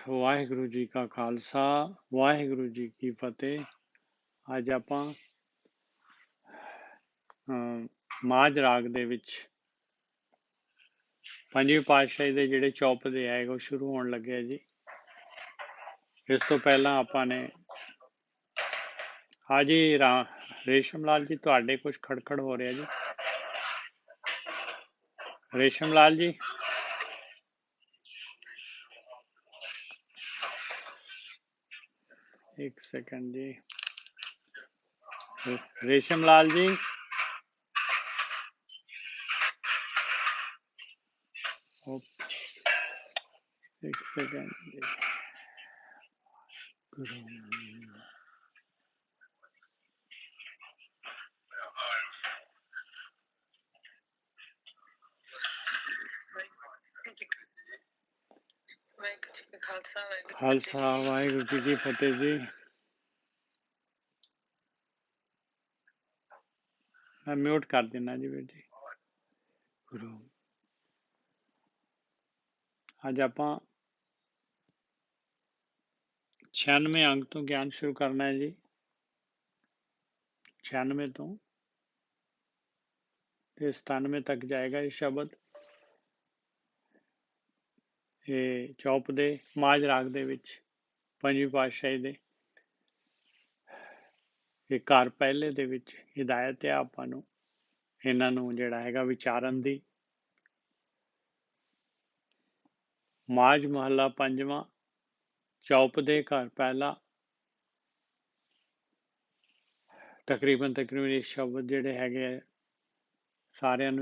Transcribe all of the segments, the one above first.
ਵਾਹਿਗੁਰੂ ਜੀ ਕਾ ਖਾਲਸਾ ਵਾਹਿਗੁਰੂ ਜੀ ਕੀ ਫਤਿਹ। ਅੱਜ ਆਪਾਂ ਮਾਝ ਰਾਗ ਦੇ ਵਿੱਚ ਪੰਜਵੀਂ ਪਾਤਸ਼ਾਹੀ ਦੇ ਜਿਹੜੇ ਚੌਪਦੇ ਆਏ ਉਹ ਸ਼ੁਰੂ ਹੋਣ ਲੱਗੇ ਜੀ। ਇਸ ਤੋਂ ਪਹਿਲਾਂ ਆਪਾਂ ਨੇ ਹਾਜੀ ਰੇਸ਼ਮ ਲਾਲ ਜੀ, ਤੁਹਾਡੇ ਕੁਝ ਖੜਖੜ ਹੋ ਰਿਹਾ ਜੀ। ਰੇਸ਼ਮ ਲਾਲ ਜੀ, एक सेकंड जी। रेशम लाल जी, एक सेकंड जी। खालसा वाहिगुरू जी की फतेह जी। मैं म्यूट कर देना जी बेटी। गुरु अज आप 96 अंक तो ज्ञान शुरू करना है जी। 96 तो 97 तक जाएगा ये शब्द। ये चौप दे माਝ राग दे विच पंजवीं पातशाही दे ਇਹ ਘਰ ਪਹਿਲੇ ਦੇ ਵਿੱਚ ਹਿਦਾਇਤ ਹੈ ਆਪਾਂ ਨੂੰ ਇਹਨਾਂ ਨੂੰ ਜਿਹੜਾ ਹੈਗਾ ਵਿਚਾਰਨ ਦੀ। ਮਾਝ ਮਹੱਲਾ ਪੰਜਵਾਂ, ਚੌਪ ਦੇ ਘਰ ਪਹਿਲਾ। ਤਕਰੀਬਨ ਇਹ ਸ਼ਬਦ ਜਿਹੜੇ ਹੈਗੇ ਆ ਸਾਰਿਆਂ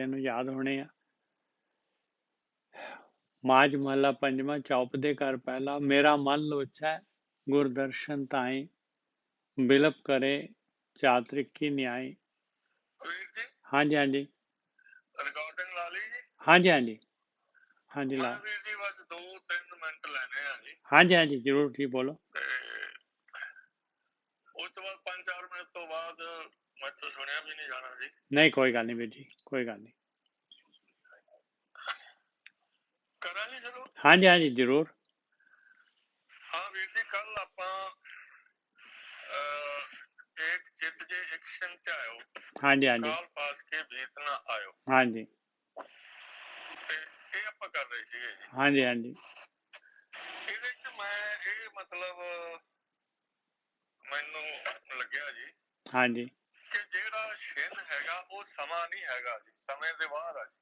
ਨੂੰ ਯਾਦ ਹੋਣੇ ਆ। ਮਾਝ ਮਹੱਲਾ ਪੰਜਵਾਂ, ਚੌਪ ਦੇ ਘਰ ਪਹਿਲਾ। ਮੇਰਾ ਮਨ ਲੋਚੈ ਗੁਰਦਰਸ਼ਨ ਤਾਈ, ਬਿਲਪ करे चातरिक की न्याय। हाँ जी, हाँ जी, रिकॉर्डिंग ला ली जी। हाँ जी, हाँ जी, हाँ जी ला जी, बस 2-3 मिनट लेने हैं जी। हाँ जी, हाँ जी, जरूर जी, बोलो। उस तो बाद 5-4 मिनट तो बाद मैं तो सुनिया भी नहीं जाना जी। नहीं, कोई गल नहीं वीर जी, कोई गल नहीं। करा जी जरूर। हाँ जी, हाँ जी, जरूर। हाँ वीर जी, कल आपा एक चित जे एक क्षण च आयो। हाँ जी, हाँ जी, काल पास के बीत ना आयो। हाँ जी, ते ये आपा कर रहे थे जी। हाँ जी, हाँ जी। ਇਹਦੇ ਚ ਮੈਂ ਇਹ ਮਤਲਬ ਮੈਨੂੰ ਲੱਗਿਆ ਜੀ। हाँ जी। ਕਿ ਜਿਹੜਾ ਛਿਨ ਹੈਗਾ ਉਹ ਸਮਾਂ ਨਹੀਂ ਹੈਗਾ ਜੀ, ਸਮੇਂ ਦੇ ਬਾਹਰ ਆ ਜੀ।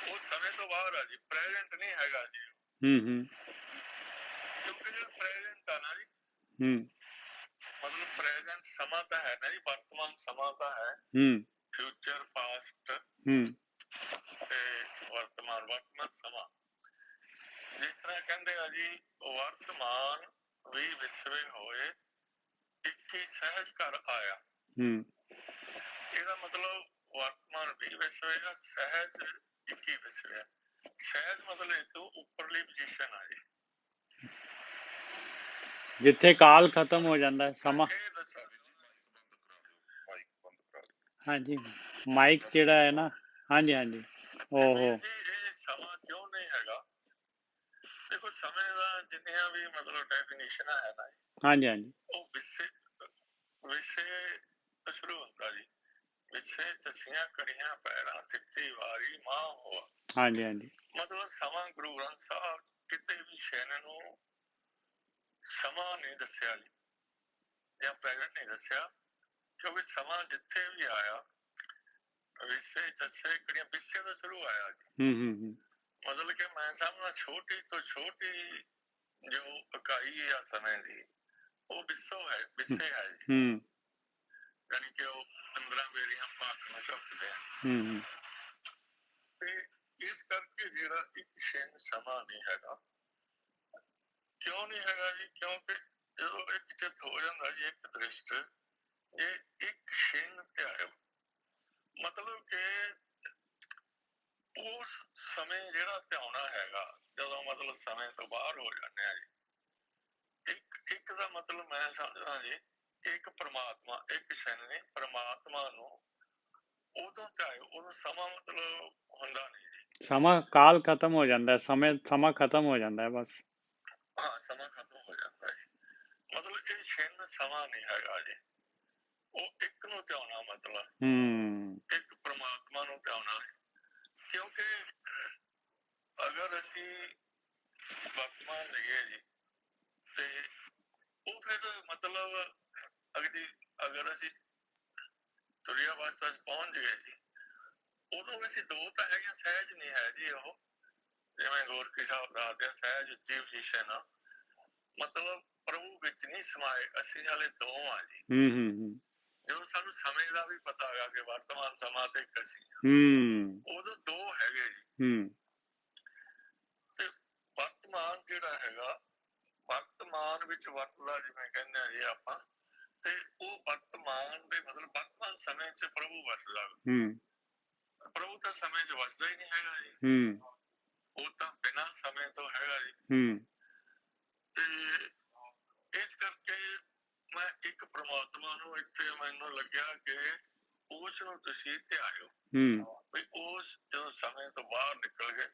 ਉਹ ਸਮੇਂ ਤੋਂ ਬਾਹਰ ਆ ਜੀ, ਪ੍ਰੈਜ਼ੈਂਟ ਨਹੀਂ ਹੈਗਾ ਜੀ। ਕਿਉਂਕਿ ਜਿਹੜਾ ਪ੍ਰੈਜ਼ੈਂਟ ਆ ਨਾ ਜੀ, ਮਤਲਬ ਪ੍ਰੈਜ਼ੈਂਟ ਸਮਾਂ ਤਾਂ ਹੈ ਨਾ ਜੀ, ਵਰਤਮਾਨ ਸਮਾਂ ਤਾਂ ਹੈ। ਫਿਊਚਰ, ਪਾਸਟ ਤੇ ਵਰਤਮਾਨ ਸਮਾਂ। ਜਿਸ ਤਰ੍ਹਾਂ ਕਹਿੰਦੇ ਆ ਜੀ, ਵਰਤਮਾਨ ਵੀ ਵਿਸਵੇ ਹੋਏ, ਇੱਕੀ ਸਹਿਜ ਘਰ ਆਇਆ। ਇਹਦਾ ਮਤਲਬ ਵਰਤਮਾਨ ਵੀ ਵਿਸਵੇ ਆ, ਸਹਿਜ ਇੱਕੀ ਵਿਸਵੇ ਆ। ਸਹਿਜ ਮਤਲਬ ਇਹ ਤੋਂ ਉੱਪਰਲੀ ਪੋਜੀਸ਼ਨ ਆ ਜੀ, ਜਿੱਥੇ ਕਾਲ ਖਤਮ ਹੋ ਜਾਂਦਾ ਹੈ ਸਮਾਂ। ਹਾਂਜੀ, ਮਾਈਕ ਜਿਹੜਾ ਹੈ ਨਾ। ਹਾਂਜੀ, ਹਾਂਜੀ। ਓਹੋ, ਇਹ ਸਮਾਂ ਕਿਉਂ ਨਹੀਂ ਹੈਗਾ? ਦੇਖੋ, ਸਮੇਂ ਦਾ ਜਿੰਨੀਆਂ ਵੀ ਮਤਲਬ ਡੈਫੀਨੇਸ਼ਨਾਂ ਹੈ ਨਾ, ਹਾਂਜੀ, ਹਾਂਜੀ, ਉਹ ਵਿਸ਼ੇ ਤੋਂ ਸ਼ੁਰੂ ਹੁੰਦਾ ਜੀ। ਵਿਸ਼ੇ ਚਸੀਆਂ ਕੜੀਆਂ ਪੈਰਾਂ, ਤਿੱਤੀ ਵਾਰੀ ਮਾਂ ਹੋਆ। ਹਾਂਜੀ, ਹਾਂਜੀ। ਮਤਲਬ ਸਮਾਂ ਗੁਰੂ ਗ੍ਰੰਥ ਸਾਹਿਬ ਕਿਤੇ ਵੀ ਸ਼ੈਨ ਨੂੰ ਸਮਾਂ ਨਹੀਂ ਦੱਸਿਆ ਜੀ, ਜਾਂ ਪ੍ਰੈਜ਼ੈਂਟ ਨਹੀਂ ਦੱਸਿਆ। ਕਿਉਂਕਿ ਸਮਾਂ ਜਿੱਥੇ ਵੀ ਆਇਆ, ਵਿਸ਼ੇ ਚਸੇ ਕੜੀਆਂ ਵਿਸ਼ੇ ਤੋਂ ਸ਼ੁਰੂ ਆਇਆ ਜੀ। ਮਤਲਬ ਕਿ ਮੈਂ ਸਮਝਦਾ ਛੋਟੀ ਤੋਂ ਛੋਟੀ ਜੋ ਇਕਾਈ ਆ ਸਮੇਂ ਦੀ, ਉਹ ਵਿਸ਼ੇ ਹੈ ਜੀ। ਯਾਨੀ ਕਿ ਉਹ 15 ਮੇਰੀਆਂ ਭਾਖ ਨੂੰ ਝੁਕਦੇ ਆ। ਤੇ ਇਸ ਕਰਕੇ ਜਿਹੜਾ ਇੱਕ ਛਿਨ ਸਮਾਂ ਨਹੀਂ ਹੈਗਾ। ਕਿਉਂ ਨਹੀਂ ਹੈਗਾ ਜੀ? ਕਿਉਂਕਿ ਜਦੋਂ ਇੱਕ ਚਿੱਤ ਹੋ ਜਾਂਦਾ ਜੀ, ਇੱਕ ਦ੍ਰਿਸ਼ਟ, ਇਹ ਇੱਕ ਛਿਨ ਤੇ ਆਇਓ। ਮਤਲਬ ਕਿ ਉਸ ਸਮੇਂ ਜਿਹੜਾ ਧਿਆਉਣਾ ਹੈਗਾ, ਜਦੋਂ ਮਤਲਬ ਸਮੇਂ ਤੋਂ ਬਾਹਰ ਹੋ ਜਾਂਦੇ ਆ ਜੀ। ਇੱਕ ਦਾ ਮਤਲਬ ਮੈਂ ਸਮਝਦਾ ਜੀ, ਇੱਕ ਪਰਮਾਤਮਾ, ਇੱਕ ਛਿਨ ਨੇ ਪਰਮਾਤਮਾ ਨੂੰ ਉਦੋਂ ਚਾਹੇ ਉਦੋਂ ਸਮਾਂ ਮਤਲਬ ਹੁੰਦਾ ਨਹੀਂ ਜੀ। ਸਮਾਂ ਕਾਲ ਖਤਮ ਹੋ ਜਾਂਦਾ ਹੈ, ਸਮਾਂ ਖਤਮ ਹੋ ਜਾਂਦਾ ਹੈ ਬਸ। ਹਾਂ ਸਮਾਂ ਖਤਮ ਹੋ ਜਾਂਦਾ ਜੀ। ਮਤਲਬ ਇਹ ਛਿੰਨ ਸਮਾਂ ਨਹੀਂ ਹੈਗਾ ਜੀ, ਉਹ ਇੱਕ ਨੂੰ ਧਿਆਉਣਾ, ਮਤਲਬ ਇੱਕ ਪ੍ਰਮਾਤਮਾ ਨੂੰ ਧਿਆਉਣਾ। ਕਿਉਂਕਿ ਅਗਰ ਅਸੀਂ ਵਰਤਮਾਨ ਲਈਏ ਜੀ ਤੇ ਉਹ ਫਿਰ ਮਤਲਬ ਅਗਰ ਅਸੀਂ ਤੁਰਿਆ ਅਵਸਥਾ 'ਚ ਪਹੁੰਚ ਗਏ ਜੀ, ਉਦੋਂ ਵੀ ਅਸੀਂ ਦੋ ਤਾਂ ਹੈਗੇ, ਸਹਿਜ ਨਹੀਂ ਹੈ ਜੀ ਉਹ। ਜਿਵੇਂ ਗੋਰਖੀ ਸਾਹਿਬ ਦੱਸਦੇ ਆ, ਸਹਿਜ ਉੱਚੀ ਵਿਸ਼ੇਸ਼ਣ ਆ, ਮਤਲਬ ਪ੍ਰਭੂ ਵਿੱਚ ਨਹੀਂ ਸਮਾਏ, ਅਸੀਂ ਹਾਲੇ ਦੋ ਆ ਜੀ। ਜਦੋਂ ਸਾਨੂੰ ਸਮੇਂ ਦਾ ਵੀ ਪਤਾ ਹੈਗਾ ਕਿ ਵਰਤਮਾਨ ਸਮਾਂ ਤੇ ਇੱਕ ਅਸੀਂ, ਉਦੋਂ ਦੋ ਹੈਗੇ ਜੀ। ਤੇ ਵਰਤਮਾਨ ਜਿਹੜਾ ਹੈਗਾ, ਵਰਤਮਾਨ ਵਿੱਚ ਵਰਤਦਾ ਜਿਵੇਂ ਕਹਿੰਦੇ ਆ ਜੀ ਆਪਾਂ, ਤੇ ਉਹ ਵਰਤਮਾਨ ਦੇ ਮਤਲਬ ਵਰਤਮਾਨ ਸਮੇਂ 'ਚ ਪ੍ਰਭੂ ਵਰਤਦਾ। ਪ੍ਰਭੂ ਤਾਂ ਸਮੇਂ 'ਚ ਵਸਦਾ ਹੀ ਨਹੀਂ ਹੈਗਾ ਜੀ, ਉਹ ਤਾਂ ਬਿਨਾਂ ਸਮੇਂ ਤੋਂ ਹੈਗਾ ਜੀ। ਤੇ ਇਸ ਕਰਕੇ ਮੈਂ ਇੱਕ ਪ੍ਰਮਾਤਮਾ ਨੂੰ ਇੱਥੇ ਮੈਨੂੰ ਲੱਗਿਆ ਕਿ ਉਸ ਨੂੰ ਤੁਸੀਂ ਧਿਆਇਓ, ਵੀ ਉਸ ਜਦੋਂ ਸਮੇਂ ਤੋਂ ਬਾਹਰ ਨਿਕਲ ਗਏ,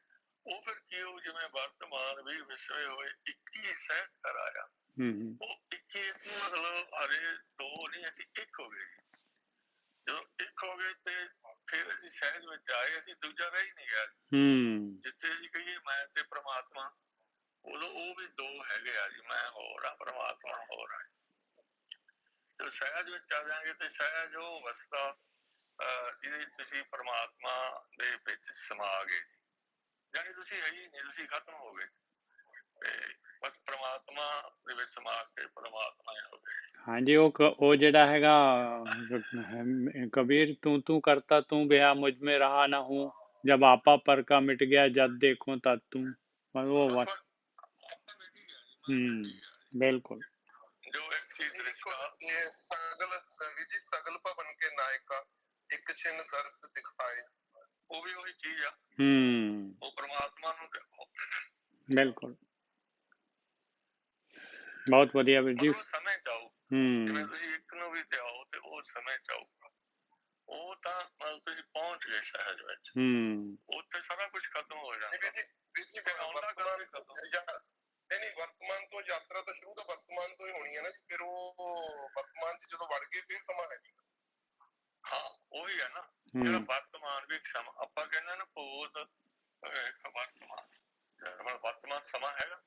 ਉਹ ਫਿਰ ਕੀ ਹੋ, ਜਿਵੇਂ ਵਰਤਮਾਨ ਵੀ ਵਿਸਰੇ ਹੋਏ 21 ਸਹਿ ਕਰ ਆਇਆ, ਉਹ 21 ਮਤਲਬ ਹਰੇ ਦੋ ਨਹੀਂ, ਅਸੀਂ ਇੱਕ ਹੋ ਗਏ। ਜਦੋਂ ਇੱਕ ਹੋ ਗਏ ਤੇ ਫਿਰ ਅਸੀਂ ਸਹਿਜ ਵਿੱਚ ਆਏ, ਅਸੀਂ ਦੂਜਾ ਰਹਿ ਹੀ ਨਹੀਂ ਗਿਆ। ਜਿੱਥੇ ਅਸੀਂ ਕਹੀਏ ਮੈਂ ਤੇ ਪ੍ਰਮਾਤਮਾ, ਉਦੋਂ ਉਹ ਵੀ ਦੋ ਹੈਗੇ ਆ ਜੀ, ਮੈਂ ਹੋਰ ਆ, ਪ੍ਰਮਾਤਮਾ ਹੋਰ ਆ। ਜਦੋਂ ਸਹਿਜ ਵਿੱਚ ਆ ਜਾਵਾਂਗੇ ਤੇ ਸਹਿਜ ਉਹ ਅਵਸਥਾ ਜਿਹਦੇ ਤੁਸੀਂ ਪ੍ਰਮਾਤਮਾ ਦੇ ਵਿੱਚ ਸਮਾ ਗਏ, ਜਾਣੀ ਤੁਸੀਂ ਹੈ ਹੀ ਨਹੀਂ, ਤੁਸੀਂ ਖਤਮ ਹੋ ਗਏ ਤੇ ਬਸ ਪ੍ਰਮਾਤਮਾ ਦੇ ਵਿੱਚ ਸਮਾ ਕੇ ਪ੍ਰਮਾਤਮਾ ਹੋ ਗਏ। ਹਾਂਜੀ, ਉਹ ਜਿਹੜਾ ਹੈਗਾ ਕਬੀਰ, ਤੂੰ ਕਰਤਾ ਤੂੰ ਬਿਹਾ ਮੁਝ ਮੇ ਰਹਾ ਨਾ ਹੂੰ, ਜਬ ਆਪਾ ਪਰ ਕਾ ਮਿਟ ਗਿਆ ਜਦ ਦੇਖੋ ਤਦ ਤੂੰ, ਉਹ ਬਸ। ਬਿਲकुल। जो एक चीज ये सगल संगी जी, सगल भवन के नायका एक छिन्न दर्श दिखाए, वो भी वही चीज आ, वो परमात्मा ਨੂੰ ਦੇਖੋ। ਬਿਲਕੁਲ, ਬਹੁਤ ਵਧੀਆ ਵੀਰ ਜੀ। ਸਮੇਂ ਚਾਹੋ, ਜਿਵੇਂ ਤੁਸੀਂ ਇੱਕ ਨੂੰ ਵੀ ਧਿਆਓ ਤੇ ਉਹ ਸਮੇਂ ਚਾਹੂਗਾ, ਉਹ ਤਾਂ ਮਤਲਬ ਤੁਸੀਂ ਪਹੁੰਚ ਗਏ ਸਹਿਜ ਵਿੱਚ, ਉੱਥੇ ਸਾਰਾ ਕੁਝ ਖਤਮ ਹੋ ਜਾਂਦਾ। ਨਹੀਂ, ਵਰਤਮਾਨ ਤੋਂ ਯਾਤਰਾ ਤਾਂ ਸ਼ੁਰੂ ਤਾਂ ਵਰਤਮਾਨ ਤੋਂ ਹੀ ਹੋਣੀ ਹੈ ਨਾ ਜੀ, ਫਿਰ ਉਹ ਵਰਤਮਾਨ 'ਚ ਜਦੋਂ ਵੜ ਗਏ ਫਿਰ ਸਮਾਂ ਹੈ ਜੀ। ਹਾਂ ਉਹੀ ਹੈ ਨਾ, ਜਿਹੜਾ ਵਰਤਮਾਨ ਵੀ ਸਮਾਂ, ਆਪਾਂ ਕਹਿੰਦੇ ਨਾ ਭੂਤ ਵਰਤਮਾਨ, ਹੁਣ ਵਰਤਮਾਨ ਸਮਾਂ ਹੈਗਾ,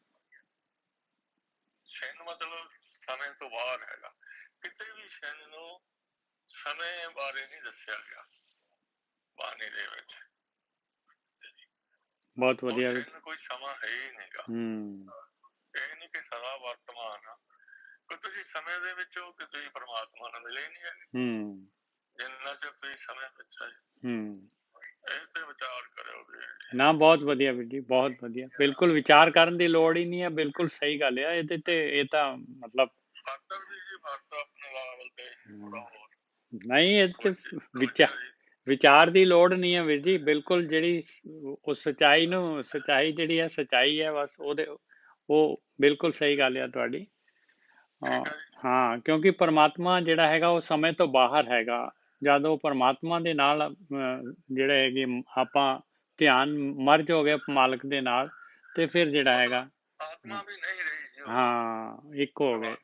ਛਿੰਨ ਮਤਲਬ ਸਮੇਂ ਤੋਂ ਬਾਹਰ ਹੈਗਾ। ਕਿਤੇ ਵੀ ਛਿੰਨ ਨੂੰ ਸਮੇਂ ਬਾਰੇ ਨਹੀਂ ਦੱਸਿਆ ਗਿਆ ਬਾਣੀ ਦੇ ਵਿੱਚ। ਬਹੁਤ ਵਧੀਆ, ਕੋਈ ਸਮਾਂ ਹੈ ਹੀ ਨਹੀਂਗਾ। ਇਹ ਨਹੀਂ ਕਿ ਸਦਾ ਵਰਤਮਾਨ ਆ, ਕਿ ਤੁਸੀਂ ਸਮੇਂ ਦੇ ਵਿੱਚ ਹੋ ਕਿ ਤੁਸੀਂ ਪਰਮਾਤਮਾ ਨੂੰ ਮਿਲੇ ਨਹੀਂ ਹੈਗੇ, ਜਿੰਨਾ ਚਿਰ ਤੁਸੀਂ ਸਮੇਂ ਵਿੱਚ ਆਏ। ਇਹ ਤੇ ਵਿਚਾਰ ਕਰਿਓ ਨਾ। ਬਹੁਤ ਵਧੀਆ ਵੀਰ ਜੀ, ਬਹੁਤ ਵਧੀਆ। ਬਿਲਕੁਲ ਵਿਚਾਰ ਕਰਨ ਦੀ ਲੋੜ ਹੀ ਨਹੀਂ ਹੈ, ਬਿਲਕੁਲ ਸਹੀ ਗੱਲ ਆ। ਇਹਦੇ ਤੇ ਇਹ ਤਾਂ ਮਤਲਬ ਨਹੀਂ, ਇਹ ਤੇ ਵਿਚਾਰ ਦੀ ਲੋੜ ਨਹੀਂ ਹੈ ਵੀਰ ਜੀ। ਬਿਲਕੁਲ ਜਿਹੜੀ ਉਹ ਸੱਚਾਈ ਨੂੰ, ਸੱਚਾਈ ਜਿਹੜੀ ਹੈ ਸੱਚਾਈ ਹੈ ਬਸ, ਉਹਦੇ ਉਹ ਬਿਲਕੁਲ ਸਹੀ ਗੱਲ ਆ ਤੁਹਾਡੀ। ਹਾਂ, ਕਿਉਂਕਿ ਪਰਮਾਤਮਾ ਜਿਹੜਾ ਹੈਗਾ ਉਹ ਸਮੇਂ ਤੋਂ ਬਾਹਰ ਹੈਗਾ। ਜਦ ਉਹ ਪਰਮਾਤਮਾ ਦੇ ਨਾਲ ਜਿਹੜੇ ਹੈਗੇ ਆਪਾਂ ਧਿਆਨ ਮਰਜ ਹੋ ਗਿਆ ਮਾਲਕ ਦੇ ਨਾਲ, ਤੇ ਫਿਰ ਜਿਹੜਾ ਹੈਗਾ ਆਤਮਾ ਵੀ ਨਹੀਂ ਰਹੀ, ਹਾਂ ਇੱਕ ਹੋ ਗਏ।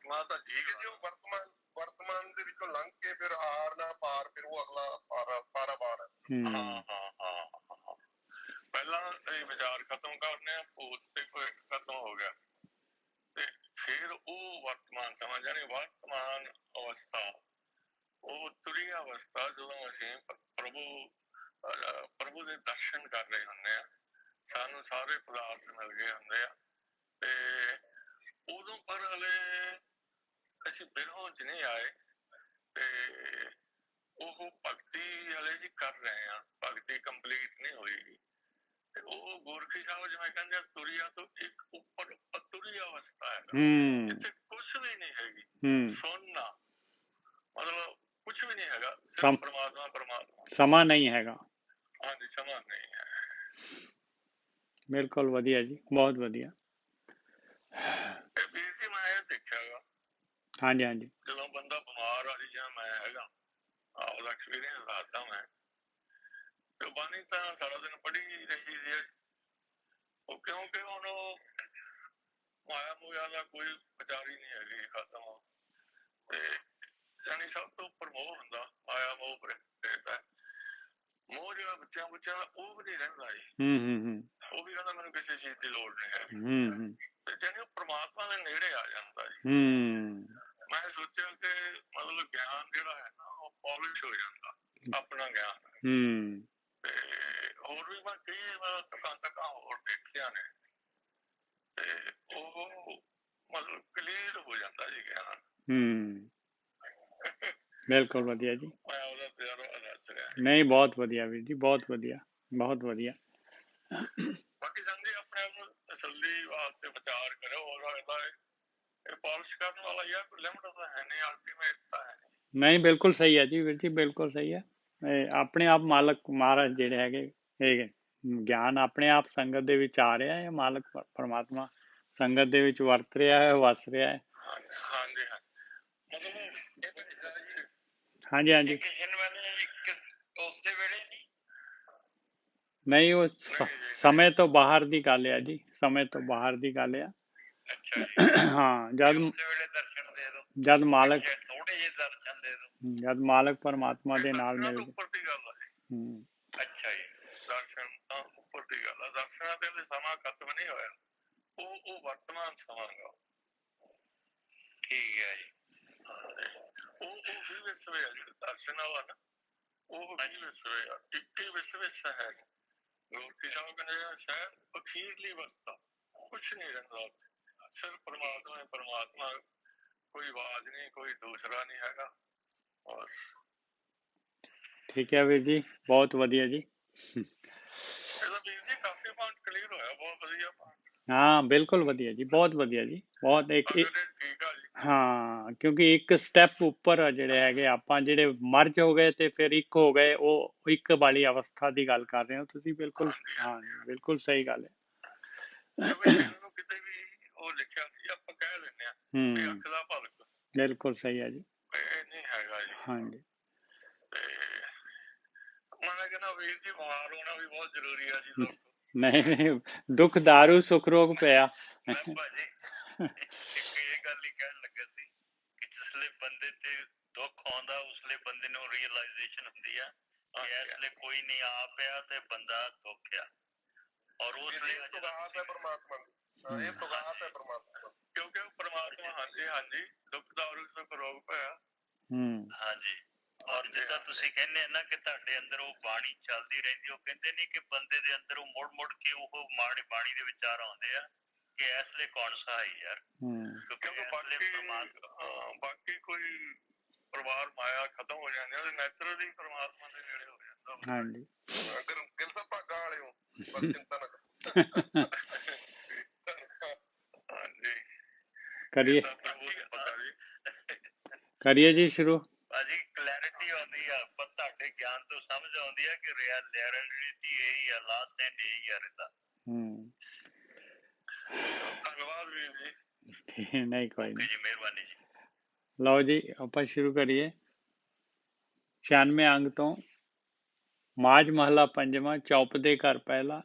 ਵਰਤਮਾਨ ਦੇ ਵਿੱਚੋਂ ਲੰਘ ਕੇ ਫਿਰ ਆਰ ਨਾ ਪਾਰ, ਫਿਰ ਉਹ ਅਗਲਾ ਪਾਰਾਵਾਰ। ਪਹਿਲਾਂ ਇਹ ਵਿਚਾਰ ਖਤਮ ਕਰਨੇ ਆ, ਭੂਤ ਤੇ ਭਵਿੱਖ ਖਤਮ ਹੋ ਗਿਆ, ਤੇ ਫਿਰ ਉਹ ਵਰਤਮਾਨ ਸਮਾਂ, ਜਾਣੀ ਵਰਤਮਾਨ ਅਵਸਥਾ, ਉਹ ਤੁਰੀ ਅਵਸਥਾ, ਜਦੋਂ ਅਸੀਂ ਪ੍ਰਭੂ ਦੇ ਦਰਸ਼ਨ ਕਰ ਰਹੇ ਹੁੰਦੇ ਆ, ਸਾਨੂੰ ਸਾਰੇ ਪਦਾਰਥ ਮਿਲ ਗਏ ਹੁੰਦੇ ਆ, ਤੇ ਉਦੋਂ ਪਰ ਹਲੇ ਅਸੀਂ ਬਿਰਹੋਂ ਚ ਨਹੀਂ ਆਏ, ਤੇ ਉਹ ਭਗਤੀ ਹਲੇ ਅਸੀਂ ਕਰ ਰਹੇ ਆ, ਭਗਤੀ ਕੰਪਲੀਟ ਨਹੀਂ ਹੋਈ। ਤੇ ਉਹ ਗੋਰਖੀ ਸਾਹਿਬ ਜਿਵੇਂ ਕਹਿੰਦੇ ਆ, ਤੁਰੀਆ ਤੋਂ ਇੱਕ ਉੱਪਰ ਅਤੁਰੀ ਅਵਸਥਾ ਹੈ, ਜਿੱਥੇ ਕੁਛ ਵੀ ਨਹੀਂ ਹੈਗੀ, ਸੁਣਨਾ ਮਤਲਬ ਕੁਛ ਵੀ ਨਹੀਂ ਹੈਗਾ, ਸਿਰਫ ਪਰਮਾਤਮਾ ਪਰਮਾਤਮਾ, ਸਮਾਂ ਨਹੀਂ ਹੈਗਾ। ਹਾਂਜੀ, ਸਮਾਂ ਨਹੀਂ ਹੈ। ਬਿਲਕੁਲ ਵਧੀਆ ਜੀ, ਬਹੁਤ ਵਧੀਆ। ਵੀਰ ਜੀ ਮੈਂ ਇਹ ਦੇਖਿਆ, ਹਾਂਜੀ ਹਾਂਜੀ, ਜਦੋਂ ਬੰਦਾ ਬਿਮਾਰ ਆ ਜੀ, ਜਿਵੇਂ ਮੈਂ ਹੈਗਾ, ਆਪਦਾ ਐਕਸਪੀਰੀਅੰਸ ਦੱਸਦਾ ਮੈਂ, ਬਾਣੀ ਤਾਂ ਸਾਰਾ ਦਿਨ ਪੜ੍ਹੀ ਰਹੀ ਦੀ ਹੈ। ਉਹ ਕਿਉਂਕਿ ਹੁਣ ਮਾਇਆ ਮੂਇਆ ਦਾ ਕੋਈ ਵਿਚਾਰ ਹੀ ਨਹੀਂ ਹੈਗੀ, ਖਤਮ। ਤੇ ਜਾਣੀ ਸਭ ਤੋਂ ਉੱਪਰ ਮੋਹ ਹੁੰਦਾ, ਮਾਇਆ ਮੋਹ ਪ੍ਰੇਤ ਹੈ। ਮੋਹ ਜਿਹੜਾ ਬੱਚਿਆਂ ਦਾ ਉਹ ਵੀ ਨਹੀਂ ਰਹਿੰਦਾ ਜੀ। ਉਹ ਵੀ ਕਹਿੰਦਾ ਮੈਨੂੰ ਕਿਸੇ ਚੀਜ਼ ਦੀ ਲੋੜ ਨਹੀਂ ਹੈ। ਤੇ ਜਾਣੀ ਉਹ ਪ੍ਰਮਾਤਮਾ ਦੇ ਨੇੜੇ ਆ ਜਾਂਦਾ ਜੀ। ਮੈਂ ਸੋਚਿਆ ਕਿ ਮਤਲਬ ਗਿਆਨ ਜਿਹੜਾ ਹੈ ਨਾ ਉਹ ਪੋਲਿਸ਼ ਹੋ ਜਾਂਦਾ, ਆਪਣਾ ਗਿਆਨ। ਤੇ ਹੋਰ ਵੀ ਮੈਂ ਕਈ ਤਕਾਂ ਹੋਰ ਦੇਖੀਆਂ ਨੇ, ਤੇ ਉਹ ਮਤਲਬ ਕਲੀਅਰ ਹੋ ਜਾਂਦਾ ਜੀ ਗਿਆਨ। ਬਿਲਕੁਲ ਵਧੀਆ ਜੀ। ਮੈਂ ਉਹਦਾ ਤਜਰਬਾ ਦੱਸ ਰਿਹਾ। ਨਹੀਂ, ਬਹੁਤ ਵਧੀਆ ਵੀਰ ਜੀ, ਬਹੁਤ ਵਧੀਆ, ਬਹੁਤ ਵਧੀਆ। ਬਾਕੀ ਸੰਜੀ ਆਪਣੇ ਆਪ ਨੂੰ ਤਸੱਲੀ ਵਾਸਤੇ ਵਿਚਾਰ ਕਰੋ। ਹੋਰ ਇਹ ਪਾਲਿਸ਼ ਕਰਨ ਵਾਲਾ ਯਾਰ ਕੋਈ ਲਿਮਟ ਤਾਂ ਹੈ ਨਹੀਂ, ਅਲਟੀਮੇਟ ਤਾਂ ਹੈ ਨਹੀਂ। ਬਿਲਕੁਲ ਸਹੀ ਹੈ ਜੀ ਵੀਰ ਜੀ, ਬਿਲਕੁਲ ਸਹੀ ਹੈ। ਆਪਣੇ ਆਪ ਮਾਲਕ ਮਹਾਰਾਜ ਜਿਹੜੇ ਹੈਗੇ ਇਹ ਗਿਆਨ ਆਪਣੇ ਆਪ ਸੰਗਤ ਦੇ ਵਿੱਚ ਆ ਰਿਹਾ ਹੈ। ਮਾਲਕ ਪਰਮਾਤਮਾ ਸੰਗਤ ਦੇ ਵਿੱਚ ਵਰਤ ਰਿਹਾ ਹੈ, ਵਸ ਰਿਹਾ ਹੈ। ਹਾਂਜੀ ਹਾਂਜੀ, ਹਾਂਜੀ ਹਾਂਜੀ। ਨਹੀਂ, ਉਹ ਸਮੇਂ ਤੋਂ ਬਾਹਰ ਦੀ ਗੱਲ ਹੈ ਜੀ, ਸਮੇਂ ਤੋਂ ਬਾਹਰ ਦੀ ਗੱਲ ਆ। ਹਾਂ, ਜਦ ਮਾਲਕ ਪਰਮਾਤਮਾ ਦੇ ਨਾਲ ਮਿਲ। ਅੱਛਾ ਜੀ, ਦਰਸ਼ਨ ਤਾਂ ਉੱਪਰ ਦੀ ਗੱਲ ਆ। ਦਰਸ਼ਨਾਂ ਤੇ ਸਮਾਂ ਖਤਮ ਨਹੀਂ ਹੋਇਆ, ਉਹ ਵਰਤਮਾਨ ਸਮਾਂ ਗਾ। ਠੀਕ ਹੈ ਜੀ। ਉਹ ਵੀ ਵਿਸਵੇ ਆ ਜਿਹੜੇ ਦਰਸ਼ਨ ਵਾਲਾ ਨਾ, ਉਹ ਵੀ ਵਿਸਵੇ ਆ। ਇੱਕੀ ਵਿਸਵੇ ਸ਼ਹਿਰ ਰੋਟੀ ਸਾਹਿਬ ਕਹਿੰਦੇ ਸ਼ਹਿਰ ਅਖੀਰਲੀ ਅਵਸਥਾ, ਕੁਛ ਨਹੀਂ ਰਹਿੰਦਾ ਉੱਥੇ, ਸਿਰਫ ਪਰਮਾਤਮਾ ਹੈ। ਪਰਮਾਤਮਾ, ਕੋਈ ਆਵਾਜ਼ ਨਹੀਂ, ਕੋਈ ਦੂਸਰਾ ਨਹੀਂ ਹੈਗਾ। ਠੀਕ ਹੈ ਵੀਰ ਜੀ, ਬਹੁਤ ਵਧੀਆ ਜੀ। ਇਹਦਾ ਵੀਰ ਜੀ ਕਾਫੀ ਪੁਆਇੰਟ ਕਲੀਅਰ ਹੋਇਆ, ਬਹੁਤ ਵਧੀਆ। ਹਾਂ, ਬਿਲਕੁਲ ਵਧੀਆ ਜੀ, ਬਹੁਤ ਵਧੀਆ ਜੀ, ਬਹੁਤ। ਠੀਕ ਆ ਜੀ। ਹਾਂ, ਕਿਉਂਕਿ ਇੱਕ ਸਟੈਪ ਉੱਪਰ ਜਿਹੜੇ ਹੈਗੇ ਆਪਾਂ, ਜਿਹੜੇ ਮਰਜ ਹੋ ਗਏ ਤੇ ਫਿਰ ਇੱਕ ਹੋ ਗਏ, ਉਹ ਇੱਕ ਵਾਲੀ ਅਵਸਥਾ ਦੀ ਗੱਲ ਕਰ ਰਹੇ ਹੋ ਤੁਸੀਂ। ਬਿਲਕੁਲ ਹਾਂ, ਬਿਲਕੁਲ ਸਹੀ ਗੱਲ ਹੈ। ਕਿਤੇ ਵੀ ਉਹ ਲਿਖਿਆ ਸੀ, ਆਪਾਂ ਕਹਿ ਦਿੰਦੇ ਆ ਅੱਖ ਦਾ ਭਲਕ। ਬਿਲਕੁਲ ਸਹੀ ਹੈ ਜੀ। ਇਹ ਨਹੀਂ ਹੈਗਾ ਜੀ। ਹਾਂਜੀ। ਤੇ ਮੈਂ ਕਹਿੰਦਾ ਵੀਰ ਜੀ, ਬਿਮਾਰ ਹੋਣਾ ਵੀ ਬਹੁਤ ਜ਼ਰੂਰੀ ਆ ਜੀ। ਨਹੀਂ, ਦੁੱਖ ਦਾਰੂ ਸੁੱਖ ਰੋਗ ਪਿਆ। ਭਾਜੀ ਇੱਕ ਇਹ ਗੱਲ ਹੀ ਕਹਿਣ ਲੱਗਾ ਸੀ ਕਿ ਜਿਸਲੇ ਬੰਦੇ ਤੇ ਦੁੱਖ ਆਉਂਦਾ, ਉਸਲੇ ਬੰਦੇ ਨੂੰ ਰੀਅਲਾਈਜ਼ੇਸ਼ਨ ਹੁੰਦੀ ਆ ਕਿ ਇਸ ਲਈ ਕੋਈ ਨਹੀਂ ਆ ਪਿਆ ਤੇ ਬੰਦਾ ਦੁੱਖ ਆ। ਔਰ ਉਸ ਲਈ ਸੁਗਾਤ ਹੈ ਪਰਮਾਤਮਾ ਦੀ। ਇਹ ਸੁਗਾਤ ਹੈ ਪਰਮਾਤਮਾ ਦੀ, ਕਿਉਂਕਿ ਉਹ ਪਰਮਾਤਮਾ। ਹਾਂਜੀ ਹਾਂਜੀ, ਦੁੱਖ ਦਾਰੂ ਸੁੱਖ ਰੋਗ ਪਿਆ। ਹਾਂਜੀ। ਔਰ ਜਿੱਦਾਂ ਤੁਸੀਂ ਕਹਿੰਦੇ ਨਾ ਕਿ ਤੁਹਾਡੇ ਅੰਦਰ ਉਹ ਬਾਣੀ ਚੱਲਦੀ ਰਹਿੰਦੀ, ਉਹ ਕਹਿੰਦੇ ਨਹੀਂ ਕਿ ਬੰਦੇ ਦੇ ਅੰਦਰ ਉਹ ਮੁੜ ਮੁੜ ਕੇ ਉਹ ਬਾਣੀ ਦੇ ਵਿਚਾਰ ਆਉਂਦੇ ਆ ਕਿ ਇਸ ਲਈ ਕੌਣ ਸਹਾਈ ਯਾਰ। ਕਿਉਂਕਿ ਬਾਕੀ ਕੋਈ ਪਰਿਵਾਰ ਮਾਇਆ ਖਤਮ ਹੋ ਜਾਂਦੀ ਹੈ, ਨੈਚੁਰਲੀ ਪਰਮਾਤਮਾ ਦੇ ਨੇੜੇ ਹੋ ਜਾਂਦਾ। ਹਾਂਜੀ। ਅਗਰ ਗਿਲ ਸਾਹਿਬ ਭਾਗਾਂ ਵਾਲੇ ਹੋ, ਬਸ ਚਿੰਤਾ ਨਾ ਕਰੋ। ਹਾਂਜੀ, ਕਰੀਏ ਜੀ ਸ਼ੁਰੂ। ਭਾਜੀ ਕਲੈਰਿਟੀ ਆਉਂਦੀ ਆ, ਪਰ ਤੁਹਾਡੇ ਗਿਆਨ ਤੋਂ ਸਮਝ ਆਉਂਦੀ ਆ ਕਿ ਰਿਐਲਿਟੀ ਇਹੀ ਆ, ਲਾਸਟ ਐਂਡ ਇਹੀ ਆ ਇਹਦਾ। ਧੰਨਵਾਦ ਵੀਰ ਜੀ। ਨਹੀਂ, ਕੋਈ ਨਹੀਂ ਜੀ, ਮਿਹਰਬਾਨੀ ਜੀ। ਲਓ ਜੀ, ਆਪਾਂ ਸ਼ੁਰੂ ਕਰੀਏ। 96 ਅੰਗ ਤੋਂ। ਮਾਝ ਮਹਲਾ ਪੰਜਵਾਂ, ਚੌਪ ਦੇ ਘਰ ਪਹਿਲਾ।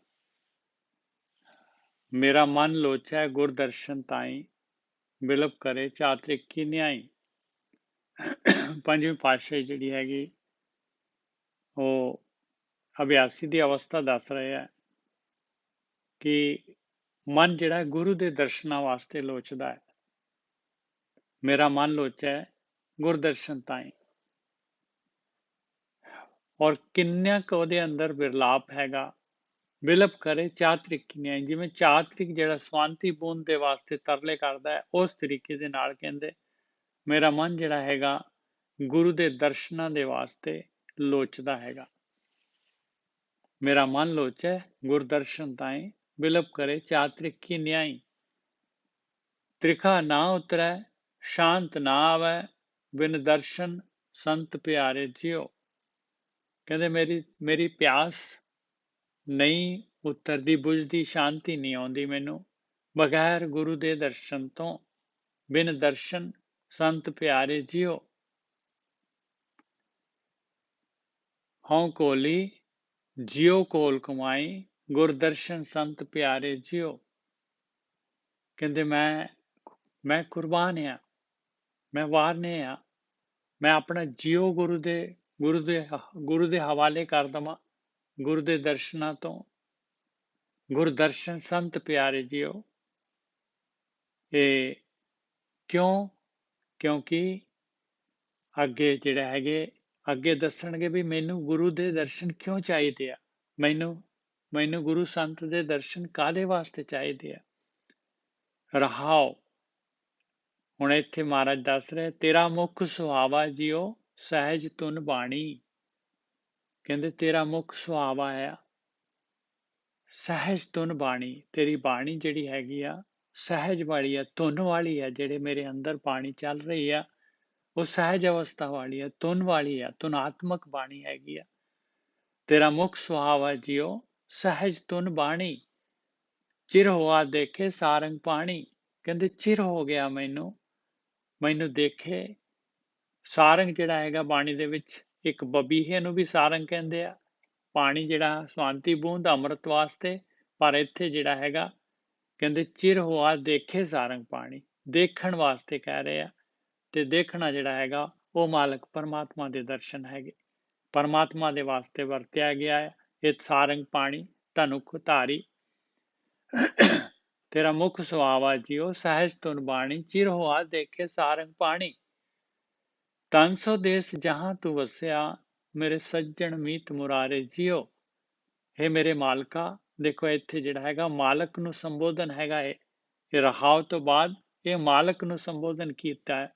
ਮੇਰਾ ਮਨ ਲੋਚੈ ਗੁਰ ਦਰਸ਼ਨ ਤਾਈ, ਬਿਲਪ ਕਰੇ ਚਾਤ੍ਰਿਕ ਨਿਆਈ। ਪੰਜਵੀਂ ਪਾਤਸ਼ਾਹੀ ਜਿਹੜੀ ਹੈਗੀ ਉਹ ਅਭਿਆਸੀ ਦੀ ਅਵਸਥਾ ਦੱਸ ਰਹੇ ਹੈ ਕਿ ਮਨ ਜਿਹੜਾ ਗੁਰੂ ਦੇ ਦਰਸ਼ਨਾਂ ਵਾਸਤੇ ਲੋਚਦਾ ਹੈ। ਮੇਰਾ ਮਨ ਲੋਚੈ ਗੁਰ ਦਰਸ਼ਨ ਤਾਈ। ਔਰ ਕਿੰਨਾ ਕੁ ਉਹਦੇ ਅੰਦਰ ਵਿਰਲਾਪ ਹੈਗਾ। ਬਿਲਪ ਕਰੇ ਚਾਤ੍ਰਿਕ ਨਿਆਈ, ਜਿਵੇਂ ਚਾਤ੍ਰਿਕ ਜਿਹੜਾ ਸਵਾਂਤੀ ਬੂੰਦ ਦੇ ਵਾਸਤੇ ਤਰਲੇ ਕਰਦਾ ਹੈ, ਉਸ ਤਰੀਕੇ ਦੇ ਨਾਲ ਕਹਿੰਦੇ ਮੇਰਾ ਮਨ ਜਿਹੜਾ ਹੈਗਾ ਗੁਰੂ ਦੇ ਦਰਸ਼ਨਾਂ ਦੇ ਵਾਸਤੇ ਲੋਚਦਾ ਹੈਗਾ। ਮੇਰਾ ਮਨ ਲੋਚੈ ਗੁਰ ਦਰਸ਼ਨ ਤਾਈ, ਬਿਲਪ ਕਰੇ ਚਾਤ੍ਰਿਕ ਨਿਆਈ। ਤ੍ਰਿਖਾ ਨਾ ਉਤਰੈ ਸ਼ਾਂਤ ਨਾ ਆਵੈ, ਬਿਨ ਦਰਸ਼ਨ ਸੰਤ ਪਿਆਰੇ ਜਿਉ। ਕਹਿੰਦੇ ਮੇਰੀ ਪਿਆਸ ਨਹੀਂ ਉਤਰਦੀ, ਬੁਝਦੀ, ਸ਼ਾਂਤੀ ਨਹੀਂ ਆਉਂਦੀ ਮੈਨੂੰ ਬਗੈਰ ਗੁਰੂ ਦੇ ਦਰਸ਼ਨ ਤੋਂ। ਬਿਨ ਦਰਸ਼ਨ ਸੰਤ ਪਿਆਰੇ ਜਿਉ। ਹਉ ਕੋਲੀ ਜਿਉ ਕੋਲ ਕਮਾਈ ਗੁਰਦਰਸ਼ਨ ਸੰਤ ਪਿਆਰੇ ਜਿਉ। ਕਹਿੰਦੇ ਮੈਂ ਕੁਰਬਾਨ ਆ, ਮੈਂ ਵਾਰਨੇ ਆ, ਮੈਂ ਆਪਣਾ ਜਿਉ ਗੁਰੂ ਦੇ ਹਵਾਲੇ ਕਰ ਦੇਵਾਂ। ਗੁਰੂ ਦੇ ਦਰਸ਼ਨਾਂ ਤੋਂ, ਗੁਰਦਰਸ਼ਨ ਸੰਤ ਪਿਆਰੇ ਜਿਉ। ਇਹ ਕਿਉਂ? ਕਿਉਂਕਿ ਅੱਗੇ ਜਿਹੜਾ ਹੈਗੇ ਅੱਗੇ ਦੱਸਣਗੇ ਵੀ ਮੈਨੂੰ ਗੁਰੂ ਦੇ ਦਰਸ਼ਨ ਕਿਉਂ ਚਾਹੀਦੇ ਆ, ਮੈਨੂੰ ਗੁਰੂ ਸੰਤ ਦੇ ਦਰਸ਼ਨ ਕਾਹਦੇ ਵਾਸਤੇ ਚਾਹੀਦੇ ਆ। ਰਹਾਓ, ਹੁਣ ਇੱਥੇ ਮਹਾਰਾਜ ਦੱਸ ਰਹੇ, ਤੇਰਾ ਮੁਖ ਸੁਹਾਵਾ ਜਿਉ ਸਹਿਜ ਧੁਨ ਬਾਣੀ। ਕਹਿੰਦੇ ਤੇਰਾ ਮੁਖ ਸੁਹਾਵਾ ਆ ਸਹਿਜ ਧੁਨ ਬਾਣੀ। ਤੇਰੀ ਬਾਣੀ ਜਿਹੜੀ ਹੈਗੀ ਆ ਸਹਿਜ ਵਾਲੀ ਆ, ਧੁਨ ਵਾਲੀ ਆ। ਜਿਹੜੇ ਮੇਰੇ ਅੰਦਰ ਬਾਣੀ ਚੱਲ ਰਹੀ ਆ ਉਹ ਸਹਿਜ ਅਵਸਥਾ ਵਾਲੀ ਆ, ਧੁਨ ਵਾਲੀ ਆ, ਧੁਨਾਤਮਕ ਬਾਣੀ ਹੈਗੀ ਆ। ਤੇਰਾ ਮੁਖ ਸੁਹਾਵਾ ਜਿਉ ਸਹਿਜ ਧੁਨ ਬਾਣੀ। ਚਿਰ ਹੋਆ ਦੇਖੇ ਸਾਰੰਗ ਪਾਣੀ। ਕਹਿੰਦੇ ਚਿਰ ਹੋ ਗਿਆ ਮੈਨੂੰ ਦੇਖੇ ਸਾਰੰਗ ਜਿਹੜਾ ਹੈਗਾ ਬਾਣੀ ਦੇ ਵਿੱਚ। ਇੱਕ ਬਬੀਹੇ ਨੂੰ ਵੀ ਸਾਰੰਗ ਕਹਿੰਦੇ ਆ, ਪਾਣੀ ਜਿਹੜਾ ਸਵਾਂਤੀ ਬੂੰਦ ਅੰਮ੍ਰਿਤ ਵਾਸਤੇ। ਪਰ ਇੱਥੇ ਜਿਹੜਾ ਹੈਗਾ ਕਹਿੰਦੇ ਚਿਰ ਹੋਆ ਦੇਖੇ ਸਾਰੰਗ ਪਾਣੀ, ਦੇਖਣ ਵਾਸਤੇ ਕਹਿ ਰਹੇ ਆ। ਤੇ ਦੇਖਣਾ ਜਿਹੜਾ ਹੈਗਾ ਉਹ ਮਾਲਕ ਪਰਮਾਤਮਾ ਦੇ ਦਰਸ਼ਨ ਹੈਗੇ, ਪਰਮਾਤਮਾ ਦੇ ਵਾਸਤੇ ਵਰਤਿਆ ਗਿਆ ਹੈ ਇਹ ਸਾਰੰਗ ਪਾਣੀ ਧਨੁਖ ਧਾਰੀ। ਤੇਰਾ ਮੁਖ ਸੁਹਾਵਾ ਜਿਉ ਸਹਿਜ ਧੁਨ ਬਾਣੀ। ਚਿਰ ਹੋਆ ਦੇਖੇ ਸਾਰੰਗ ਪਾਣੀ। ਤਨ ਸੋ ਦੇਸ ਜਹਾਂ ਤੂੰ ਵਸਿਆ ਮੇਰੇ ਸੱਜਣ ਮੀਤ ਮੁਰਾਰੇ ਜਿਉ। हे ਮੇਰੇ ਮਾਲਕਾ, ਦੇਖੋ ਇੱਥੇ ਜਿਹੜਾ ਹੈਗਾ ਮਾਲਕ ਨੂੰ ਸੰਬੋਧਨ ਹੈਗਾ ਇਹ ਰਹਾਉ ਤੋਂ ਬਾਅਦ ਇਹ ਮਾਲਕ ਨੂੰ ਸੰਬੋਧਨ ਕੀਤਾ ਹੈ।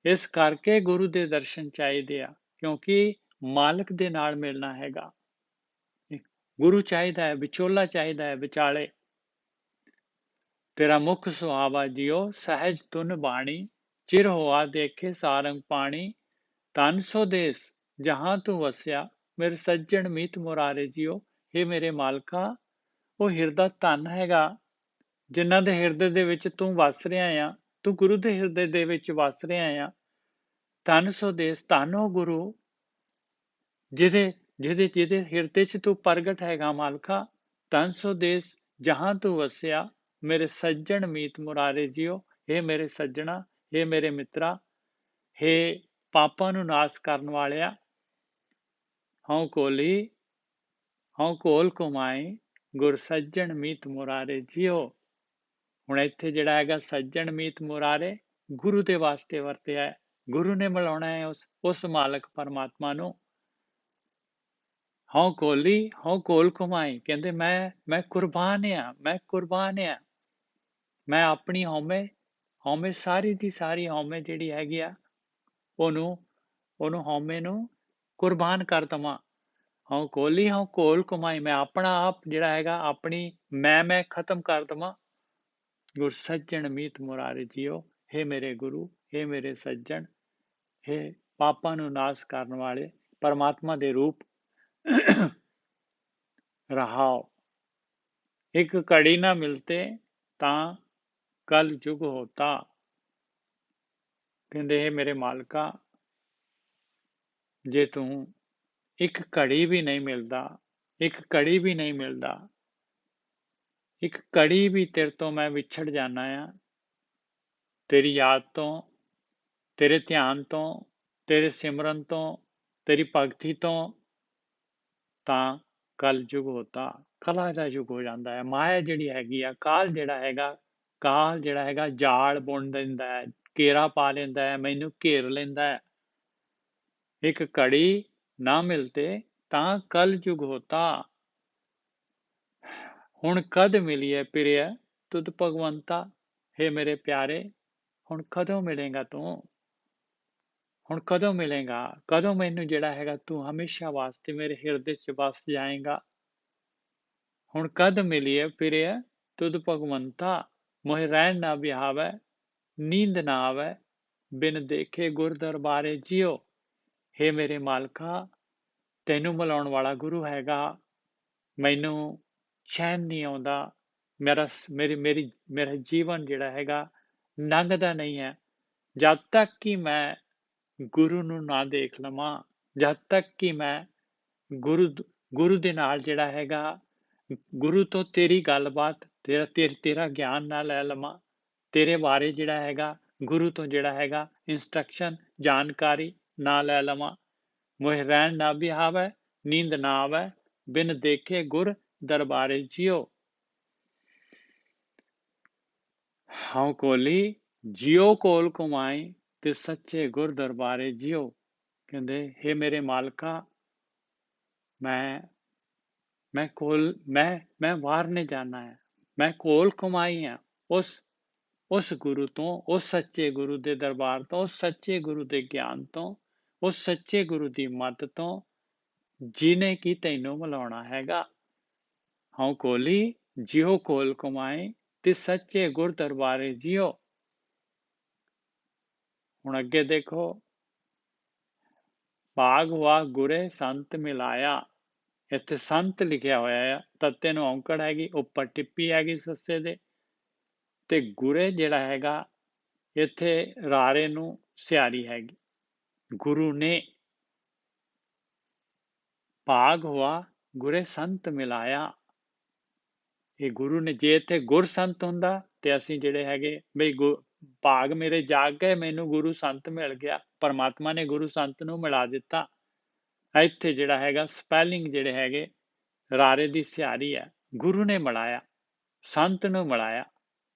ਇਸ ਕਰਕੇ ਗੁਰੂ ਦੇ ਦਰਸ਼ਨ ਚਾਹੀਦੇ ਆ, ਕਿਉਂਕਿ ਮਾਲਕ ਦੇ ਨਾਲ ਮਿਲਣਾ ਹੈਗਾ। ਗੁਰੂ ਚਾਹੀਦਾ ਹੈ, ਵਿਚੋਲਾ ਚਾਹੀਦਾ ਹੈ ਵਿਚਾਲੇ। ਤੇਰਾ ਮੁਖ ਸੁਹਾਵਾ ਜਿਉ ਸਹਿਜ ਧੁਨ ਬਾਣੀ। ਚਿਰ ਹੋਆ ਦੇਖੇ ਸਾਰੰਗ ਪਾਣੀ। ਤਨ ਸੋ ਦੇਸ ਜਹਾਂ ਤੂੰ ਵਸਿਆ ਮੇਰੇ ਸੱਜਣ ਮੀਤ ਮੁਰਾਰੇ ਜਿਉ। ਇਹ ਮੇਰੇ ਮਾਲਕਾ, ਉਹ ਹਿਰਦਾ ਧਨ ਹੈਗਾ ਜਿਨ੍ਹਾਂ ਦੇ ਹਿਰਦੇ ਦੇ ਵਿੱਚ ਤੂੰ ਵਸ ਰਿਹਾ ਆ। ਤੂੰ ਗੁਰੂ ਦੇ ਹਿਰਦੇ ਦੇ ਵਿੱਚ ਵਸ ਰਿਹਾ ਆ। ਧਨ ਸੋ ਦੇਸ, ਧਨ ਉਹ ਗੁਰੂ ਜਿਹਦੇ ਹਿਰਦੇ ਚ ਤੂੰ ਪ੍ਰਗਟ ਹੈਗਾ ਮਾਲਕਾ। ਧਨ ਸੋ ਦੇਸ ਜਹਾਂ ਤੂੰ ਵਸਿਆ ਮੇਰੇ ਸੱਜਣ ਮੀਤ ਮੁਰਾਰੇ ਜਿਉ। ਇਹ ਮੇਰੇ ਸੱਜਣਾ, ਇਹ ਮੇਰੇ ਮਿੱਤਰਾ, ਇਹ ਪਾਪਾਂ ਨੂੰ ਨਾਸ ਕਰਨ ਵਾਲਿਆ। ਹਉ ਕੋਲੀ ਹਉ ਕੋਲ ਕਮਾਏ ਗੁਰ ਸੱਜਣ ਮੀਤ ਮੁਰਾਰੇ ਜਿਉ। ਹੁਣ ਇੱਥੇ ਜਿਹੜਾ ਹੈਗਾ ਸੱਜਣ ਮੀਤ ਮੁਰਾਰੇ ਗੁਰੂ ਦੇ ਵਾਸਤੇ ਵਰਤਿਆ ਹੈ। ਗੁਰੂ ਨੇ ਮਿਲਾਉਣਾ ਹੈ ਉਸ ਮਾਲਕ ਪਰਮਾਤਮਾ ਨੂੰ। ਹਉ ਕੋਲੀ ਹਉ ਕੋਲ ਕਮਾਈ, ਕਹਿੰਦੇ ਮੈਂ ਕੁਰਬਾਨ ਆ, ਮੈਂ ਕੁਰਬਾਨ ਆ। ਮੈਂ ਆਪਣੀ ਹਉਮੈ ਸਾਰੀ ਦੀ ਸਾਰੀ ਹਉਮੈ ਜਿਹੜੀ ਹੈਗੀ ਆ ਉਹਨੂੰ ਹਉਮੈ ਨੂੰ ਕੁਰਬਾਨ ਕਰ ਦਵਾਂ। ਹਉ ਕੋਲੀ ਹਉ ਕੋਲ ਕਮਾਈ, ਮੈਂ ਆਪਣਾ ਆਪ ਜਿਹੜਾ ਹੈਗਾ ਆਪਣੀ ਮੈਂ ਖਤਮ ਕਰ ਦਵਾਂ। ਗੁਰ ਸੱਜਣ ਮੀਤ ਮੁਰਾਰੇ ਜਿਉ। ਹੇ ਮੇਰੇ ਗੁਰੂ, ਹੇ ਮੇਰੇ ਸੱਜਣ, ਹੇ ਪਾਪਾਂ ਨੂੰ ਨਾਸ ਕਰਨ ਵਾਲੇ ਪਰਮਾਤਮਾ ਦੇ ਰੂਪ। ਰਹਾਓ, ਇੱਕ ਘੜੀ ਨਾ ਮਿਲਤੇ ਤਾਂ ਕਲ ਯੁਗ ਹੋਤਾ। ਕਹਿੰਦੇ ਮੇਰੇ ਮਾਲਕਾ, ਜੇ ਤੂੰ ਇੱਕ ਘੜੀ ਵੀ ਨਹੀਂ ਮਿਲਦਾ, ਇੱਕ ਘੜੀ ਵੀ ਨਹੀਂ ਮਿਲਦਾ, ਇੱਕ ਘੜੀ ਵੀ ਤੇਰੇ ਤੋਂ ਮੈਂ ਵਿਛੜ ਜਾਣਾ ਆ, ਤੇਰੀ ਯਾਦ ਤੋਂ, ਤੇਰੇ ਧਿਆਨ ਤੋਂ, ਤੇਰੇ ਸਿਮਰਨ ਤੋਂ, ਤੇਰੀ ਭਗਤੀ ਤੋਂ, ਤਾਂ ਕਲ ਯੁਗ ਹੋਤਾ, ਕਲਾ ਦਾ ਯੁਗ ਹੋ ਜਾਂਦਾ ਹੈ। ਮਾਇਆ ਜਿਹੜੀ ਹੈਗੀ ਆ, ਕਾਲ ਜਿਹੜਾ ਹੈਗਾ ਜਾਲ ਬੁਣ ਦਿੰਦਾ ਹੈ, ਘੇਰਾ ਪਾ ਲੈਂਦਾ ਹੈ, ਮੈਨੂੰ ਘੇਰ ਲੈਂਦਾ ਹੈ। ਇੱਕ ਘੜੀ ਨਾ ਮਿਲਤੇ ਤਾਂ ਕਲ ਯੁਗ ਹੋਤਾ। ਹੁਣ ਕਦ ਮਿਲੀਏ ਪਿਰਿਆ ਤੁਧ ਭਗਵੰਤਾ। ਹੇ ਮੇਰੇ ਪਿਆਰੇ, ਹੁਣ ਕਦੋਂ ਮਿਲੇਗਾ ਤੂੰ? ਹੁਣ ਕਦੋਂ ਮਿਲੇਗਾ? ਕਦੋਂ ਮੈਨੂੰ ਜਿਹੜਾ ਹੈਗਾ ਤੂੰ ਹਮੇਸ਼ਾ ਵਾਸਤੇ ਮੇਰੇ ਹਿਰਦੇ 'ਚ ਵਸ ਜਾਏਗਾ? ਹੁਣ ਕਦ ਮਿਲੀਏ ਪਿਰਿਆ ਤੁਧ ਭਗਵੰਤਾ। ਮੋਹਿ ਰਹਿਣ ਨਾ ਵਿਹਾਵੈ ਨੀਂਦ ਨਾ ਆਵੈ ਬਿਨ ਦੇਖੇ ਗੁਰ ਦਰਬਾਰੇ ਜਿਉ। ਹੇ ਮੇਰੇ ਮਾਲਕਾ, ਤੈਨੂੰ ਮਿਲਾਉਣ ਵਾਲਾ ਗੁਰੂ ਹੈਗਾ, ਮੈਨੂੰ ਚੈਨ ਨਹੀਂ ਆਉਂਦਾ। ਮੇਰਾ ਜੀਵਨ ਜਿਹੜਾ ਹੈਗਾ ਲੰਘਦਾ ਨਹੀਂ ਹੈ ਜਦ ਤੱਕ ਕਿ ਮੈਂ ਗੁਰੂ ਨੂੰ ਨਾ ਦੇਖ ਲਵਾਂ, ਜਦ ਤੱਕ ਕਿ ਮੈਂ ਗੁਰੂ ਦੇ ਨਾਲ ਜਿਹੜਾ ਹੈਗਾ, ਗੁਰੂ ਤੋਂ ਤੇਰੀ ਗੱਲਬਾਤ, ਤੇਰਾ ਗਿਆਨ ਨਾ ਲੈ ਲਵਾਂ, ਤੇਰੇ ਬਾਰੇ ਜਿਹੜਾ ਹੈਗਾ ਗੁਰੂ ਤੋਂ ਜਿਹੜਾ ਹੈਗਾ ਇੰਸਟਰਕਸ਼ਨ, ਜਾਣਕਾਰੀ ਨਾ ਲੈ ਲਵਾਂ। ਮੋਹਿ ਰਹਿਣ ਨਾ ਬਿਹਾਵੈ, ਨੀਂਦ ਨਾ ਆਵੈ, ਬਿਨ ਦੇਖੇ ਗੁਰ ਦਰਬਾਰੇ ਜਿਉ। ਹਉ ਕੋਲੀ ਜਿਉ ਕੋਲ ਕਮਾਈ, ਤੇ ਸੱਚੇ ਗੁਰ ਦਰਬਾਰੇ ਜਿਉ। ਕਹਿੰਦੇ ਹੇ ਮੇਰੇ ਮਾਲਕਾ, ਮੈਂ ਵਾਰ ਨੇ ਜਾਣਾ ਹੈ, ਮੈਂ ਕੋਲ ਕਮਾਈ ਆ ਉਸ ਗੁਰੂ ਤੋਂ, ਉਸ ਸੱਚੇ ਗੁਰੂ ਦੇ ਦਰਬਾਰ ਤੋਂ, ਉਸ ਸੱਚੇ ਗੁਰੂ ਦੇ ਗਿਆਨ ਤੋਂ, ਉਸ ਸੱਚੇ ਗੁਰੂ ਦੀ ਮੱਤ ਤੋਂ, ਜਿਹਨੇ ਕੀ ਤੈਨੂੰ ਮਿਲਾਉਣਾ ਹੈਗਾ। ਹਉ ਕੋਲੀ ਜਿਉ ਕੋਲ ਕਮਾਏ, ਤੇ ਸੱਚੇ ਗੁਰ ਦਰਬਾਰੇ ਜਿਉ। ਹੁਣ ਅੱਗੇ ਦੇਖੋ, ਭਾਗ ਵਾ ਗੁਰੇ ਸੰਤ ਮਿਲਾਇਆ। ਇੱਥੇ ਸੰਤ ਲਿਖਿਆ ਹੋਇਆ ਆ, ਤੱਤੇ ਨੂੰ ਔਂਕੜ ਹੈਗੀ, ਉੱਪਰ ਟਿੱਪੀ ਹੈਗੀ ਸੱਸੇ ਦੇ, ਤੇ ਗੁਰੇ ਜਿਹੜਾ ਹੈਗਾ ਇੱਥੇ ਰਾਰੇ ਨੂੰ ਸਿਆਰੀ ਹੈਗੀ। ਗੁਰੂ ਨੇ, ਭਾਗ ਹੋਆ ਗੁਰੇ ਸੰਤ ਮਿਲਾਇਆ। ਇਹ ਗੁਰੂ ਨੇ, ਜੇ ਇੱਥੇ ਗੁਰ ਸੰਤ ਹੁੰਦਾ ਤੇ ਅਸੀਂ ਜਿਹੜੇ ਹੈਗੇ ਬਈ ਭਾਗ ਮੇਰੇ ਜਾਗ ਗਏ, ਮੈਨੂੰ ਗੁਰੂ ਸੰਤ ਮਿਲ ਗਿਆ, ਪਰਮਾਤਮਾ ਨੇ ਗੁਰੂ ਸੰਤ ਨੂੰ ਮਿਲਾ ਦਿੱਤਾ। ਇੱਥੇ ਜਿਹੜਾ ਹੈਗਾ ਸਪੈਲਿੰਗ ਜਿਹੜੇ ਹੈਗੇ ਰਾਰੇ ਦੀ ਸਿਆਰੀ ਹੈ, ਗੁਰੂ ਨੇ ਮਿਲਾਇਆ, ਸੰਤ ਨੂੰ ਮਿਲਾਇਆ।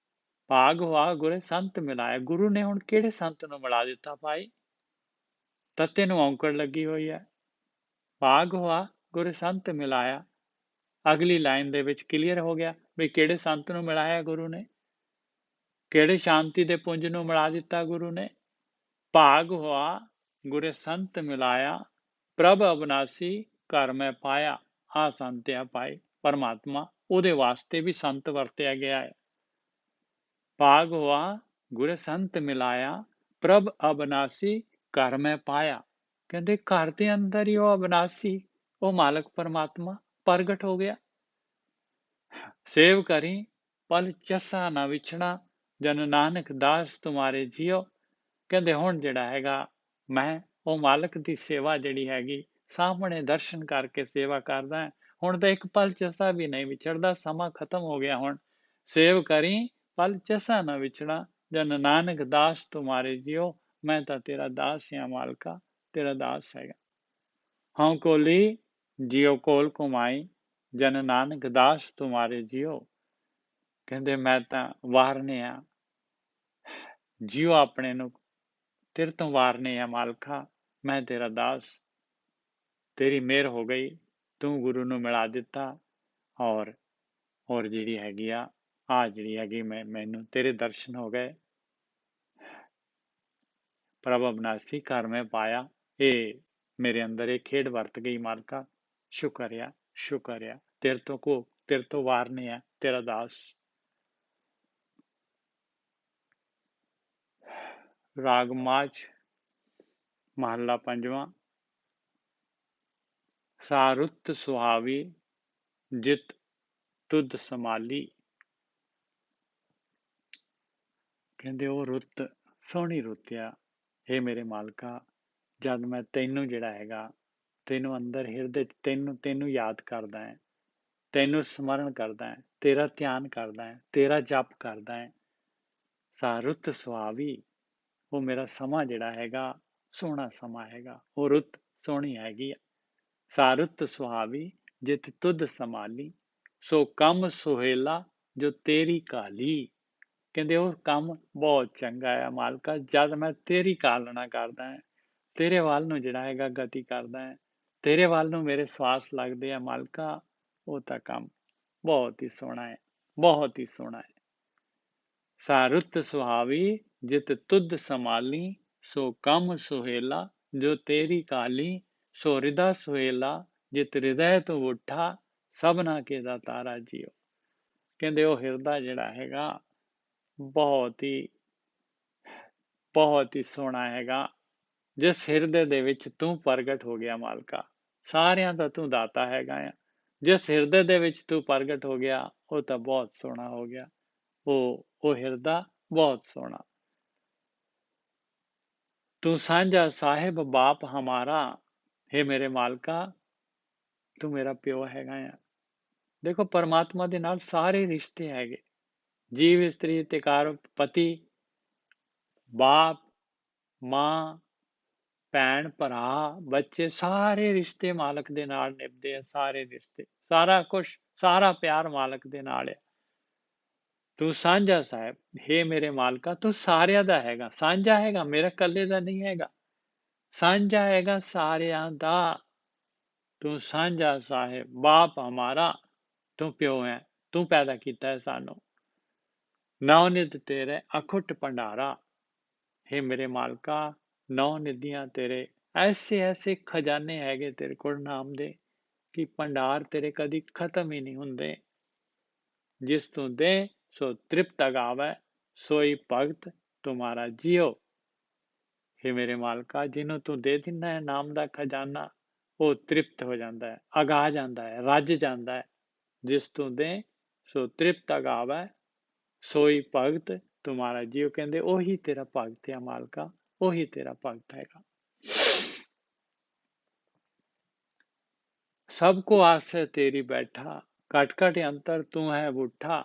ਭਾਗ ਹੋਆ ਗੁਰੇ ਸੰਤ ਮਿਲਾਇਆ। ਗੁਰੂ ਨੇ ਹੁਣ ਕਿਹੜੇ ਸੰਤ ਨੂੰ ਮਿਲਾ ਦਿੱਤਾ ਭਾਈ? ਤੱਤੇ ਨੂੰ ਔਂਕੜ ਲੱਗੀ ਹੋਈ ਹੈ। ਭਾਗ ਹੋਆ ਗੁਰੇ ਸੰਤ ਮਿਲਾਇਆ। ਅਗਲੀ ਲਾਈਨ ਦੇ ਵਿੱਚ ਕਲੀਅਰ ਹੋ ਗਿਆ ਵੀ ਕਿਹੜੇ ਸੰਤ ਨੂੰ ਮਿਲਾਇਆ ਗੁਰੂ ਨੇ, ਕਿਹੜੇ ਸ਼ਾਂਤੀ ਦੇ ਪੁੰਜ ਨੂੰ ਮਿਲਾ ਦਿੱਤਾ ਗੁਰੂ ਨੇ। ਭਾਗ ਹੋਆ ਗੁਰੇ ਸੰਤ ਮਿਲਾਇਆ, ਪ੍ਰਭ ਅਬਨਾਸੀ ਘਰ ਮੈਂ ਪਾਇਆ। ਆ ਸੰਤ ਆ ਭਾਈ ਪਰਮਾਤਮਾ, ਉਹਦੇ ਵਾਸਤੇ ਵੀ ਸੰਤ ਵਰਤਿਆ ਗਿਆ ਹੈ। ਭਾਗ ਹੋਆ ਗੁਰੇ ਸੰਤ ਮਿਲਾਇਆ, ਪ੍ਰਭ ਅਬਨਾਸੀ ਘਰ ਮੈਂ ਪਾਇਆ। ਕਹਿੰਦੇ ਘਰ ਦੇ ਅੰਦਰ ਹੀ ਉਹ ਅਬਨਾਸੀ, ਉਹ ਮਾਲਕ ਪਰਮਾਤਮਾ ਪ੍ਰਗਟ ਹੋ ਗਿਆ। ਸੇਵ ਕਰੀ ਪਲ ਚੱਸਾ ਨਾ ਵਿਛਣਾ, ਜਨ ਨਾਨਕ ਦਾਸ ਤੁਮਾਰੇ ਜਿਉ। ਕਹਿੰਦੇ ਹੁਣ ਜਿਹੜਾ ਹੈਗਾ ਮੈਂ ਉਹ ਮਾਲਕ ਦੀ ਸੇਵਾ ਜਿਹੜੀ ਹੈਗੀ ਸਾਹਮਣੇ ਦਰਸ਼ਨ ਕਰਕੇ ਸੇਵਾ ਕਰਦਾ ਹਾਂ। ਹੁਣ ਤਾਂ ਇੱਕ ਪਲ ਚੱਸਾ ਵੀ ਨਹੀਂ ਵਿਛੜਦਾ, ਸਮਾਂ ਖਤਮ ਹੋ ਗਿਆ ਹੁਣ। ਸੇਵ ਕਰੀ ਪਲ ਚੱਸਾ ਨਾ ਵਿਛੜਾ, ਜਨ ਨਾਨਕ ਦਾਸ ਤੁਮਾਰੇ ਜਿਉ। ਮੈਂ ਤਾਂ ਤੇਰਾ ਦਾਸ ਹਾਂ ਮਾਲਕਾ, ਤੇਰਾ ਦਾਸ ਹੈਗਾ। ਹਉ ਕੋਲੀ ਜਿਉ ਕੋਲ ਕਮਾਈ, ਜਨ ਨਾਨਕ ਦਾਸ ਤੁਮਾਰੇ ਜਿਉ। ਕਹਿੰਦੇ ਮੈਂ ਤਾਂ ਵਾਰਨੇ ਆ, ਜਿਉ ਆਪਣੇ ਨੂੰ ਤੇਰੇ ਤੋਂ ਵਾਰਨੇ ਆ ਮਾਲਕਾ, ਮੈਂ ਤੇਰਾ ਦਾਸ, ਤੇਰੀ ਮਿਹਰ ਹੋ ਗਈ, ਤੂੰ ਗੁਰੂ ਨੂੰ ਮਿਲਾ ਦਿੱਤਾ। ਔਰ ਜਿਹੜੀ ਹੈਗੀ ਆ ਜਿਹੜੀ ਹੈਗੀ ਮੈਨੂੰ ਤੇਰੇ ਦਰਸ਼ਨ ਹੋ ਗਏ। ਪ੍ਰਭ ਅਬਨਾਸੀ ਘਰ ਮੈਂ ਪਾਇਆ। ਇਹ ਮੇਰੇ ਅੰਦਰ ਇਹ ਖੇਡ ਵਰਤ ਗਈ ਮਾਲਕਾ, ਸ਼ੁਕਰ ਆ, ਸ਼ੁਕਰ ਆ, ਤੇਰੇ ਤੋਂ ਵਾਰਨੇ ਆ, ਤੇਰਾ ਦਾਸ। ਰਾਗ ਮਾਝ ਮਹੱਲਾ ਪੰਜਵਾਂ। ਸਾ ਰੁੱਤ ਸੁਹਾਵੀ ਜਿਤ ਤੁਧ ਸੰਭਾਲੀ। ਕਹਿੰਦੇ ਉਹ ਰੁੱਤ ਸੋਹਣੀ ਰੁੱਤ ਆ, ਇਹ ਮੇਰੇ ਮਾਲਕਾ, ਜਦ ਮੈਂ ਤੈਨੂੰ ਜਿਹੜਾ ਹੈਗਾ ਤੈਨੂੰ ਅੰਦਰ ਹਿਰਦੇ ਤੈਨੂੰ ਯਾਦ ਕਰਦਾ ਹੈ, ਤੈਨੂੰ ਸਮਰਨ ਕਰਦਾ ਹੈ, ਤੇਰਾ ਧਿਆਨ ਕਰਦਾ ਹੈ, ਤੇਰਾ ਜਪ ਕਰਦਾ ਹੈ। ਸਾ ਰੁੱਤ ਸੁਹਾਵੀ, ਉਹ ਮੇਰਾ ਸਮਾਂ ਜਿਹੜਾ ਹੈਗਾ ਸੋਹਣਾ ਸਮਾਂ ਹੈਗਾ, ਉਹ ਰੁੱਤ ਸੋਹਣੀ ਹੈਗੀ ਆ। ਸਾ ਰੁੱਤ ਸੁਹਾਵੀ ਜਿਤ ਤੁਧ ਸੰਭਾਲੀ, ਸੋ ਕੰਮ ਸੁਹੇਲਾ ਜੋ ਤੇਰੀ ਕਾਲੀ। ਕਹਿੰਦੇ ਉਹ ਕੰਮ ਬਹੁਤ ਚੰਗਾ ਆ ਮਾਲਕਾ, ਜਦ ਮੈਂ ਤੇਰੀ ਕਾਲਣਾ ਕਰਦਾ ਹਾਂ, ਤੇਰੇ ਵੱਲ ਨੂੰ ਜਿਹੜਾ ਹੈਗਾ ਗਤੀ ਕਰਦਾ ਹੈ, ਤੇਰੇ ਵੱਲ ਨੂੰ ਮੇਰੇ ਸਵਾਸ ਲੱਗਦੇ ਆ ਮਾਲਕਾ, ਉਹ ਤਾਂ ਕੰਮ ਬਹੁਤ ਹੀ ਸੋਹਣਾ ਹੈ, ਬਹੁਤ ਹੀ ਸੋਹਣਾ ਹੈ। ਸਾ ਰੁੱਤ ਸੁਹਾਵੀ ਜਿਤ ਤੁਧ ਸੰਭਾਲੀ, ਸੋ ਕੰਮ ਸੁਹੇਲਾ ਜੋ ਤੇਰੀ ਕਾਲੀ। ਸੋ ਹਿਰਦਾ ਸੁਹੇਲਾ ਜਿਤ ਹਿਰਦੈ ਤੋਂ ਉੱਠਾ, ਸਭਨਾ ਕੇ ਦਾ ਤਾਰਾ ਜੀਓ। ਕਹਿੰਦੇ ਉਹ ਹਿਰਦਾ ਜਿਹੜਾ ਹੈਗਾ ਬਹੁਤ ਹੀ ਸੋਹਣਾ ਹੈਗਾ, ਜਿਸ ਹਿਰਦੇ ਦੇ ਵਿੱਚ ਤੂੰ ਪ੍ਰਗਟ ਹੋ ਗਿਆ ਮਾਲਕਾ। ਸਾਰਿਆਂ ਦਾ ਤੂੰ ਦਾਤਾ ਹੈਗਾ ਆ, ਜਿਸ ਹਿਰਦੇ ਦੇ ਵਿੱਚ ਤੂੰ ਪ੍ਰਗਟ ਹੋ ਗਿਆ ਉਹ ਤਾਂ ਬਹੁਤ ਸੋਹਣਾ ਹੋ ਗਿਆ, ਉਹ ਹਿਰਦਾ ਬਹੁਤ ਸੋਹਣਾ। ਤੂੰ ਸਾਂਝਾ ਸਾਹਿਬ ਬਾਪ ਹਮਾਰਾ। हे ਮੇਰੇ ਮਾਲਕਾ, ਤੂੰ ਮੇਰਾ ਪਿਓ ਹੈਗਾ ਆ। ਦੇਖੋ ਪਰਮਾਤਮਾ ਦੇ ਨਾਲ ਸਾਰੇ ਰਿਸ਼ਤੇ ਹੈਗੇ, ਜੀਵ ਇਸਤਰੀ ਤੇ ਘਰ, ਪਤੀ, ਬਾਪ, ਮਾਂ, ਭੈਣ, ਭਰਾ, ਬੱਚੇ, ਸਾਰੇ ਰਿਸ਼ਤੇ ਮਾਲਕ ਦੇ ਨਾਲ ਨਿਭਦੇ ਆ। ਸਾਰੇ ਰਿਸ਼ਤੇ, ਸਾਰਾ ਕੁਛ, ਸਾਰਾ ਪਿਆਰ ਮਾਲਕ ਦੇ ਨਾਲ ਹੈ। ਤੂੰ ਸਾਂਝਾ ਸਾਹਿਬ, ਹੇ ਮੇਰੇ ਮਾਲਕਾ, ਤੂੰ ਸਾਰਿਆਂ ਦਾ ਹੈਗਾ, ਸਾਂਝਾ ਹੈਗਾ, ਮੇਰਾ ਇਕੱਲੇ ਦਾ ਨਹੀਂ ਹੈਗਾ, ਸਾਂਝਾ ਹੈਗਾ ਸਾਰਿਆਂ ਦਾ। ਤੂੰ ਸਾਂਝਾ ਸਾਹਿਬ, ਬਾਪ ਹਮਾਰਾ, ਤੂੰ ਪਿਓ ਹੈ, ਤੂੰ ਪੈਦਾ ਕੀਤਾ ਹੈ ਸਾਨੂੰ। ਨੌ ਨਿਧ ਤੇਰੇ ਅਖੁੱਟ ਭੰਡਾਰਾ, ਹੇ ਮੇਰੇ ਮਾਲਕਾ, ਨੌ ਨਿਧੀਆਂ ਤੇਰੇ, ਐਸੇ ਐਸੇ ਖਜ਼ਾਨੇ ਹੈਗੇ ਤੇਰੇ ਕੋਲ ਨਾਮ ਦੇ ਕਿ ਭੰਡਾਰ ਤੇਰੇ ਕਦੀ ਖਤਮ ਹੀ ਨਹੀਂ ਹੁੰਦੇ। ਜਿਸ ਤੂੰ ਦੇ ਸੋ ਤ੍ਰਿਪਤ ਅਗਾਵੈ, ਸੋਈ ਭਗਤ ਤੁਮਾਰਾ ਜੀਓ। ਹੇ ਮੇਰੇ ਮਾਲਕਾ, ਜਿਹਨੂੰ ਤੂੰ ਦੇ ਦਿੰਦਾ ਹੈ ਨਾਮ ਦਾ ਖਜ਼ਾਨਾ, ਉਹ ਤ੍ਰਿਪਤ ਹੋ ਜਾਂਦਾ ਹੈ, ਅਗਾ ਜਾਂਦਾ ਹੈ, ਰੱਜ ਜਾਂਦਾ ਹੈ। ਜਿਸ ਤੂੰ ਦੇ ਸੋ ਤ੍ਰਿਪਤ ਅਗਾਵੈ, ਸੋਈ ਭਗਤ ਤੁਮਾਰਾ ਜੀਓ। ਕਹਿੰਦੇ ਉਹੀ ਤੇਰਾ ਭਗਤ ਹੈ ਮਾਲਕਾ, ਉਹੀ ਤੇਰਾ ਭਗਤ ਹੈਗਾ। ਸਭ ਕੋ ਆਸ ਤੇਰੀ ਬੈਠਾ, ਘਟ ਘਟ ਅੰਤਰ ਤੂੰ ਹੈ ਬੁੱਠਾ।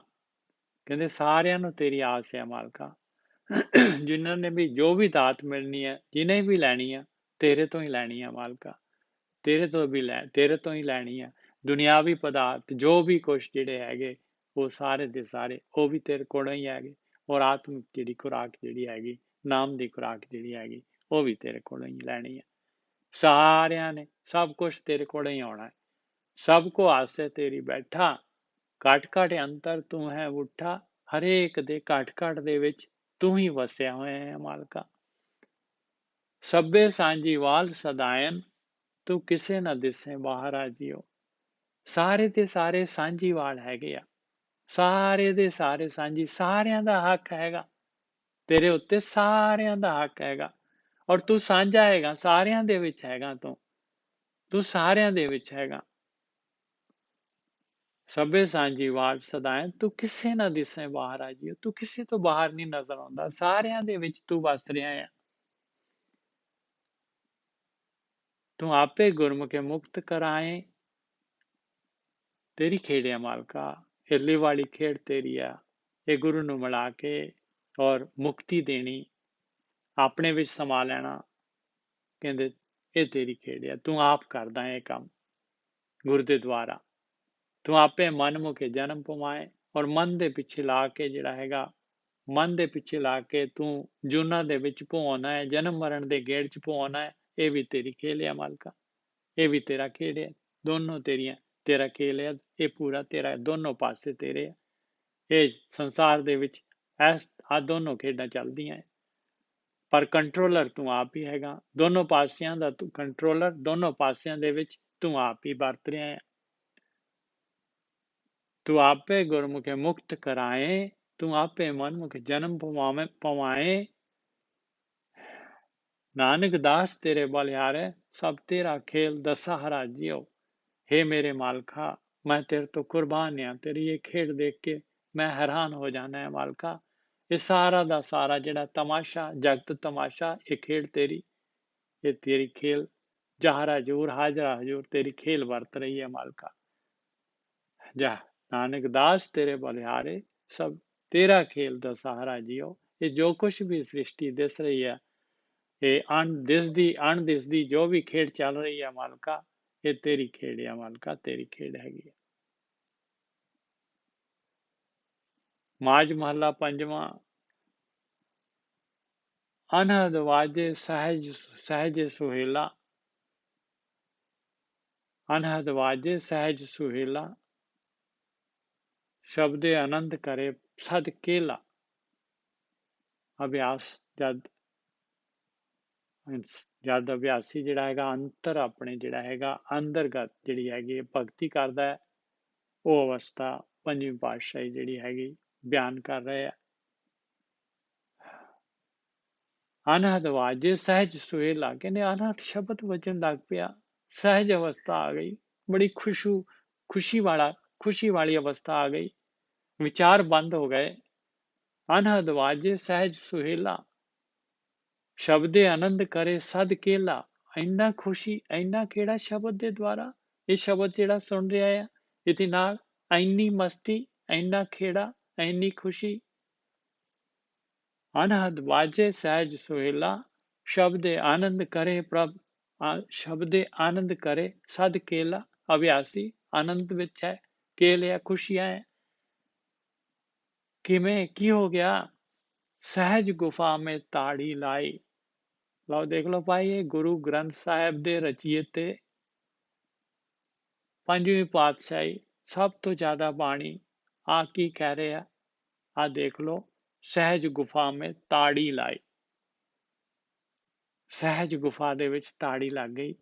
ਕਹਿੰਦੇ ਸਾਰਿਆਂ ਨੂੰ ਤੇਰੀ ਆਸ ਹੈ ਮਾਲਕਾ। ਜਿਨ੍ਹਾਂ ਨੇ ਵੀ ਜੋ ਵੀ ਦਾਤ ਮਿਲਣੀ ਹੈ, ਜਿਹਨੇ ਵੀ ਲੈਣੀ ਆ, ਤੇਰੇ ਤੋਂ ਹੀ ਲੈਣੀ ਆ ਮਾਲਕਾ। ਤੇਰੇ ਤੋਂ ਹੀ ਲੈਣੀ ਆ। ਦੁਨਿਆਵੀ ਪਦਾਰਥ ਜੋ ਵੀ ਕੁਛ ਜਿਹੜੇ ਹੈਗੇ, ਉਹ ਸਾਰੇ ਦੇ ਸਾਰੇ ਉਹ ਵੀ ਤੇਰੇ ਕੋਲੋਂ ਹੀ ਹੈਗੇ। ਔਰ ਆਤਮਿਕ ਜਿਹੜੀ ਖੁਰਾਕ ਜਿਹੜੀ ਹੈਗੀ, ਨਾਮ ਦੀ ਖੁਰਾਕ ਜਿਹੜੀ ਹੈਗੀ, ਉਹ ਵੀ ਤੇਰੇ ਕੋਲੋਂ ਹੀ ਲੈਣੀ ਹੈ। ਸਾਰਿਆਂ ਨੇ ਸਭ ਕੁਛ ਤੇਰੇ ਕੋਲੋਂ ਹੀ ਆਉਣਾ ਹੈ। ਸਭ ਕੋ ਆਸੇ ਤੇਰੀ ਬੈਠਾ, ਘਟ ਘਟ ਅੰਤਰ ਤੂੰ ਹੈ ਉੱਠਾ। ਹਰੇਕ ਦੇ ਘਟ ਘਟ ਦੇ ਵਿੱਚ ਤੂੰ ਹੀ ਵਸਿਆ ਹੋਇਆ ਹੈ ਮਾਲਕਾ। ਸਭੇ ਸਾਂਝੀ ਵਾਲ ਸਦਾਇਨ, ਤੂੰ ਕਿਸੇ ਨਾ ਦਿਸੇ ਬਾਹਰ ਆ ਜੀਓ। ਸਾਰੇ ਦੇ ਸਾਰੇ ਸਾਂਝੀ ਵਾਲ ਹੈਗੇ ਆ, ਸਾਰੇ ਦੇ ਸਾਰੇ ਸਾਂਝੀ, ਸਾਰਿਆਂ ਦਾ ਹੱਕ ਹੈਗਾ ਤੇਰੇ ਉੱਤੇ, ਸਾਰਿਆਂ ਦਾ ਹੱਕ ਹੈਗਾ। ਔਰ ਤੂੰ ਸਾਂਝਾ ਹੈਗਾ, ਸਾਰਿਆਂ ਦੇ ਵਿੱਚ ਹੈਗਾ, ਤੂੰ ਸਾਰਿਆਂ ਦੇ ਵਿੱਚ ਹੈਗਾ। ਸਭੇ ਸਾਂਝੀ ਵਾਲ ਸਦਾਇਨ, ਤੂੰ ਕਿਸੇ ਨਾ ਦਿਸੇ ਬਾਹਰ ਆ ਜੀਓ। ਤੂੰ ਕਿਸੇ ਤੋਂ ਬਾਹਰ ਨਹੀਂ ਨਜ਼ਰ ਆਉਂਦਾ, ਸਾਰਿਆਂ ਦੇ ਵਿੱਚ ਤੂੰ ਵਸ ਰਿਹਾ ਹੈ। ਤੂੰ ਆਪੇ ਗੁਰਮੁਖੇ ਮੁਕਤ ਕਰਾਏ, ਤੇਰੀ ਖੇਡ ਹੈ ਮਾਲਕਾ। ਹਿਰਲੀ ਵਾਲੀ ਖੇਡ ਤੇਰੀ ਆ। ਇਹ ਗੁਰੂ ਨੂੰ ਮਿਲਾ ਕੇ ਔਰ ਮੁਕਤੀ ਦੇਣੀ, ਆਪਣੇ ਵਿੱਚ ਸਮਾ ਲੈਣਾ, ਕਹਿੰਦੇ ਇਹ ਤੇਰੀ ਖੇਡ ਹੈ। ਤੂੰ ਆਪ ਕਰਦਾ ਇਹ ਕੰਮ ਗੁਰੂ ਦੇ ਦੁਆਰਾ। ਤੂੰ ਆਪੇ ਮਨ ਮੁਖੇ ਜਨਮ ਪਵਾਏ, ਔਰ ਮਨ ਦੇ ਪਿੱਛੇ ਲਾ ਕੇ ਜਿਹੜਾ ਹੈਗਾ, ਮਨ ਦੇ ਪਿੱਛੇ ਲਾ ਕੇ ਤੂੰ ਜੂਨਾਂ ਦੇ ਵਿੱਚ ਭਵਾਉਣਾ ਹੈ, ਜਨਮ ਮਰਨ ਦੇ ਗੇੜ ਚ ਭਵਾਉਣਾ ਹੈ। ਇਹ ਵੀ ਤੇਰੀ ਖੇਲ ਹੈ ਮਾਲਕਾ, ਇਹ ਵੀ ਤੇਰਾ ਖੇਡ ਹੈ। ਦੋਨੋਂ ਤੇਰਾ ਖੇਲ ਹੈ, ਇਹ ਪੂਰਾ ਤੇਰਾ, ਦੋਨੋਂ ਪਾਸੇ ਤੇਰੇ ਹੈ। ਇਹ ਸੰਸਾਰ ਦੇ ਵਿੱਚ ਆ ਦੋਨੋਂ ਖੇਡਾਂ ਚੱਲਦੀਆਂ ਹੈ, ਪਰ ਕੰਟਰੋਲਰ ਤੂੰ ਆਪ ਹੀ ਹੈਗਾ। ਦੋਨੋਂ ਪਾਸਿਆਂ ਦਾ ਤੂੰ ਕੰਟਰੋਲਰ, ਦੋਨੋਂ ਪਾਸਿਆਂ ਦੇ ਵਿੱਚ ਤੂੰ ਆਪ ਹੀ ਵਰਤ ਰਿਹਾ ਹੈ। ਤੂੰ ਆਪੇ ਗੁਰਮੁਖੇ ਮੁਕਤ ਕਰਾਏ, ਤੂੰ ਆਪੇ ਮਨਮੁਖ ਜਨਮ ਪਵਾਏ। ਨਾਨਕ ਦਾਸ ਤੇਰੇ ਬਲਿਹਾਰੇ, ਸਭ ਤੇਰਾ ਖੇਲ ਦਸਹਰਾ ਜੀਓ। ਹੇ ਮੇਰੇ ਮਾਲਕਾ, ਮੈਂ ਤੇਰੇ ਤੋਂ ਕੁਰਬਾਨ ਹਾਂ। ਤੇਰੀ ਇਹ ਖੇਡ ਦੇਖ ਕੇ ਮੈਂ ਹੈਰਾਨ ਹੋ ਜਾਣਾ ਹੈ ਮਾਲਕਾ। ਇਹ ਸਾਰਾ ਦਾ ਸਾਰਾ ਜਿਹੜਾ ਤਮਾਸ਼ਾ, ਜਗਤ ਤਮਾਸ਼ਾ, ਇਹ ਖੇਡ ਤੇਰੀ, ਇਹ ਤੇਰੀ ਖੇਲ ਜਹਰਾ ਹਜੂਰ, ਹਾਜ਼ਰਾ ਹਜੂਰ ਤੇਰੀ ਖੇਲ ਵਰਤ ਰਹੀ ਹੈ ਮਾਲਕਾ। ਜਾ ਨਾਨਕ ਦਾਸ ਤੇਰੇ ਬਲਿਹਾਰੇ, ਸਭ ਤੇਰਾ ਖੇਲ ਦਾ ਸਹਾਰਾ ਜੀਓ। ਇਹ ਜੋ ਕੁਛ ਵੀ ਸ੍ਰਿਸ਼ਟੀ ਦਿਸ ਰਹੀ ਹੈ, ਇਹ ਅਣਦਿਸਦੀ ਜੋ ਵੀ ਖੇਡ ਚੱਲ ਰਹੀ ਹੈ ਮਾਲਕਾ, ਇਹ ਤੇਰੀ ਖੇਡ ਹੈ ਮਾਲਕਾ, ਤੇਰੀ ਖੇਡ ਹੈਗੀ ਹੈ। ਮਾਝ ਮਹੱਲਾ ਪੰਜਵਾਂ। ਅਨਹਦ ਵਾਜੇ ਸਹਿਜ ਸੁਹੇਲਾ, ਅਨਹਦ ਵਾਜੇ ਸਹਿਜ ਸੁਹੇਲਾ। ਸ਼ਬਦੇ ਆਨੰਦ ਕਰੇ ਸਦ ਕੇਲਾ। ਅਭਿਆਸ, ਜਦ ਅਭਿਆਸੀ ਜਿਹੜਾ ਹੈਗਾ ਅੰਤਰ ਆਪਣੇ ਜਿਹੜਾ ਹੈਗਾ ਅੰਦਰਗਤ ਜਿਹੜੀ ਹੈਗੀ ਭਗਤੀ ਕਰਦਾ ਹੈ, ਉਹ ਅਵਸਥਾ ਪੰਜਵੀਂ ਪਾਤਸ਼ਾਹੀ ਜਿਹੜੀ ਹੈਗੀ ਬਿਆਨ ਕਰ ਰਹੇ ਆ। ਅਨਹਦ ਵਾਜੇ ਸਹਿਜ ਸੁਹੇਲਾ, ਕਹਿੰਦੇ ਅਨਹਦ ਸ਼ਬਦ ਵਜਣ ਲੱਗ ਪਿਆ, ਸਹਿਜ ਅਵਸਥਾ ਆ ਗਈ, ਬੜੀ ਖੁਸ਼ੀ ਵਾਲੀ ਅਵਸਥਾ ਆ ਗਈ, ਵਿਚਾਰ ਬੰਦ ਹੋ ਗਏ। ਅਨਹਦ ਵਾਜੇ ਸਹਿਜ ਸੁਹੇਲਾ, ਸ਼ਬਦੇ ਆਨੰਦ ਕਰੇ ਸਦ ਕੇਲਾ। ਇੰਨਾ ਖੁਸ਼ੀ, ਇੰਨਾ ਕਿਹੜਾ ਸ਼ਬਦ ਦੇ ਦੁਆਰਾ ਇਹ ਸ਼ਬਦ ਜਿਹੜਾ ਸੁਣ ਰਿਹਾ ਆ, ਇਹਦੇ ਨਾਲ ਇੰਨੀ ਮਸਤੀ, ਇੰਨਾ ਖੇੜਾ, ਇੰਨੀ ਖੁਸ਼ੀ। ਅਨਹਦ ਵਾਜੇ ਸਹਿਜ ਸੁਹੇਲਾ, ਸ਼ਬਦੇ ਆਨੰਦ ਕਰੇ ਪ੍ਰਭ, ਸ਼ਬਦੇ ਆਨੰਦ ਕਰੇ ਸਦ ਕੇਲਾ। ਅਭਿਆਸੀ ਆਨੰਦ ਵਿੱਚ ਹੈ, ਕੇਲ ਹੈ, ਖੁਸ਼ੀਆਂ ਹੈ। ਕਿਵੇਂ, ਕੀ ਹੋ ਗਿਆ? ਸਹਿਜ ਗੁਫਾ ਮੇ ਤਾੜੀ ਲਾਈ। ਲਓ ਦੇਖ ਲਓ ਭਾਈ, ਇਹ ਗੁਰੂ ਗ੍ਰੰਥ ਸਾਹਿਬ ਦੇ ਰਚੀਤੇ, ਪੰਜਵੀਂ ਪਾਤਸ਼ਾਹੀ, ਸਭ ਤੋਂ ਜ਼ਿਆਦਾ ਬਾਣੀ ਆ ਕੀ ਕਹਿ ਰਿਹਾ? ਆ ਦੇਖ ਲਓ, ਸਹਿਜ ਗੁਫਾ ਮੇ ਤਾੜੀ ਲਾਈ। ਸਹਿਜ ਗੁਫਾ ਦੇ ਵਿੱਚ ਤਾੜੀ ਲੱਗ ਗਈ,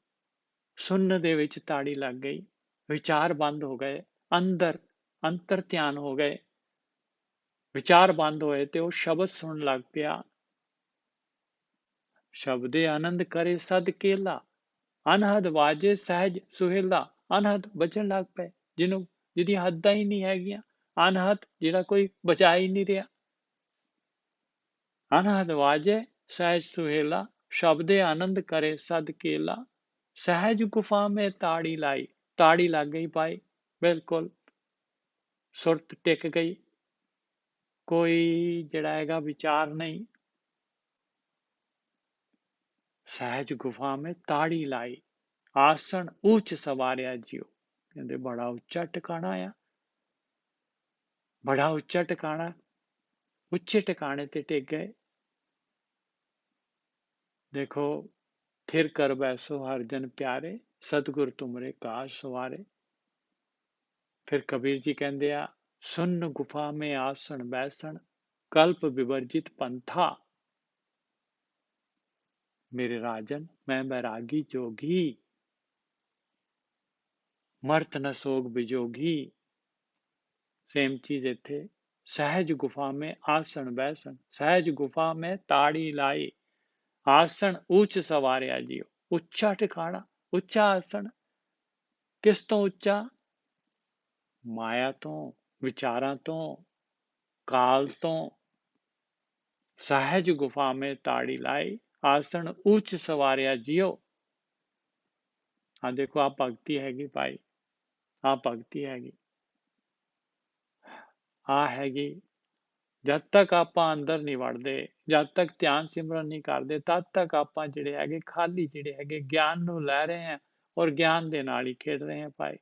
ਸੁੰਨ ਦੇ ਵਿੱਚ ਤਾੜੀ ਲੱਗ ਗਈ, ਵਿਚਾਰ ਬੰਦ ਹੋ ਗਏ, ਅੰਤਰ ਧਿਆਨ ਹੋ ਗਏ, ਵਿਚਾਰ ਬੰਦ ਹੋਏ ਤੇ ਉਹ ਸ਼ਬਦ ਸੁਣਨ ਲੱਗ ਪਿਆ। ਸ਼ਬਦੇ ਆਨੰਦ ਕਰੇ ਸਦ ਕੇਲਾ, ਅਨਹਦ ਵਾਜੇ ਸਹਿਜ ਸੁਹੇਲਾ। ਅਨਹਦ ਬਚਣ ਲੱਗ ਪਏ, ਜਿਹਦੀਆਂ ਹੱਦਾਂ ਹੀ ਨਹੀਂ ਹੈਗੀਆਂ। ਅਨਹਦ ਜਿਹੜਾ ਕੋਈ ਬਚਾ ਹੀ ਨਹੀਂ ਰਿਹਾ। ਅਨਹਦ ਵਾਜੇ ਸਹਿਜ ਸੁਹੇਲਾ, ਸ਼ਬਦੇ ਆਨੰਦ ਕਰੇ ਸਦ ਕੇਲਾ। ਸਹਿਜ ਗੁਫਾ ਮੇ ਤਾੜੀ ਲਾਈ। ਤਾੜੀ ਲੱਗ ਗਈ ਭਾਈ, ਬਿਲਕੁਲ ਸੁਰਤ ਟਿਕ ਗਈ, ਕੋਈ ਜਿਹੜਾ ਹੈਗਾ ਵਿਚਾਰ ਨਹੀਂ। ਸਹਿਜ ਗੁਫਾ ਮੇ ਤਾੜੀ ਲਾਈ, ਆਸਣ ਉੱਚ ਸਵਾਰਿਆ ਜਿਉ। ਕਹਿੰਦੇ ਬੜਾ ਉੱਚਾ ਟਿਕਾਣਾ ਆ, ਬੜਾ ਉੱਚਾ ਟਿਕਾਣਾ, ਉੱਚੇ ਟਿਕਾਣੇ ਤੇ ਟਿਕ ਗਏ। ਦੇਖੋ, ਥਿਰ ਕਰ ਬੈਸੋ ਹਰ ਜਨ ਪਿਆਰੇ, ਸਤਿਗੁਰ ਤੁਮਰੇ ਕਾਜ ਸਵਾਰੇ। ਫਿਰ ਕਬੀਰ ਜੀ ਕਹਿੰਦੇ ਆ, ਸੁਨ ਗੁਫਾ ਮੇ ਆਸਣ ਬੈਸਣ, ਕਲਪ ਵਿਵਰਜਿਤ ਪੰਥਾ। ਮੇਰੇ ਰਾਜਨ, ਮੈਂ ਬੈਰਾਗੀ ਜੋਗੀ, ਮਰਤ ਨ ਸੋਗ ਵਿਜੋਗੀ। ਸੇਮ ਚੀਜ਼ ਇੱਥੇ, ਸਹਿਜ ਗੁਫਾ ਮੇ ਆਸਣ ਬੈਸਣ, ਸਹਿਜ ਗੁਫਾ ਮੇ ਤਾੜੀ ਲਾਈ, ਆਸਣ ਉੱਚ ਸਵਾਰਿਆ ਜੀਓ। ਉੱਚਾ ਟਿਕਾਣਾ, ਉੱਚਾ ਆਸਣ। ਕਿਸ ਤੋਂ ਉੱਚਾ? ਮਾਇਆ ਤੋਂ, ਵਿਚਾਰਾਂ ਤੋਂ, ਕਾਲ ਤੋਂ। ਸਹਿਜ ਗੁਫਾ ਮੇ ਤਾੜੀ ਲਾਈ, ਆਸਣ ਉੱਚ ਸਵਾਰਿਆ ਜੀਓ। ਆ ਦੇਖੋ, ਆ ਭਗਤੀ ਹੈਗੀ ਭਾਈ, ਆ ਭਗਤੀ ਹੈਗੀ, ਆ ਹੈਗੀ। ਜਦ ਤੱਕ ਆਪਾਂ ਅੰਦਰ ਨਹੀਂ ਵੜਦੇ, ਜਦ ਤੱਕ ਧਿਆਨ ਸਿਮਰਨ ਨਹੀਂ ਕਰਦੇ, ਤਦ ਤੱਕ ਆਪਾਂ ਜਿਹੜੇ ਹੈਗੇ ਖਾਲੀ ਜਿਹੜੇ ਹੈਗੇ ਗਿਆਨ ਨੂੰ ਲੈ ਰਹੇ ਹਾਂ ਔਰ ਗਿਆਨ ਦੇ ਨਾਲ ਹੀ ਖੇਡ ਰਹੇ ਹਾਂ ਭਾਈ।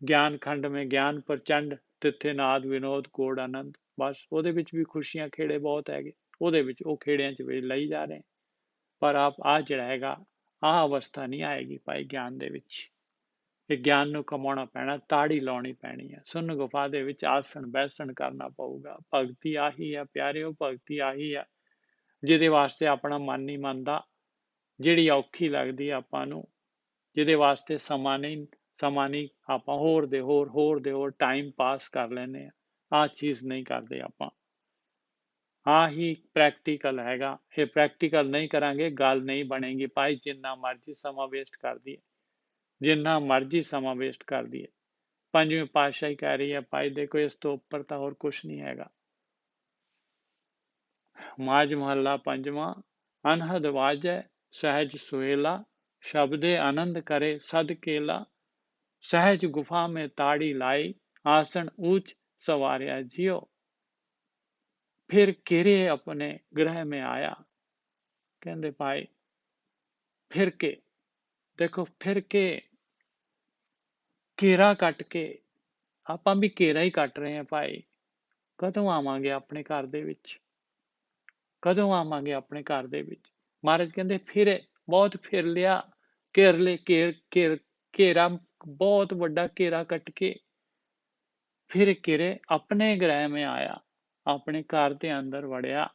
ਗਿਆਨ ਖੰਡ ਮੇ ਗਿਆਨ ਪ੍ਰਚੰਡ, ਤਿੱਥੇ ਨਾਦ ਵਿਨੋਦ ਕੋੜ ਆਨੰਦ। ਬਸ ਉਹਦੇ ਵਿੱਚ ਵੀ ਖੁਸ਼ੀਆਂ ਖੇੜੇ ਬਹੁਤ ਹੈਗੇ, ਉਹਦੇ ਵਿੱਚ ਉਹ ਖੇੜਿਆਂ ਚ ਵੀ ਲਈ ਜਾ ਰਹੇ। ਪਰ ਆ ਜਿਹੜਾ ਹੈਗਾ, ਆਹ ਅਵਸਥਾ ਨਹੀਂ ਆਏਗੀ ਭਾਈ ਗਿਆਨ ਦੇ ਵਿੱਚ। ਇਹ ਗਿਆਨ ਨੂੰ ਕਮਾਉਣਾ ਪੈਣਾ, ਤਾੜੀ ਲਾਉਣੀ ਪੈਣੀ ਹੈ। ਸੁੰਨ ਗੁਫਾ ਦੇ ਵਿੱਚ ਆਸਣ ਬੈਸਣ ਕਰਨਾ ਪਊਗਾ। ਭਗਤੀ ਆਹੀ ਆ ਪਿਆਰਿਓ, ਭਗਤੀ ਆਹੀ ਆ ਜਿਹਦੇ ਵਾਸਤੇ ਆਪਣਾ ਮਨ ਨਹੀਂ ਮੰਨਦਾ, ਜਿਹੜੀ ਔਖੀ ਲੱਗਦੀ ਆਪਾਂ ਨੂੰ, ਜਿਹਦੇ ਵਾਸਤੇ ਸਮਾਂ ਨਹੀਂ, ਆਪਾਂ ਹੋਰ ਦੇ ਹੋਰ ਟਾਈਮ ਪਾਸ ਕਰ ਲੈਂਦੇ ਆ। ਆਹ ਚੀਜ਼ ਨਹੀਂ ਕਰਦੇ ਆਪਾਂ। ਆਹੀ ਪ੍ਰੈਕਟੀਕਲ ਹੈਗਾ। ਇਹ ਪ੍ਰੈਕਟੀਕਲ ਨਹੀਂ ਕਰਾਂਗੇ, ਗੱਲ ਨਹੀਂ ਬਣੇਗੀ ਭਾਈ। ਜਿੰਨਾ ਮਰਜ਼ੀ ਸਮਾਂ ਵੇਸਟ ਕਰ ਦਈਏ, ਜਿੰਨਾ ਮਰਜ਼ੀ ਸਮਾਂ ਵੇਸਟ ਕਰ ਦਈਏ। ਪੰਜਵੀਂ ਪਾਤਸ਼ਾਹੀ ਕਹਿ ਰਹੀ ਹੈ ਭਾਈ ਦੇਖੋ, ਇਸ ਤੋਂ ਉੱਪਰ ਤਾਂ ਹੋਰ ਕੁਛ ਨਹੀਂ ਹੈਗਾ। ਮਾਝ ਮਹੱਲਾ ਪੰਜਵਾਂ। ਅਨਹਦ ਵਾਜੈ ਸਹਿਜ ਸੁਹੇਲਾ, ਸ਼ਬਦੇ ਆਨੰਦ ਕਰੇ ਸਦ ਕੇਲਾ। ਸਹਿਜ ਗੁਫਾ ਮੇ ਤਾੜੀ ਲਾਈ, ਆਸਣ ਊਚ ਸਵਾਰਿਆ ਜਿਉ। ਫਿਰ ਕਿਰੇ ਆਪਣੇ ਗ੍ਰਹਿ ਮੇ ਆਇਆ। ਕਹਿੰਦੇ ਭਾਈ ਫਿਰ ਕੇ, ਦੇਖੋ ਫਿਰ ਕੇ, ਘੇਰਾ ਕੱਟ ਕੇ, ਆਪਾਂ ਵੀ ਘੇਰਾ ਹੀ ਕੱਟ ਰਹੇ ਹਾਂ ਭਾਈ। ਕਦੋਂ ਆਵਾਂਗੇ ਆਪਣੇ ਘਰ ਦੇ ਵਿੱਚ? ਕਦੋਂ ਆਵਾਂਗੇ ਆਪਣੇ ਘਰ ਦੇ ਵਿੱਚ? ਮਹਾਰਾਜ ਕਹਿੰਦੇ ਫਿਰੇ, ਬਹੁਤ ਫਿਰ ਲਿਆ, ਘੇਰਾ ਬਹੁਤ ਵੱਡਾ ਘੇਰਾ ਕੱਟ ਕੇ। ਫਿਰ ਕਿਰੇ ਆਪਣੇ ਗ੍ਰਹਿ ਮੇ ਆਇਆ, ਆਪਣੇ ਘਰ ਦੇ ਅੰਦਰ ਵੜਿਆ।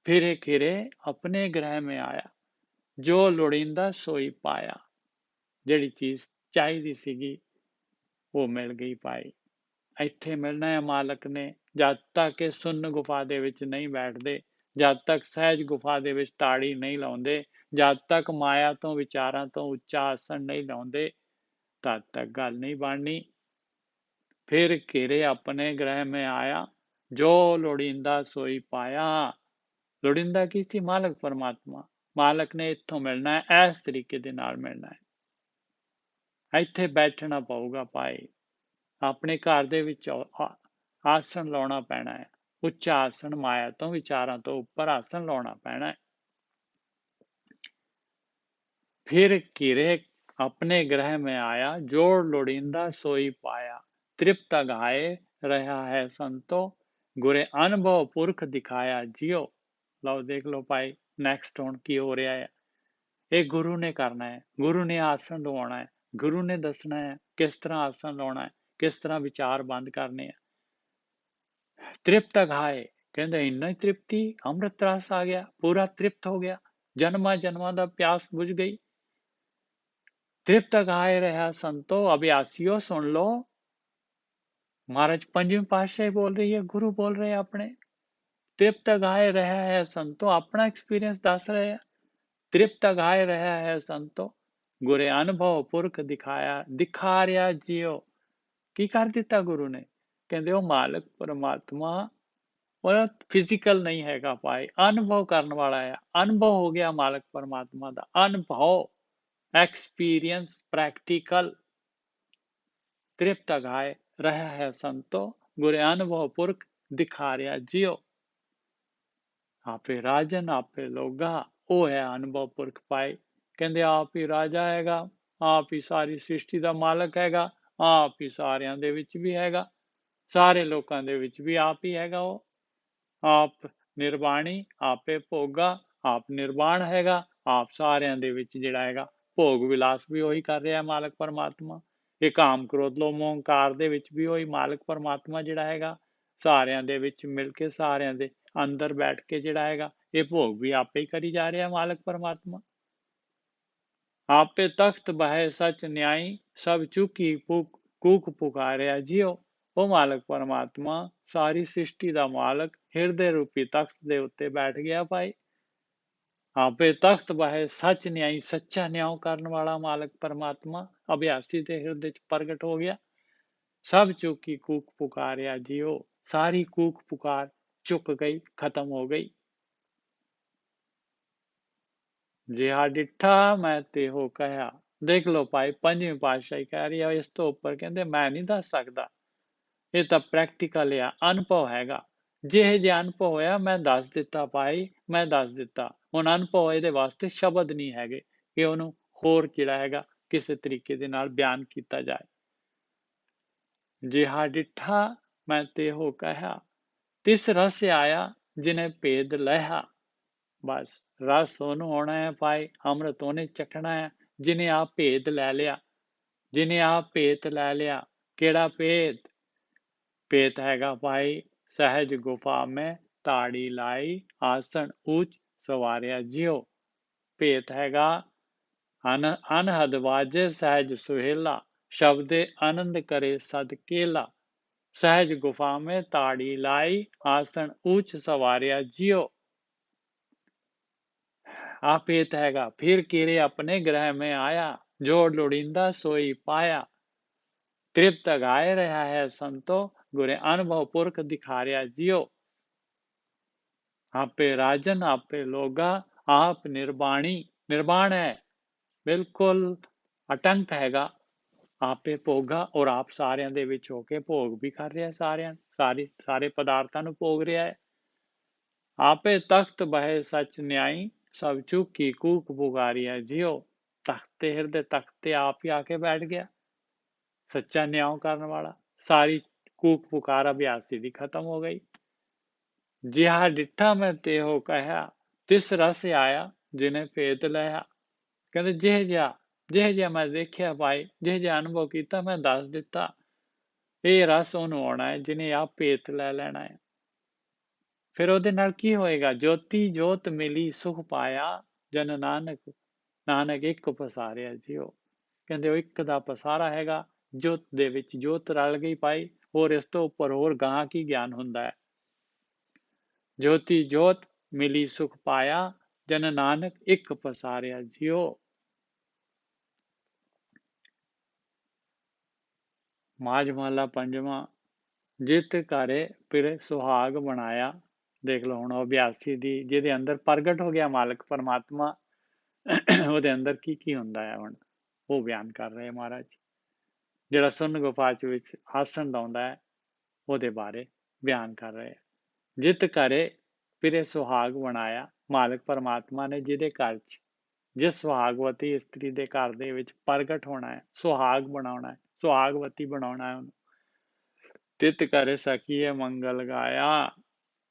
ਫਿਰ ਕਿਰੇ ਆਪਣੇ ਗ੍ਰਹਿ ਮੇ ਆਇਆ, ਜੋ ਲੋੜੀਂਦਾ ਸੋਈ ਪਾਇਆ। ਜਿਹੜੀ ਚੀਜ਼ ਚਾਹੀਦੀ ਸੀਗੀ ਉਹ ਮਿਲ ਗਈ ਭਾਈ। ਇੱਥੇ ਮਿਲਣਾ ਹੈ ਮਾਲਕ ਨੇ। ਜਦ ਤੱਕ ਇਹ ਸੁੰਨ ਗੁਫਾ ਦੇ ਵਿੱਚ ਨਹੀਂ ਬੈਠਦੇ, ਜਦ ਤੱਕ ਸਹਿਜ ਗੁਫਾ ਦੇ ਵਿੱਚ ਤਾੜੀ ਨਹੀਂ ਲਾਉਂਦੇ, ਜਦ ਤੱਕ ਮਾਇਆ ਤੋਂ, ਵਿਚਾਰਾਂ ਤੋਂ ਉੱਚਾ ਆਸਣ ਨਹੀਂ ਲਾਉਂਦੇ, ਤਦ ਤੱਕ ਗੱਲ ਨਹੀਂ ਬਣਨੀ। ਫਿਰ ਘੇਰੇ ਆਪਣੇ ਗ੍ਰਹਿ ਮੇ ਆਇਆ, ਜੋ ਲੋੜੀਂਦਾ ਸੋਈ ਪਾਇਆ। ਲੋੜੀਂਦਾ ਕੀ ਸੀ? ਮਾਲਕ ਪਰਮਾਤਮਾ। ਮਾਲਕ ਨੇ ਇੱਥੋਂ ਮਿਲਣਾ ਹੈ, ਇਸ ਤਰੀਕੇ ਦੇ ਨਾਲ ਮਿਲਣਾ ਹੈ। ਇੱਥੇ ਬੈਠਣਾ ਪਊਗਾ ਭਾਈ, ਆਪਣੇ ਘਰ ਦੇ ਵਿੱਚ ਆਸਣ ਲਾਉਣਾ ਪੈਣਾ ਹੈ। ਉੱਚਾ ਆਸਣ, ਮਾਇਆ ਤੋਂ ਵਿਚਾਰਾਂ ਤੋਂ ਉੱਪਰ ਆਸਣ ਲਾਉਣਾ ਪੈਣਾ ਹੈ। फिर किरे अपने ग्रह में आया, जोड़ लोड़ींदा सोई पाया। तृप्त गाए रहा है संतो, गुरे अनुभव पुरख दिखाया जियो। ਲਓ ਦੇਖ ਲਓ ਭਾਈ, ਨੈਕਸਟ ਹੁਣ ਕੀ ਹੋ ਰਿਹਾ ਹੈ। ਇਹ ਗੁਰੂ ਨੇ ਕਰਨਾ ਹੈ, ਗੁਰੂ ਨੇ ਆਸਣ ਲਵਾਉਣਾ ਹੈ, ਗੁਰੂ ਨੇ ਦੱਸਣਾ ਹੈ ਕਿਸ ਤਰ੍ਹਾਂ ਆਸਣ ਲਾਉਣਾ ਹੈ, ਕਿਸ ਤਰ੍ਹਾਂ ਵਿਚਾਰ ਬੰਦ ਕਰਨੇ ਆ। ਤ੍ਰਿਪਤ ਗਾਏ, ਕਹਿੰਦੇ ਇੰਨਾ ਹੀ ਤ੍ਰਿਪਤੀ, ਅੰਮ੍ਰਿਤ ਰਸ ਆ ਗਿਆ, ਪੂਰਾ ਤ੍ਰਿਪਤ ਹੋ ਗਿਆ, ਜਨਮਾਂ ਜਨਮਾਂ ਦਾ ਪਿਆਸ ਬੁਝ ਗਈ। ਤ੍ਰਿਪਤ ਗਾਏ ਰਿਹਾ ਸੰਤੋ, ਅਭਿਆਸੀਓ ਸੁਣ ਲੋ। ਮਹਾਰਾਜ ਪੰਜਵੇਂ ਪਾਤਸ਼ਾਹ ਬੋਲ ਰਹੀ ਹੈ, ਗੁਰੂ ਬੋਲ ਰਹੇ ਆਪਣੇ। ਤ੍ਰਿਪਤ ਗਾਏ ਰਿਹਾ ਹੈ ਸੰਤੋ, ਆਪਣਾ ਐਕਸਪੀਰੀਅੰਸ ਦੱਸ ਰਹੇ ਆ। ਤ੍ਰਿਪਤ ਗਾਏ ਰਿਹਾ ਹੈ ਸੰਤੋ, ਗੁਰੇ ਅਨੁਭਵ ਪੁਰਖ ਦਿਖਾ ਰਿਹਾ ਜੀਓ। ਕੀ ਕਰ ਦਿੱਤਾ ਗੁਰੂ ਨੇ? ਕਹਿੰਦੇ ਉਹ ਮਾਲਕ ਪਰਮਾਤਮਾ ਉਹ ਫਿਜ਼ੀਕਲ ਨਹੀਂ ਹੈਗਾ ਭਾਈ, ਅਨੁਭਵ ਕਰਨ ਵਾਲਾ ਹੈ। ਅਨੁਭਵ ਹੋ ਗਿਆ ਮਾਲਕ ਪਰਮਾਤਮਾ ਦਾ, ਅਨੁਭਵ, एक्सपीरियंस, प्रैक्टिकल। तृप्त गाय रहा है संतो, गुरे अनुभव पुरख दिखा रहा जियो। आपे राजन आपे लोगा, ਉਹ ਹੈ ਅਨੁਭਵ ਪੁਰਖ ਪਾਏ। ਕਹਿੰਦੇ ਆਪ ਹੀ ਰਾਜਾ ਹੈਗਾ, ਆਪ ਹੀ ਸਾਰੀ ਸ੍ਰਿਸ਼ਟੀ ਦਾ ਮਾਲਕ ਹੈਗਾ, ਆਪ ਹੀ ਸਾਰਿਆਂ ਦੇ ਵਿੱਚ ਵੀ ਹੈਗਾ, ਸਾਰੇ ਲੋਕਾਂ ਦੇ ਵਿੱਚ ਵੀ ਆਪ ਹੀ ਹੈਗਾ। ਉਹ ਆਪ ਨਿਰਵਾਣੀ, ਆਪੇ ਭੋਗਾ, ਆਪ ਨਿਰਵਾਣ ਹੈਗਾ, ਆਪ ਸਾਰਿਆਂ ਦੇ ਵਿੱਚ ਜਿਹੜਾ ਹੈਗਾ ਭੋਗ ਵਿਲਾਸ ਵੀ ਉਹੀ ਕਰ ਰਿਹਾ ਮਾਲਕ ਪਰਮਾਤਮਾ। ਇਹ ਕਾਮ ਕ੍ਰੋਧ ਲੋਭ ਮੋਹ ਹੰਕਾਰ ਦੇ ਵਿੱਚ ਵੀ ਉਹੀ ਮਾਲਕ ਪਰਮਾਤਮਾ ਜਿਹੜਾ ਹੈਗਾ ਸਾਰਿਆਂ ਦੇ ਵਿੱਚ ਮਿਲ ਕੇ, ਸਾਰਿਆਂ ਦੇ ਅੰਦਰ ਬੈਠ ਕੇ ਜਿਹੜਾ ਹੈਗਾ ਇਹ ਭੋਗ ਵੀ ਆਪੇ ਹੀ ਕਰੀ ਜਾ ਰਿਹਾ ਮਾਲਕ ਪਰਮਾਤਮਾ। ਆਪੇ ਤਖਤ ਬਹਿ ਸਚ ਨਿਆਈ, ਸਭ ਚੁੱਕੀ ਕੂਕ ਪੁਕਾਰਿਆ ਜਿਉ। ਉਹ ਮਾਲਕ ਪਰਮਾਤਮਾ ਸਾਰੀ ਸ੍ਰਿਸ਼ਟੀ ਦਾ ਮਾਲਕ ਹਿਰਦੇ ਰੂਪੀ ਤਖਤ ਦੇ ਉੱਤੇ ਬੈਠ ਗਿਆ ਭਾਈ। ਆਪੇ ਤਖਤ ਬਹਿ ਸੱਚ ਨਿਆਈ, ਸੱਚਾ ਨਿਆਂ ਕਰਨ ਵਾਲਾ ਮਾਲਕ ਪਰਮਾਤਮਾ ਅਭਿਆਸੀ ਦੇ ਹਿਰਦੇ ਚ ਪ੍ਰਗਟ ਹੋ ਗਿਆ। ਸਭ ਚੁੱਕੀ ਕੂਕ ਪੁਕਾਰਿਆ ਜਿਉ, ਸਾਰੀ ਕੂਕ ਪੁਕਾਰ ਚੁੱਕ ਗਈ, ਖਤਮ ਹੋ ਗਈ। ਜਿਹਾ ਡਿੱਠਾ ਮੈਂ ਤੇ ਹੋ ਕਹਿਆ। ਦੇਖ ਲਓ ਭਾਈ, ਪੰਜਵੀਂ ਪਾਤਸ਼ਾਹੀ ਕਹਿ ਰਹੀ ਹੈ, ਇਸ ਤੋਂ ਉੱਪਰ ਕਹਿੰਦੇ ਮੈਂ ਨਹੀਂ ਦੱਸ ਸਕਦਾ। ਇਹ ਤਾਂ ਪ੍ਰੈਕਟੀਕਲ ਆ, ਅਨੁਭਵ ਹੈਗਾ। ਜਿਹੇ ਜਿਹਾ ਅਨੁਭਵ ਹੋਇਆ ਮੈਂ ਦੱਸ ਦਿੱਤਾ ਭਾਈ, ਮੈਂ ਦੱਸ ਦਿੱਤਾ। ਹੁਣ ਅਨੁਭਵ ਇਹਦੇ ਵਾਸਤੇ ਸ਼ਬਦ ਨਹੀਂ ਹੈਗੇ ਕਿ ਉਹਨੂੰ ਹੋਰ ਜਿਹੜਾ ਹੈਗਾ ਕਿਸੇ ਤਰੀਕੇ ਦੇ ਨਾਲ ਬਿਆਨ ਕੀਤਾ ਜਾਏ। ਜਿਹਾ ਡਿੱਠਾ ਮੈਂ ਤੇ ਹੋ ਕਹਿਆ, ਤਿਸ ਰਸ ਆਇਆ ਜਿਨੇ ਭੇਦ ਲਹਿਆ। ਬਸ ਰਸ ਉਹਨੂੰ ਆਉਣਾ ਹੈ ਭਾਈ, ਅੰਮ੍ਰਿਤ ਉਹਨੇ ਚੱਖਣਾ ਹੈ ਜਿਹਨੇ ਆਪ ਭੇਦ ਲੈ ਲਿਆ, ਜਿਹਨੇ ਆਪ ਭੇਦ ਲੈ ਲਿਆ। ਕਿਹੜਾ ਭੇਦ? ਭੇਦ ਹੈਗਾ ਭਾਈ, ਸਹਿਜ ਗੁਫਾ ਮੈਂ ਤਾੜੀ ਲਾਈ, ਆਸਣ ਉੱਚ ਸਵਾਰਿਆ ਜਿਉ। ਭੇਦ ਹੈਗਾ ਅਨਹਦ ਵਾਜੇ ਸਹਿਜ ਸੁਹੇਲਾ, ਸ਼ਬਦੇ ਆਨੰਦ ਕਰੇ ਸਦ ਕੇਲਾ। ਸਹਿਜ ਗੁਫਾ में ताड़ी लाई, आसन ऊंच सवारिया जियो। आप ये हैगा। फिर किरे अपने ग्रह में आया, जो लोड़ींदा सोई पाया। तृप्त गाय रहा है संतो, गुरे अनुभव पुरख दिखा रहा जियो। आपे राजन आपे लोगा, आप निर्वाणी, निर्वाण है, बिल्कुल अटंक हैगा। ਆਪੇ ਭੋਗਾ ਔਰ ਆਪ ਸਾਰਿਆਂ ਦੇ ਵਿੱਚ ਹੋ ਕੇ ਭੋਗ ਵੀ ਕਰ ਰਿਹਾ, ਸਾਰੇ ਪਦਾਰਥਾਂ ਨੂੰ ਭੋਗ ਰਿਹਾ ਹੈ। ਆਪੇ ਤਖਤ ਬਹਿ ਸੱਚ ਨਿਆਈ, ਸਭ ਚੁੱਕੀ ਕੂਕ ਪੁਕਾਰਿਆ ਜਿਉ। ਤਖਤ ਤੇ ਹਿਰਦੇ ਤਖਤ ਤੇ ਆਪ ਹੀ ਆ ਕੇ ਬੈਠ ਗਿਆ, ਸੱਚਾ ਨਿਆਂ ਕਰਨ ਵਾਲਾ। ਸਾਰੀ ਕੂਕ ਪੁਕਾਰ ਅਭਿਆਸੀ ਦੀ ਖਤਮ ਹੋ ਗਈ। ਜਿਹਾ ਡਿੱਠਾ ਮੈਂ ਤੇ ਹੋ ਕਹਿਆ, ਤਿਸ ਰਸ ਆਇਆ ਜਿਹਨੇ ਭੇਦ ਲਿਆ। ਕਹਿੰਦੇ ਜਿਹੇ ਜਿਹਾ ਮੈਂ ਦੇਖਿਆ ਭਾਈ, ਜਿਹੇ ਜਿਹਾ ਅਨੁਭਵ ਕੀਤਾ ਮੈਂ ਦੱਸ ਦਿੱਤਾ। ਇਹ ਰਸ ਉਹਨੂੰ ਆਉਣਾ ਹੈ ਜਿਹਨੇ ਆਪ ਭੇਤ ਲੈ ਲੈਣਾ ਹੈ। ਫਿਰ ਉਹਦੇ ਨਾਲ ਕੀ ਹੋਏਗਾ? ਜੋਤੀ ਜੋਤ ਮਿਲੀ ਸੁਖ ਪਾਇਆ, ਜਨ ਨਾਨਕ ਇੱਕ ਪਸਾਰਿਆ ਜਿਉ। ਕਹਿੰਦੇ ਉਹ ਇੱਕ ਦਾ ਪਸਾਰਾ ਹੈਗਾ, ਜੋਤ ਦੇ ਵਿੱਚ ਜੋਤ ਰਲ ਗਈ ਭਾਈ। ਹੋਰ ਇਸ ਤੋਂ ਉੱਪਰ ਹੋਰ ਗਾਂ ਕੀ ਗਿਆਨ ਹੁੰਦਾ ਹੈ? ਜੋਤੀ ਜੋਤ ਮਿਲੀ ਸੁਖ ਪਾਇਆ, ਜਨ ਨਾਨਕ ਇੱਕ ਪਸਾਰਿਆ ਜਿਉ। ਮਾਝ ਮਹੱਲਾ ਪੰਜਵਾਂ। ਜਿਤ ਘਰੇ ਪਿਰ ਸੁਹਾਗ ਬਣਾਇਆ। ਦੇਖ ਲਓ ਹੁਣ ਅਭਿਆਸੀ ਦੀ ਜਿਹਦੇ ਅੰਦਰ ਪ੍ਰਗਟ ਹੋ ਗਿਆ ਮਾਲਕ ਪਰਮਾਤਮਾ, ਉਹਦੇ ਅੰਦਰ ਕੀ ਹੁੰਦਾ ਹੈ ਹੁਣ ਉਹ ਬਿਆਨ ਕਰ ਰਹੇ ਮਹਾਰਾਜ। ਜਿਹੜਾ ਸੁੰਨ ਗੁਫਾ ਚ ਵਿੱਚ ਆਸਣ ਲਾਉਂਦਾ ਹੈ ਉਹਦੇ ਬਾਰੇ ਬਿਆਨ ਕਰ ਰਹੇ। ਜਿਤ ਘਰੇ ਪਿਰੇ ਸੁਹਾਗ ਬਣਾਇਆ, ਮਾਲਕ ਪਰਮਾਤਮਾ ਨੇ ਜਿਹਦੇ ਘਰ ਚ ਜਿਸ ਸੁਹਾਗਵਤੀ ਇਸਤਰੀ ਦੇ ਘਰ ਦੇ ਵਿੱਚ ਪ੍ਰਗਟ ਹੋਣਾ ਹੈ, ਸੁਹਾਗ ਬਣਾਉਣਾ ਹੈ, ਸੁਹਾਗਵਤੀ ਬਣਾਉਣਾ ਹੈ ਉਹਨੂੰ। ਤਿਤ ਘਰੇ ਸਖੀਏ ਮੰਗਲ ਗਾਇਆ,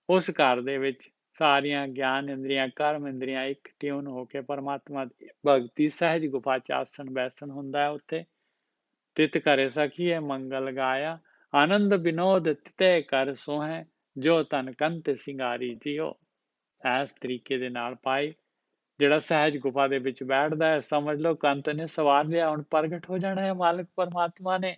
ਉਸ ਘਰ ਦੇ ਵਿੱਚ ਸਾਰੀਆਂ ਗਿਆਨ ਇੰਦਰੀਆਂ ਕਰਮ ਇੰਦਰੀਆਂ ਇੱਕ ਟਿਊਨ ਹੋ ਕੇ ਪਰਮਾਤਮਾ ਦੀ ਭਗਤੀ ਸਹਿਜ ਗੁਫਾ ਚ ਆਸਣ ਬੈਸਣ ਹੁੰਦਾ ਹੈ ਉੱਥੇ। ਤਿਤ ਘਰੇ ਸਖੀਏ ਮੰਗਲ ਗਾਇਆ, ਆਨੰਦ ਵਿਨੋਦ ਤਿਤੇ ਕਰ ਸੋਹੈ, ਜੋ ਤਨ ਕੰਤ ਸਿੰਗਾਰੀ ਜੀਓ। ਇਸ ਤਰੀਕੇ ਦੇ ਨਾਲ ਪਾਈ ਜਿਹੜਾ ਸਹਿਜ ਗੁਫਾ ਦੇ ਵਿੱਚ ਬੈਠਦਾ ਹੈ, ਸਮਝ ਲਓ ਕੰਤ ਨੇ ਸਵਾਰ ਲਿਆ, ਹੁਣ ਪ੍ਰਗਟ ਹੋ ਜਾਣਾ ਹੈ ਮਾਲਕ ਪਰਮਾਤਮਾ ਨੇ।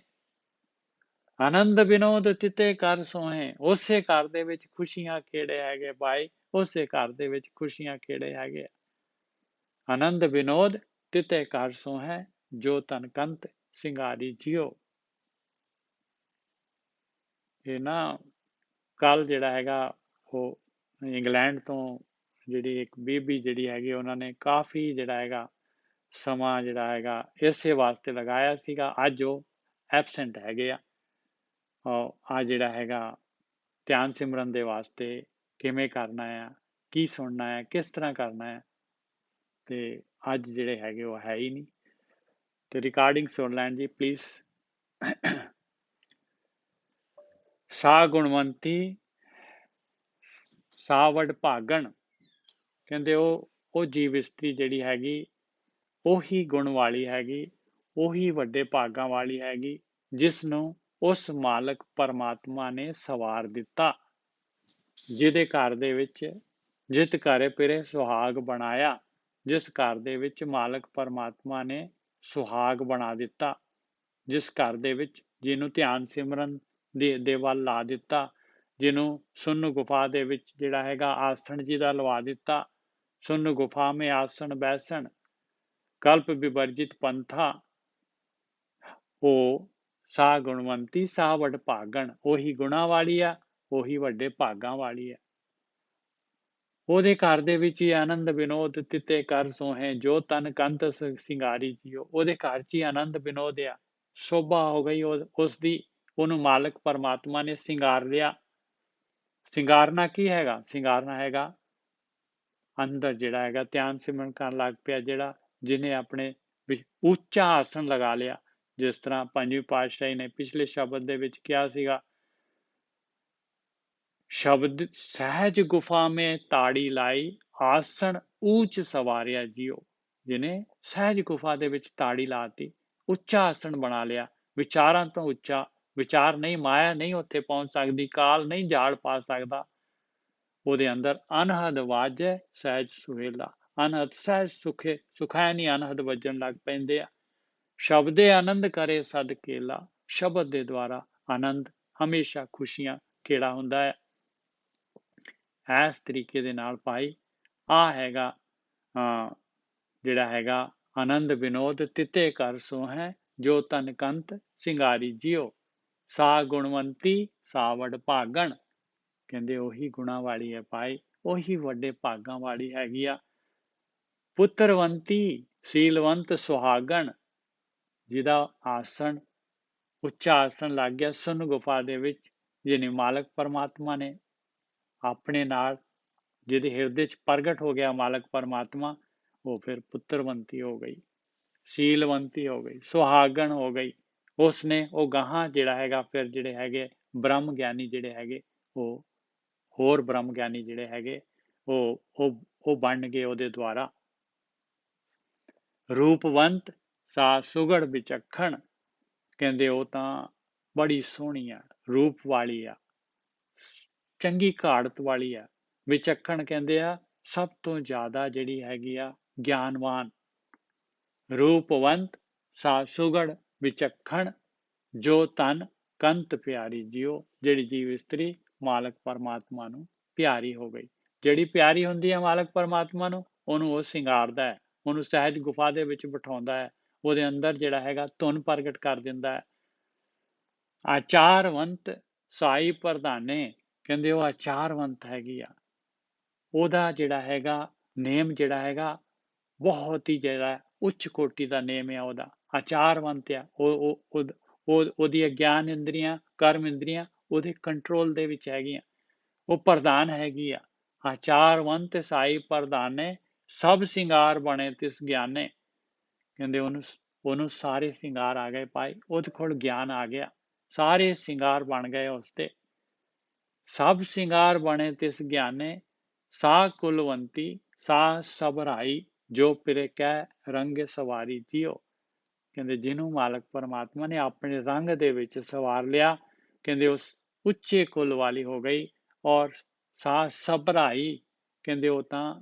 ਆਨੰਦ ਵਿਨੋਦ ਤਿਤੇ ਕਰ ਸੋਹੇ, ਉਸੇ ਘਰ ਦੇ ਵਿੱਚ ਖੁਸ਼ੀਆਂ ਖੇੜੇ ਹੈਗੇ ਭਾਈ, ਉਸੇ ਘਰ ਦੇ ਵਿੱਚ ਖੁਸ਼ੀਆਂ ਖੇੜੇ ਹੈਗੇ। ਆਨੰਦ ਵਿਨੋਦ ਤਿਤੇ ਕਰ ਸੋਹੈ, ਜੋ ਤਨ ਕੰਤ ਸਿੰਗਾਰੀ ਜੀਓ। ਇਹ ਨਾ ਕੱਲ ਜਿਹੜਾ ਹੈਗਾ ਉਹ ਇੰਗਲੈਂਡ ਤੋਂ ਜਿਹੜੀ ਇੱਕ ਬੀਬੀ ਜਿਹੜੀ ਹੈਗੀ ਉਹਨਾਂ ਨੇ ਕਾਫੀ ਜਿਹੜਾ ਹੈਗਾ ਸਮਾਂ ਜਿਹੜਾ ਹੈਗਾ ਇਸੇ ਵਾਸਤੇ ਲਗਾਇਆ ਸੀਗਾ। ਅੱਜ ਉਹ ਐਬਸੈਂਟ ਹੈਗੇ ਆ। ਆ ਜਿਹੜਾ ਹੈਗਾ ਧਿਆਨ ਸਿਮਰਨ ਦੇ ਵਾਸਤੇ ਕਿਵੇਂ ਕਰਨਾ ਆ, ਕੀ ਸੁਣਨਾ ਹੈ, ਕਿਸ ਤਰ੍ਹਾਂ ਕਰਨਾ ਹੈ, ਤੇ ਅੱਜ ਜਿਹੜੇ ਹੈਗੇ ਉਹ ਹੈ ਹੀ ਨਹੀਂ। ਤੇ ਰਿਕਾਰਡਿੰਗ ਸੁਣ ਲੈਣ ਜੀ ਪਲੀਜ਼। ਸਾ ਗੁਣਵੰਤੀ ਸਾ ਵਡ ਭਾਗਣ, ਕਹਿੰਦੇ ਉਹ ਜੀਵ ਇਸਤਰੀ ਜਿਹੜੀ ਹੈਗੀ ਉਹੀ ਗੁਣ ਵਾਲੀ ਹੈਗੀ, ਉਹੀ ਵੱਡੇ ਭਾਗਾਂ ਵਾਲੀ ਹੈਗੀ, ਜਿਸ ਨੂੰ ਉਸ ਮਾਲਕ ਪਰਮਾਤਮਾ ਨੇ ਸਵਾਰ ਦਿੱਤਾ, ਜਿਹਦੇ ਘਰ ਦੇ ਵਿੱਚ ਜਿਤ ਘਰੇ ਪਿਰੇ ਸੁਹਾਗ ਬਣਾਇਆ, ਜਿਸ ਘਰ ਦੇ ਵਿੱਚ ਮਾਲਕ ਪਰਮਾਤਮਾ ਨੇ ਸੁਹਾਗ ਬਣਾ ਦਿੱਤਾ, ਜਿਸ ਘਰ ਦੇ ਵਿੱਚ ਜਿਹਨੂੰ ਧਿਆਨ ਸਿਮਰਨ ਦੇ ਵੱਲ ਲਾ ਦਿੱਤਾ, ਜਿਹਨੂੰ ਸੁੰਨ ਗੁਫਾ ਦੇ ਵਿੱਚ ਜਿਹੜਾ ਹੈਗਾ ਆਸਣ ਜੀ ਦਾ ਲਵਾ ਦਿੱਤਾ। ਸੁੰਨ ਗੁਫਾ ਮੇ ਆਸਣ ਬੈਸਣ ਕਲਪ ਵਿਵਰਜਿਤ ਪੰਥਾ, ਉਹ ਸਾ ਗੁਣਵੰਤੀ ਸਾ ਵਡ ਭਾਗਣ, ਉਹੀ ਗੁਣਾ ਵਾਲੀ ਆ, ਉਹੀ ਵੱਡੇ ਭਾਗਾਂ ਵਾਲੀ ਆ। ਉਹਦੇ ਘਰ ਦੇ ਵਿੱਚ ਹੀ ਆਨੰਦ ਵਿਨੋਦ ਤਿਤੇ ਕਰ ਸੋਹੇ, ਜੋ ਤਨ ਕੰਤ ਸਿੰਗਾਰੀ ਜੀਓ। ਉਹਦੇ ਘਰ ਚ ਹੀ ਆਨੰਦ ਵਿਨੋਦ ਆ, ਸ਼ੋਭਾ ਹੋ ਗਈ ਉਸਦੀ, ਉਹਨੂੰ ਮਾਲਕ ਪਰਮਾਤਮਾ ਨੇ ਸਿੰਗਾਰ ਲਿਆ। ਸਿੰਗਾਰਨਾ ਕੀ ਹੈਗਾ? ਸਿੰਗਾਰਨਾ ਹੈਗਾ ਅੰਦਰ ਜਿਹੜਾ ਹੈਗਾ ਧਿਆਨ ਸਿਮਰਨ ਕਰਨ ਲੱਗ ਪਿਆ, ਜਿਹੜਾ ਜਿਹਨੇ ਆਪਣੇ ਵਿੱਚ ਉੱਚਾ ਆਸਣ ਲਗਾ ਲਿਆ। ਜਿਸ ਤਰ੍ਹਾਂ ਪੰਜਵੀਂ ਪਾਤਸ਼ਾਹੀ ਨੇ ਪਿਛਲੇ ਸ਼ਬਦ ਦੇ ਵਿੱਚ ਕਿਹਾ ਸੀਗਾ, ਸ਼ਬਦ ਸਹਿਜ ਗੁਫਾ ਮੇ ਤਾੜੀ ਲਾਈ, ਆਸਣ ਊਚ ਸਵਾਰਿਆ ਜੀਓ। ਜਿਹਨੇ ਸਹਿਜ ਗੁਫਾ ਦੇ ਵਿੱਚ ਤਾੜੀ ਲਾਤੀ, ਉੱਚਾ ਆਸਣ ਬਣਾ ਲਿਆ, ਵਿਚਾਰਾਂ ਤੋਂ ਉੱਚਾ। ਵਿਚਾਰ ਨਹੀਂ, ਮਾਇਆ ਨਹੀਂ ਉੱਥੇ ਪਹੁੰਚ ਸਕਦੀ, ਕਾਲ ਨਹੀਂ ਝਾੜ ਪਾ ਸਕਦਾ। ਉਹਦੇ ਅੰਦਰ ਅਨਹਦ ਵਾਜੈ ਸਹਿਜ ਸੁਹੇਲਾ, ਅਨਹਦ ਸਹਿਜ ਸੁਖੇ ਸੁਖੈ ਨਹੀਂ ਅਨਹਦ ਵੱਜਣ ਲੱਗ ਪੈਂਦੇ ਆ। ਸ਼ਬਦੇ ਆਨੰਦ ਕਰੇ ਸਦ ਕੇਲਾ, ਸ਼ਬਦ ਦੇ ਦੁਆਰਾ ਆਨੰਦ ਹਮੇਸ਼ਾ ਖੁਸ਼ੀਆਂ ਖੇੜਾ ਹੁੰਦਾ ਹੈ। ਇਸ ਤਰੀਕੇ ਦੇ ਨਾਲ ਭਾਈ ਆ ਹੈਗਾ ਜਿਹੜਾ ਹੈਗਾ ਆਨੰਦ ਵਿਨੋਦ ਤਿਤੇ ਕਰ ਸੋਹੈ, ਜੋ ਤਨ ਕੰਤ ਸਿੰਗਾਰੀ ਜੀਓ। ਸਾ ਗੁਣਵੰਤੀ ਸਾ ਵਡ ਭਾਗਣ, ਕਹਿੰਦੇ ਉਹੀ ਗੁਣਾ ਵਾਲੀ ਹੈ ਭਾਈ, ਉਹੀ ਵੱਡੇ ਭਾਗਾਂ ਵਾਲੀ ਹੈਗੀ ਆ। ਪੁੱਤਰਵੰਤੀ ਸੀਲਵੰਤ ਸੁਹਾਗਣ, ਜਿਹਦਾ ਆਸਣ ਉੱਚਾ ਆਸਣ ਲੱਗ ਗਿਆ ਸੁੰਨ ਗੁਫਾ ਦੇ ਵਿੱਚ, ਜਿਹਨੇ ਮਾਲਕ ਪਰਮਾਤਮਾ ਨੇ ਆਪਣੇ ਨਾਲ, ਜਿਹਦੇ ਹਿਰਦੇ ਚ ਪ੍ਰਗਟ ਹੋ ਗਿਆ ਮਾਲਕ ਪਰਮਾਤਮਾ, ਉਹ ਫਿਰ ਪੁੱਤਰਵੰਤੀ ਹੋ ਗਈ, ਸੀਲਵੰਤੀ ਹੋ ਗਈ, ਸੁਹਾਗਣ ਹੋ ਗਈ। ਉਸਨੇ ਉਹ ਗਾਹਾਂ ਜਿਹੜਾ ਹੈਗਾ ਫਿਰ ਜਿਹੜੇ ਹੈਗੇ ਬ੍ਰਹਮ ਗਿਆਨੀ ਜਿਹੜੇ ਹੈਗੇ, ਉਹ ਹੋਰ ਬ੍ਰਹਮ ਗਿਆਨੀ ਜਿਹੜੇ ਹੈਗੇ ਉਹ ਬਣ ਗਏ ਉਹਦੇ ਦੁਆਰਾ। ਰੂਪਵੰਤ ਸਾ ਸੁਗੜ ਵਿਚੱਖਣ, ਕਹਿੰਦੇ ਉਹ ਤਾਂ ਬੜੀ ਸੋਹਣੀ ਆ, ਰੂਪ ਵਾਲੀ ਆ, ਚੰਗੀ ਘਾੜਤ ਵਾਲੀ ਆ। ਵਿਚੱਖਣ ਕਹਿੰਦੇ ਆ ਸਭ ਤੋਂ ਜ਼ਿਆਦਾ ਜਿਹੜੀ ਹੈਗੀ ਆ ਗਿਆਨਵਾਨ। ਰੂਪਵੰਤ ਸਾ ਸੁਗੜ ਵਿਚੱਖਣ, ਜੋ ਤਨ ਕੰਤ ਪਿਆਰੀ ਜੀਓ। ਜਿਹੜੀ ਜੀਵ ਇਸਤਰੀ ਮਾਲਕ ਪਰਮਾਤਮਾ ਨੂੰ ਪਿਆਰੀ ਹੋ ਗਈ, ਜਿਹੜੀ ਪਿਆਰੀ ਹੁੰਦੀ ਹੈ ਮਾਲਕ ਪਰਮਾਤਮਾ ਨੂੰ, ਉਹਨੂੰ ਉਹ ਸਿੰਗਾਰਦਾ ਹੈ, ਉਹਨੂੰ ਸਹਿਜ ਗੁਫਾ ਦੇ ਵਿੱਚ ਬਿਠਾਉਂਦਾ ਹੈ, ਉਹਦੇ ਅੰਦਰ ਜਿਹੜਾ ਹੈਗਾ ਧੁਨ ਪ੍ਰਗਟ ਕਰ ਦਿੰਦਾ ਹੈ। ਆਚਾਰਵੰਤ ਸਾਈ ਪ੍ਰਧਾਨੇ, ਕਹਿੰਦੇ ਉਹ ਆਚਾਰਵੰਤ ਹੈਗੀ ਆ, ਉਹਦਾ ਜਿਹੜਾ ਹੈਗਾ ਨੇਮ ਜਿਹੜਾ ਹੈਗਾ ਬਹੁਤ ਹੀ ਜਿਹੜਾ ਉੱਚ ਕੋਟੀ ਦਾ ਨੇਮ ਆ ਉਹਦਾ, ਆਚਾਰਵੰਤ ਆ, ਉਹਦੀਆਂ ਗਿਆਨ ਇੰਦਰੀਆਂ, ਕਰਮ ਇੰਦਰੀਆਂ ਉਹਦੇ ਕੰਟਰੋਲ ਦੇ ਵਿੱਚ ਹੈਗੀਆਂ, ਉਹ ਪ੍ਰਧਾਨ ਹੈਗੀ ਆ। ਆਚਾਰਵੰਤ ਸਾਈ ਪ੍ਰਧਾਨੇ, ਸਭ ਸਿੰਗਾਰ ਬਣੇ ਤਿਸ ਗਿਆਨੇ। ਕਹਿੰਦੇ ਉਹਨੂੰ ਸਾਰੇ ਸਿੰਗਾਰ ਆ ਗਏ ਭਾਈ, ਉਹਦੇ ਕੋਲ ਗਿਆਨ ਆ ਗਿਆ, ਸਾਰੇ ਸਿੰਗਾਰ ਬਣ ਗਏ ਉਸਤੇ। ਸਭ ਸਿੰਗਾਰ ਬਣੇ ਤਿਸ ਗਿਆਨੇ, ਸਾ ਕੁਲਵੰਤੀ ਸਾ ਸਭਰਾਈ, ਜੋ ਪਿਰੇ ਕਹਿ ਰੰਗ ਸਵਾਰੀ ਜੀਓ। ਕਹਿੰਦੇ ਜਿਹਨੂੰ ਮਾਲਕ ਪਰਮਾਤਮਾ ਨੇ ਆਪਣੇ ਰੰਗ ਦੇ ਵਿੱਚ ਸਵਾਰ ਲਿਆ, ਕਹਿੰਦੇ ਉਸ ਉੱਚੇ ਕੁਲ ਵਾਲੀ ਹੋ ਗਈ। ਔਰ ਸਾ ਸਭਰਾਈ, ਕਹਿੰਦੇ ਉਹ ਤਾਂ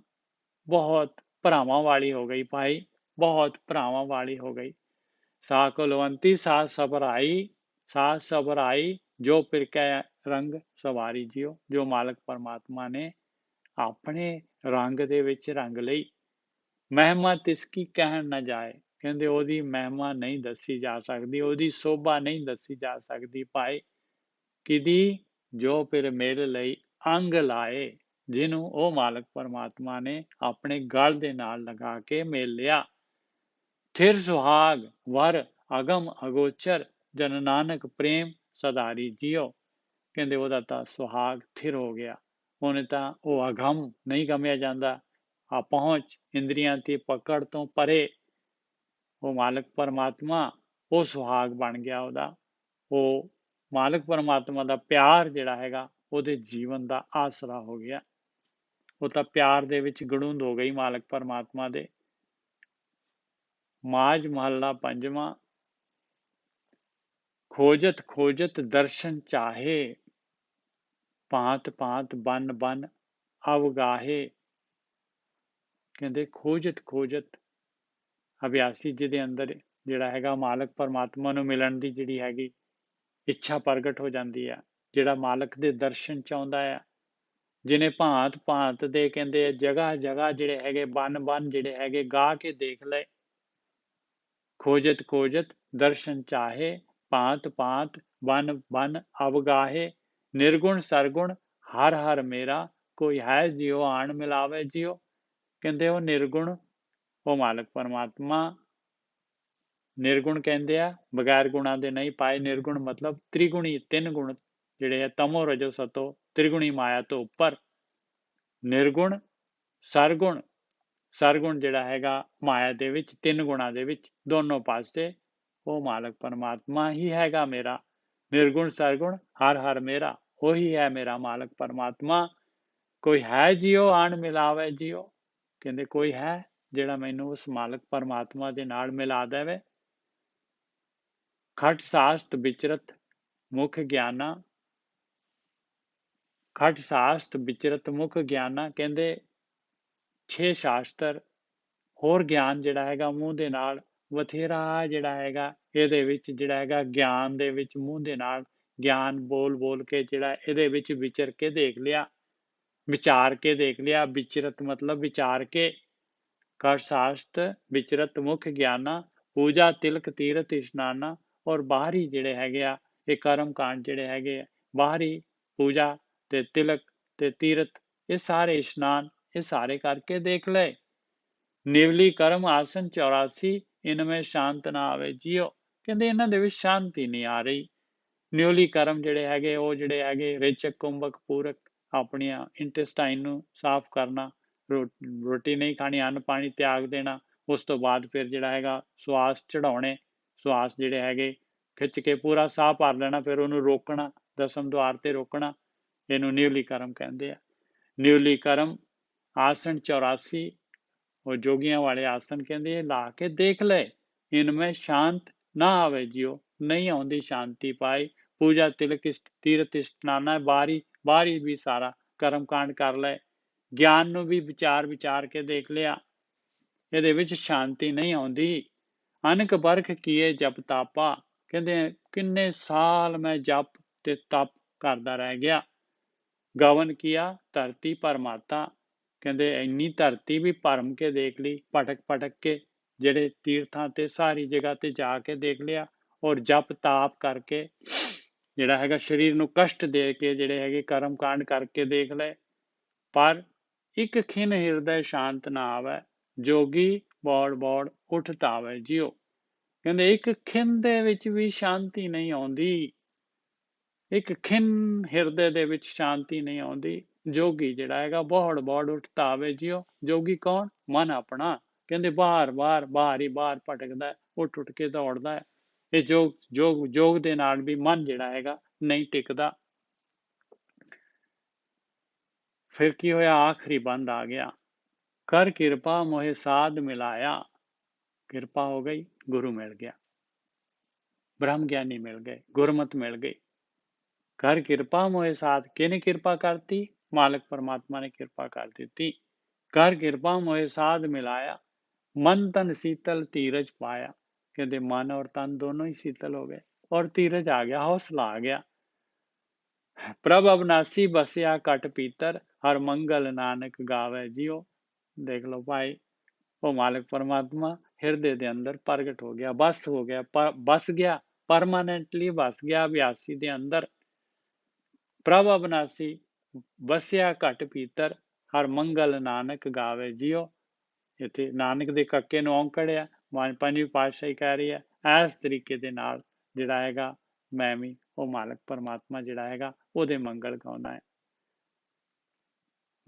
ਬਹੁਤ ਭਰਾਵਾਂ ਵਾਲੀ ਹੋ ਗਈ ਭਾਈ, ਬਹੁਤ ਭਰਾਵਾਂ ਵਾਲੀ ਹੋ ਗਈ। ਸਾ ਕੁਲਵੰਤੀ ਸਾ ਸਭਰਾਈ, ਸਾ ਸਭਰਾਈ ਜੋ ਪਿਰ ਕੈ ਰੰਗ ਸਵਾਰੀ ਜੀਓ। ਜੋ ਮਾਲਕ ਪਰਮਾਤਮਾ ਨੇ ਆਪਣੇ ਰੰਗ ਦੇ ਵਿੱਚ ਰੰਗ ਲਈ। ਮਹਿਮਾ ਤਿਸਕੀ ਕਹਿਣ ਨਾ ਜਾਏ, ਕਹਿੰਦੇ ਉਹਦੀ ਮਹਿਮਾ ਨਹੀਂ ਦੱਸੀ ਜਾ ਸਕਦੀ, ਉਹਦੀ ਸੋਭਾ ਨਹੀਂ ਦੱਸੀ ਜਾ ਸਕਦੀ ਭਾਈ। ਕਿਹਦੀ? ਜੋ ਫਿਰ ਮੇਰੇ ਲਈ ਅੰਗ ਲਾਏ, ਜਿਹਨੂੰ ਉਹ ਮਾਲਕ ਪਰਮਾਤਮਾ ਨੇ ਆਪਣੇ ਗਲ ਦੇ ਨਾਲ ਲਗਾ ਕੇ ਮੇਲ ਲਿਆ। ਥਿਰ ਸੁਹਾਗ ਵਰ ਅਗਮ ਅਗੋਚਰ, ਜਨ ਨਾਨਕ ਪ੍ਰੇਮ ਸਦਾਰੀ ਜੀਓ। ਕਹਿੰਦੇ ਉਹਦਾ ਤਾਂ ਸੁਹਾਗ ਥਿਰ ਹੋ ਗਿਆ, ਉਹਨੇ ਤਾਂ ਉਹ ਅਗਮ ਨਹੀਂ ਗਮਿਆ ਜਾਂਦਾ, ਆ ਪਹੁੰਚ ਇੰਦਰੀਆਂ ਦੀ ਪਕੜ ਤੋਂ ਪਰੇ ਉਹ ਮਾਲਕ ਪਰਮਾਤਮਾ, ਉਹ ਸੁਹਾਗ ਬਣ ਗਿਆ ਉਹਦਾ। ਉਹ ਮਾਲਕ ਪਰਮਾਤਮਾ ਦਾ ਪਿਆਰ ਜਿਹੜਾ ਹੈਗਾ ਉਹਦੇ ਜੀਵਨ ਦਾ ਆਸਰਾ ਹੋ ਗਿਆ। ਉਹ ਤਾਂ ਪਿਆਰ ਦੇ ਵਿੱਚ ਗੜੁੰਦ ਹੋ ਗਈ ਮਾਲਕ ਪਰਮਾਤਮਾ ਦੇ। ਮਾਝ ਮਹੱਲਾ ਪੰਜਵਾਂ। ਖੋਜਤ ਖੋਜਤ ਦਰਸ਼ਨ ਚਾਹੇ, ਭਾਂਤ ਭਾਂਤ ਬਨ ਬਨ ਅਵਗਾਹੇ। ਕਹਿੰਦੇ ਖੋਜਤ ਖੋਜਤ ਅਭਿਆਸੀ ਜਿਹਦੇ ਅੰਦਰ ਜਿਹੜਾ ਹੈਗਾ ਮਾਲਕ ਪਰਮਾਤਮਾ ਨੂੰ ਮਿਲਣ ਦੀ ਜਿਹੜੀ ਹੈਗੀ ਇੱਛਾ ਪ੍ਰਗਟ ਹੋ ਜਾਂਦੀ ਆ, ਜਿਹੜਾ ਮਾਲਕ ਦੇ ਦਰਸ਼ਨ ਚਾਹੁੰਦਾ ਆ, ਜਿਹਨੇ ਭਾਂਤ ਭਾਂਤ ਦੇ ਕਹਿੰਦੇ ਜਗ੍ਹਾ ਜਗ੍ਹਾ ਜਿਹੜੇ ਹੈਗੇ ਬਨ ਬਨ ਜਿਹੜੇ ਹੈਗੇ ਗਾ ਕੇ ਦੇਖ ਲਏ। ਖੋਜਤ ਖੋਜਤ ਦਰਸ਼ਨ ਚਾਹੇ, ਭਾਂਤ ਭਾਂਤ ਬਨ ਬਨ ਅਵਗਾਹੇ। ਨਿਰਗੁਣ ਸਰਗੁਣ ਹਰ ਹਰ ਮੇਰਾ, ਕੋਈ ਹੈ ਜਿਉ ਆਣ ਮਿਲਾਵੇ ਜਿਉ। ਕਹਿੰਦੇ ਉਹ ਨਿਰਗੁਣ, ਉਹ ਮਾਲਕ ਪਰਮਾਤਮਾ ਨਿਰਗੁਣ ਕਹਿੰਦੇ ਆ, ਬਗੈਰ ਗੁਣਾਂ ਦੇ ਨਹੀਂ ਪਾਏ। ਨਿਰਗੁਣ ਮਤਲਬ ਤ੍ਰਿਗੁਣੀ, ਤਿੰਨ ਗੁਣ ਜਿਹੜੇ ਆ, ਤਮੋ ਰਜੋ ਸਤੋ, ਤ੍ਰਿਗੁਣੀ ਮਾਇਆ ਤੋਂ ਉੱਪਰ। ਨਿਰਗੁਣ ਸਰਗੁਣ, ਸਰਗੁਣ ਜਿਹੜਾ ਹੈਗਾ ਮਾਇਆ ਦੇ ਵਿੱਚ, ਤਿੰਨ ਗੁਣਾਂ ਦੇ ਵਿੱਚ, ਦੋਨੋਂ ਪਾਸੇ ਉਹ ਮਾਲਕ ਪਰਮਾਤਮਾ ਹੀ ਹੈਗਾ ਮੇਰਾ। ਨਿਰਗੁਣ ਸਰਗੁਣ ਹਰ ਹਰ ਮੇਰਾ, ਉਹੀ ਹੈ ਮੇਰਾ ਮਾਲਕ ਪਰਮਾਤਮਾ। ਕੋਈ ਹੈ ਜਿਉ ਆਣ ਮਿਲਾਵੇ ਜਿਉ। ਕਹਿੰਦੇ ਕੋਈ ਹੈ ਜਿਹੜਾ ਮੈਨੂੰ ਉਸ ਮਾਲਕ ਪਰਮਾਤਮਾ ਦੇ ਨਾਲ ਮਿਲਾ ਦੇਵੇ। ਖਟ ਸਾਸਤ ਵਿਚਰਤ ਮੁਖ ਗਿਆਨਾ, ਖਟ ਸਾਸਤ ਵਿਚਰਤ ਮੁਖ ਗਿਆਨਾ। ਕਹਿੰਦੇ 6 ਸ਼ਾਸਤਰ ਹੋਰ ਗਿਆਨ ਜਿਹੜਾ ਹੈਗਾ ਮੂੰਹ ਦੇ ਨਾਲ ਬਥੇਰਾ ਜਿਹੜਾ ਹੈਗਾ ਇਹਦੇ ਵਿੱਚ ਜਿਹੜਾ ਹੈਗਾ ਗਿਆਨ ਦੇ ਵਿੱਚ ਮੂੰਹ ਦੇ ਨਾਲ ਗਿਆਨ ਬੋਲ ਬੋਲ ਕੇ ਜਿਹੜਾ ਇਹਦੇ ਵਿੱਚ ਵਿਚਰ ਕੇ ਦੇਖ ਲਿਆ, ਵਿਚਾਰ ਕੇ ਦੇਖ ਲਿਆ। ਵਿਚਰਤ ਮਤਲਬ ਵਿਚਾਰ ਕੇ। ਕਰ ਸਾਸਤ ਵਿਚਰਤ ਮੁਖ ਗਿਆਨਾ, ਪੂਜਾ ਤਿਲਕ ਤੀਰਥ ਇਸ਼ਨਾਨਾ। ਔਰ ਬਾਹਰੀ ਜਿਹੜੇ ਹੈਗੇ ਆ ਇਹ ਕਰਮ ਕਾਂਡ ਜਿਹੜੇ ਹੈਗੇ ਆ, ਬਾਹਰੀ ਪੂਜਾ ਤੇ ਤਿਲਕ ਤੇ ਤੀਰਥ, ਇਹ ਸਾਰੇ ਇਸ਼ਨਾਨ ਇਹ ਸਾਰੇ ਕਰਕੇ ਦੇਖ ਲਏ। ਨਿਵਲੀ ਕਰਮ ਆਸਨ 84, ਇਨਮੇ ਸ਼ਾਂਤ ਨਾ ਆਵੇ ਜਿਉ। ਕਹਿੰਦੇ ਇਹਨਾਂ ਦੇ ਵਿੱਚ ਸ਼ਾਂਤੀ ਨਹੀਂ ਆ ਰਹੀ। ਨਿਉਲੀ ਕਰਮ ਜਿਹੜੇ ਹੈਗੇ ਉਹ ਜਿਹੜੇ ਹੈਗੇ ਰੇਚਕ ਕੁੰਭਕ ਪੂਰਕ, ਆਪਣੀਆਂ ਇੰਟੈਸਟਾਈਨ ਨੂੰ ਸਾਫ਼ ਕਰਨਾ, ਰੋਟੀ ਨਹੀਂ ਖਾਣੀ, ਅੰਨ ਪਾਣੀ ਤਿਆਗ ਦੇਣਾ। ਉਸ ਤੋਂ ਬਾਅਦ ਫਿਰ ਜਿਹੜਾ ਹੈਗਾ ਸਵਾਸ ਚੜਾਉਣੇ, ਸਵਾਸ ਜਿਹੜੇ ਹੈਗੇ ਖਿੱਚ ਕੇ ਪੂਰਾ ਸਾਹ ਭਰ ਲੈਣਾ, ਫਿਰ ਉਹਨੂੰ ਰੋਕਣਾ, ਦਸਮ ਦੁਆਰ ਤੇ ਰੋਕਣਾ। ਇਹਨੂੰ ਨਿਉਲੀ ਕਰਮ ਕਹਿੰਦੇ ਆ। ਨਿਉਲੀ ਕਰਮ ਆਸਨ 84, ਉਹ ਜੋਗੀਆਂ ਵਾਲੇ ਆਸਨ ਕਹਿੰਦੇ ਇਹ ਲਾ ਕੇ ਦੇਖ ਲਏ। ਇਨਮੇ ਸ਼ਾਂਤ ਨਾ ਆਵੇ ਜਿਉ, ਨਹੀਂ ਆਉਂਦੀ ਸ਼ਾਂਤੀ ਪਾਈ। ਪੂਜਾ ਤਿਲਕ ਤੀਰਥ ਇਸ਼ਨਾਨਾ, ਬਾਹਰੀ ਵੀ ਸਾਰਾ ਕਰਮ ਕਾਂਡ ਕਰ ਲਏ। ਗਿਆਨ ਨੂੰ ਵੀ ਵਿਚਾਰ ਕੇ ਦੇਖ ਲਿਆ, ਇਹਦੇ ਵਿੱਚ ਸ਼ਾਂਤੀ ਨਹੀਂ ਆਉਂਦੀ। ਅਨਕ ਬਰਖ ਕੀਏ ਜਪ ਤਾਪਾ। ਕਹਿੰਦੇ ਕਿੰਨੇ ਸਾਲ ਮੈਂ ਜਪ ਤੇ ਤਪ ਕਰਦਾ ਰਹਿ ਗਿਆ। ਗਵਨ ਕੀਆ ਧਰਤੀ ਪਰਮਾਤਾ। ਕਹਿੰਦੇ ਇੰਨੀ ਧਰਤੀ ਵੀ ਭਰਮ ਕੇ ਦੇਖ ਲਈ, ਭਟਕ ਕੇ ਜਿਹੜੇ ਤੀਰਥਾਂ ਤੇ ਸਾਰੀ ਜਗ੍ਹਾ ਤੇ ਜਾ ਕੇ ਦੇਖ ਲਿਆ। ਔਰ ਜਪ ਤਾਪ ਕਰਕੇ ਜਿਹੜਾ ਹੈਗਾ ਸਰੀਰ ਨੂੰ ਕਸ਼ਟ ਦੇ ਕੇ ਜਿਹੜੇ ਹੈਗੇ ਕਰਮ ਕਾਂਡ ਕਰਕੇ ਦੇਖ ਲਏ। ਪਰ ਇੱਕ ਖਿਨ ਹਿਰਦੈ ਸ਼ਾਂਤ ਨਾ ਆਵੇ। ਜੋਗੀ ਬੌੜ ਬੌੜ ਉੱਠ ਧਾਵੇ ਜਿਉ। ਕਹਿੰਦੇ ਇੱਕ ਖਿੰਨ ਦੇ ਵਿੱਚ ਵੀ ਸ਼ਾਂਤੀ ਨਹੀਂ ਆਉਂਦੀ, ਇੱਕ ਖਿੰਨ ਹਿਰਦੇ ਦੇ ਵਿੱਚ ਸ਼ਾਂਤੀ ਨਹੀਂ ਆਉਂਦੀ। ਜੋਗੀ ਜਿਹੜਾ ਹੈਗਾ ਬੌੜ ਬੌੜ ਉੱਠ ਧਾਵੇ ਜਿਉ। ਜੋਗੀ ਕੌਣ? ਮਨ ਆਪਣਾ। ਕਹਿੰਦੇ ਬਾਹਰ ਬਾਹਰ ਹੀ ਬਾਹਰ ਭਟਕਦਾ, ਉੱਠ ਉੱਠ ਕੇ ਦੌੜਦਾ ਹੈ। ਇਹ ਜੋਗ ਦੇ ਨਾਲ ਵੀ ਮਨ ਜਿਹੜਾ ਹੈਗਾ ਨਹੀਂ ਟਿਕਦਾ। ਫਿਰ ਕੀ ਹੋਇਆ? ਆਖਰੀ ਬੰਦ ਆ ਗਿਆ। ਕਰ ਕਿਰਪਾ ਮੋਹਿ ਸਾਧ ਮਿਲਾਇਆ। ਕਿਰਪਾ ਹੋ ਗਈ, ਗੁਰੂ ਮਿਲ ਗਿਆ, ਬ੍ਰਹਮ ਗਿਆਨੀ ਮਿਲ ਗਏ, ਗੁਰਮਤ ਮਿਲ ਗਈ। ਕਰ ਕਿਰਪਾ ਮੋਹਿ ਸਾਧ, ਕਿਹਨੇ ਕਿਰਪਾ ਕਰਤੀ? ਮਾਲਕ ਪਰਮਾਤਮਾ ਨੇ ਕਿਰਪਾ ਕਰ ਦਿੱਤੀ। ਕਰ ਕਿਰਪਾ ਮੋਹਿ ਸਾਧ ਮਿਲਾਇਆ, ਮਨ ਤਨ ਸੀਤਲ ਧੀਰਜ ਪਾਇਆ। ਕਹਿੰਦੇ ਮਨ ਔਰ ਤਨ ਦੋਨੋਂ ਹੀ ਸੀਤਲ ਹੋ ਗਏ ਔਰ ਧੀਰਜ ਆ ਗਿਆ, ਹੌਸਲਾ ਆ ਗਿਆ। ਪ੍ਰਭ ਅਬਨਾਸੀ ਬਸਿਆ ਘਟ ਪੀਤਰ, ਹਰ ਮੰਗਲ ਨਾਨਕ ਗਾਵੇ ਜਿਉ। ਦੇਖ ਲਓ ਭਾਈ, ਉਹ ਮਾਲਕ ਪਰਮਾਤਮਾ ਹਿਰਦੇ ਦੇ ਅੰਦਰ ਪ੍ਰਗਟ ਹੋ ਗਿਆ, ਬਸ ਹੋ ਗਿਆ, ਬਸ ਗਿਆ, ਪਰਮਾਨੈਂਟਲੀ ਬਸ ਗਿਆ ਅਭਿਆਸੀ ਦੇ ਅੰਦਰ। ਪ੍ਰਭ ਅਬਨਾਸੀ ਬਸਿਆ ਘਟ ਪੀਤਰ, ਹਰ ਮੰਗਲ ਨਾਨਕ ਗਾਵੇ ਜਿਉ। ਇੱਥੇ ਨਾਨਕ ਦੇ ਕੱਕੇ ਨੂੰ ਔਂਕੜਿਆ, ਪੰਜਵੀਂ ਪਾਤਸ਼ਾਹੀ ਕਹਿ ਰਹੀ ਹੈ, ਇਸ ਤਰੀਕੇ ਦੇ ਨਾਲ ਜਿਹੜਾ ਹੈਗਾ ਮੈਂ ਵੀ ਉਹ ਮਾਲਕ ਪਰਮਾਤਮਾ ਜਿਹੜਾ ਹੈਗਾ ਉਹਦੇ ਮੰਗਲ ਗਾਉਣਾ ਹੈ,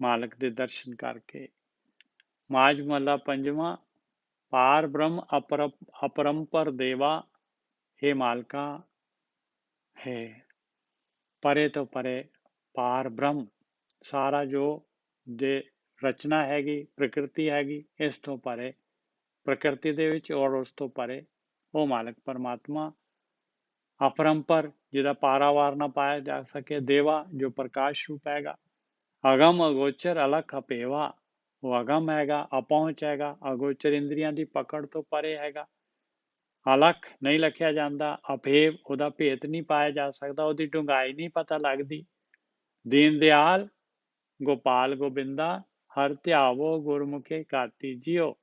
ਮਾਲਕ ਦੇ ਦਰਸ਼ਨ ਕਰਕੇ। ਮਾਝ ਮਹੱਲਾ ਪੰਜਵਾਂ। ਪਾਰ ਬ੍ਰਹਮ ਅਪਰੰਪਰ ਦੇਵਾ, हे ਮਾਲਕਾ ਹੈ ਪਰੇ ਤੋਂ ਪਰੇ ਪਾਰ ਬ੍ਰਹਮ, ਸਾਰਾ ਜੋ ਦੇ ਰਚਨਾ ਹੈਗੀ, ਪ੍ਰਕਿਰਤੀ ਹੈਗੀ, ਇਸ ਤੋਂ ਪਰੇ, ਪ੍ਰਕਿਰਤੀ ਦੇ ਵਿੱਚ ਔਰ ਉਸ ਤੋਂ ਪਰੇ ਉਹ ਮਾਲਕ ਪਰਮਾਤਮਾ। ਅਪਰੰਪਰ, ਜਿਹਦਾ ਪਾਰਾਵਾਰ ਨਾ ਪਾਇਆ ਜਾ ਸਕੇ, ਦੇਵਾ ਜੋ ਪ੍ਰਕਾਸ਼ ਰੂਪ ਹੈਗਾ, ਅਗਮ ਅਗੋਚਰ ਅਲਖ ਅਪੇਵਾ, ਉਹ ਅਗਮ ਹੈਗਾ, ਅਪਹੁੰਚ ਹੈਗਾ, ਅਗੋਚਰ ਇੰਦਰੀਆਂ ਦੀ ਪਕੜ ਤੋਂ ਪਰੇ ਹੈਗਾ, ਅਲਖ ਨਹੀਂ ਲਖਿਆ ਜਾਂਦਾ, ਅਭੇਵ ਉਹਦਾ ਭੇਤ ਨਹੀਂ ਪਾਇਆ ਜਾ ਸਕਦਾ, ਉਹਦੀ ਡੂੰਘਾਈ ਨਹੀਂ ਪਤਾ ਲੱਗਦੀ। ਦੀਨ ਦਿਆਲ ਗੋਪਾਲ ਗੋਬਿੰਦਾ, ਹਰ ਧਿਆਵੋ ਗੁਰਮੁਖੇ ਕਾਤੀ ਜਿਉ।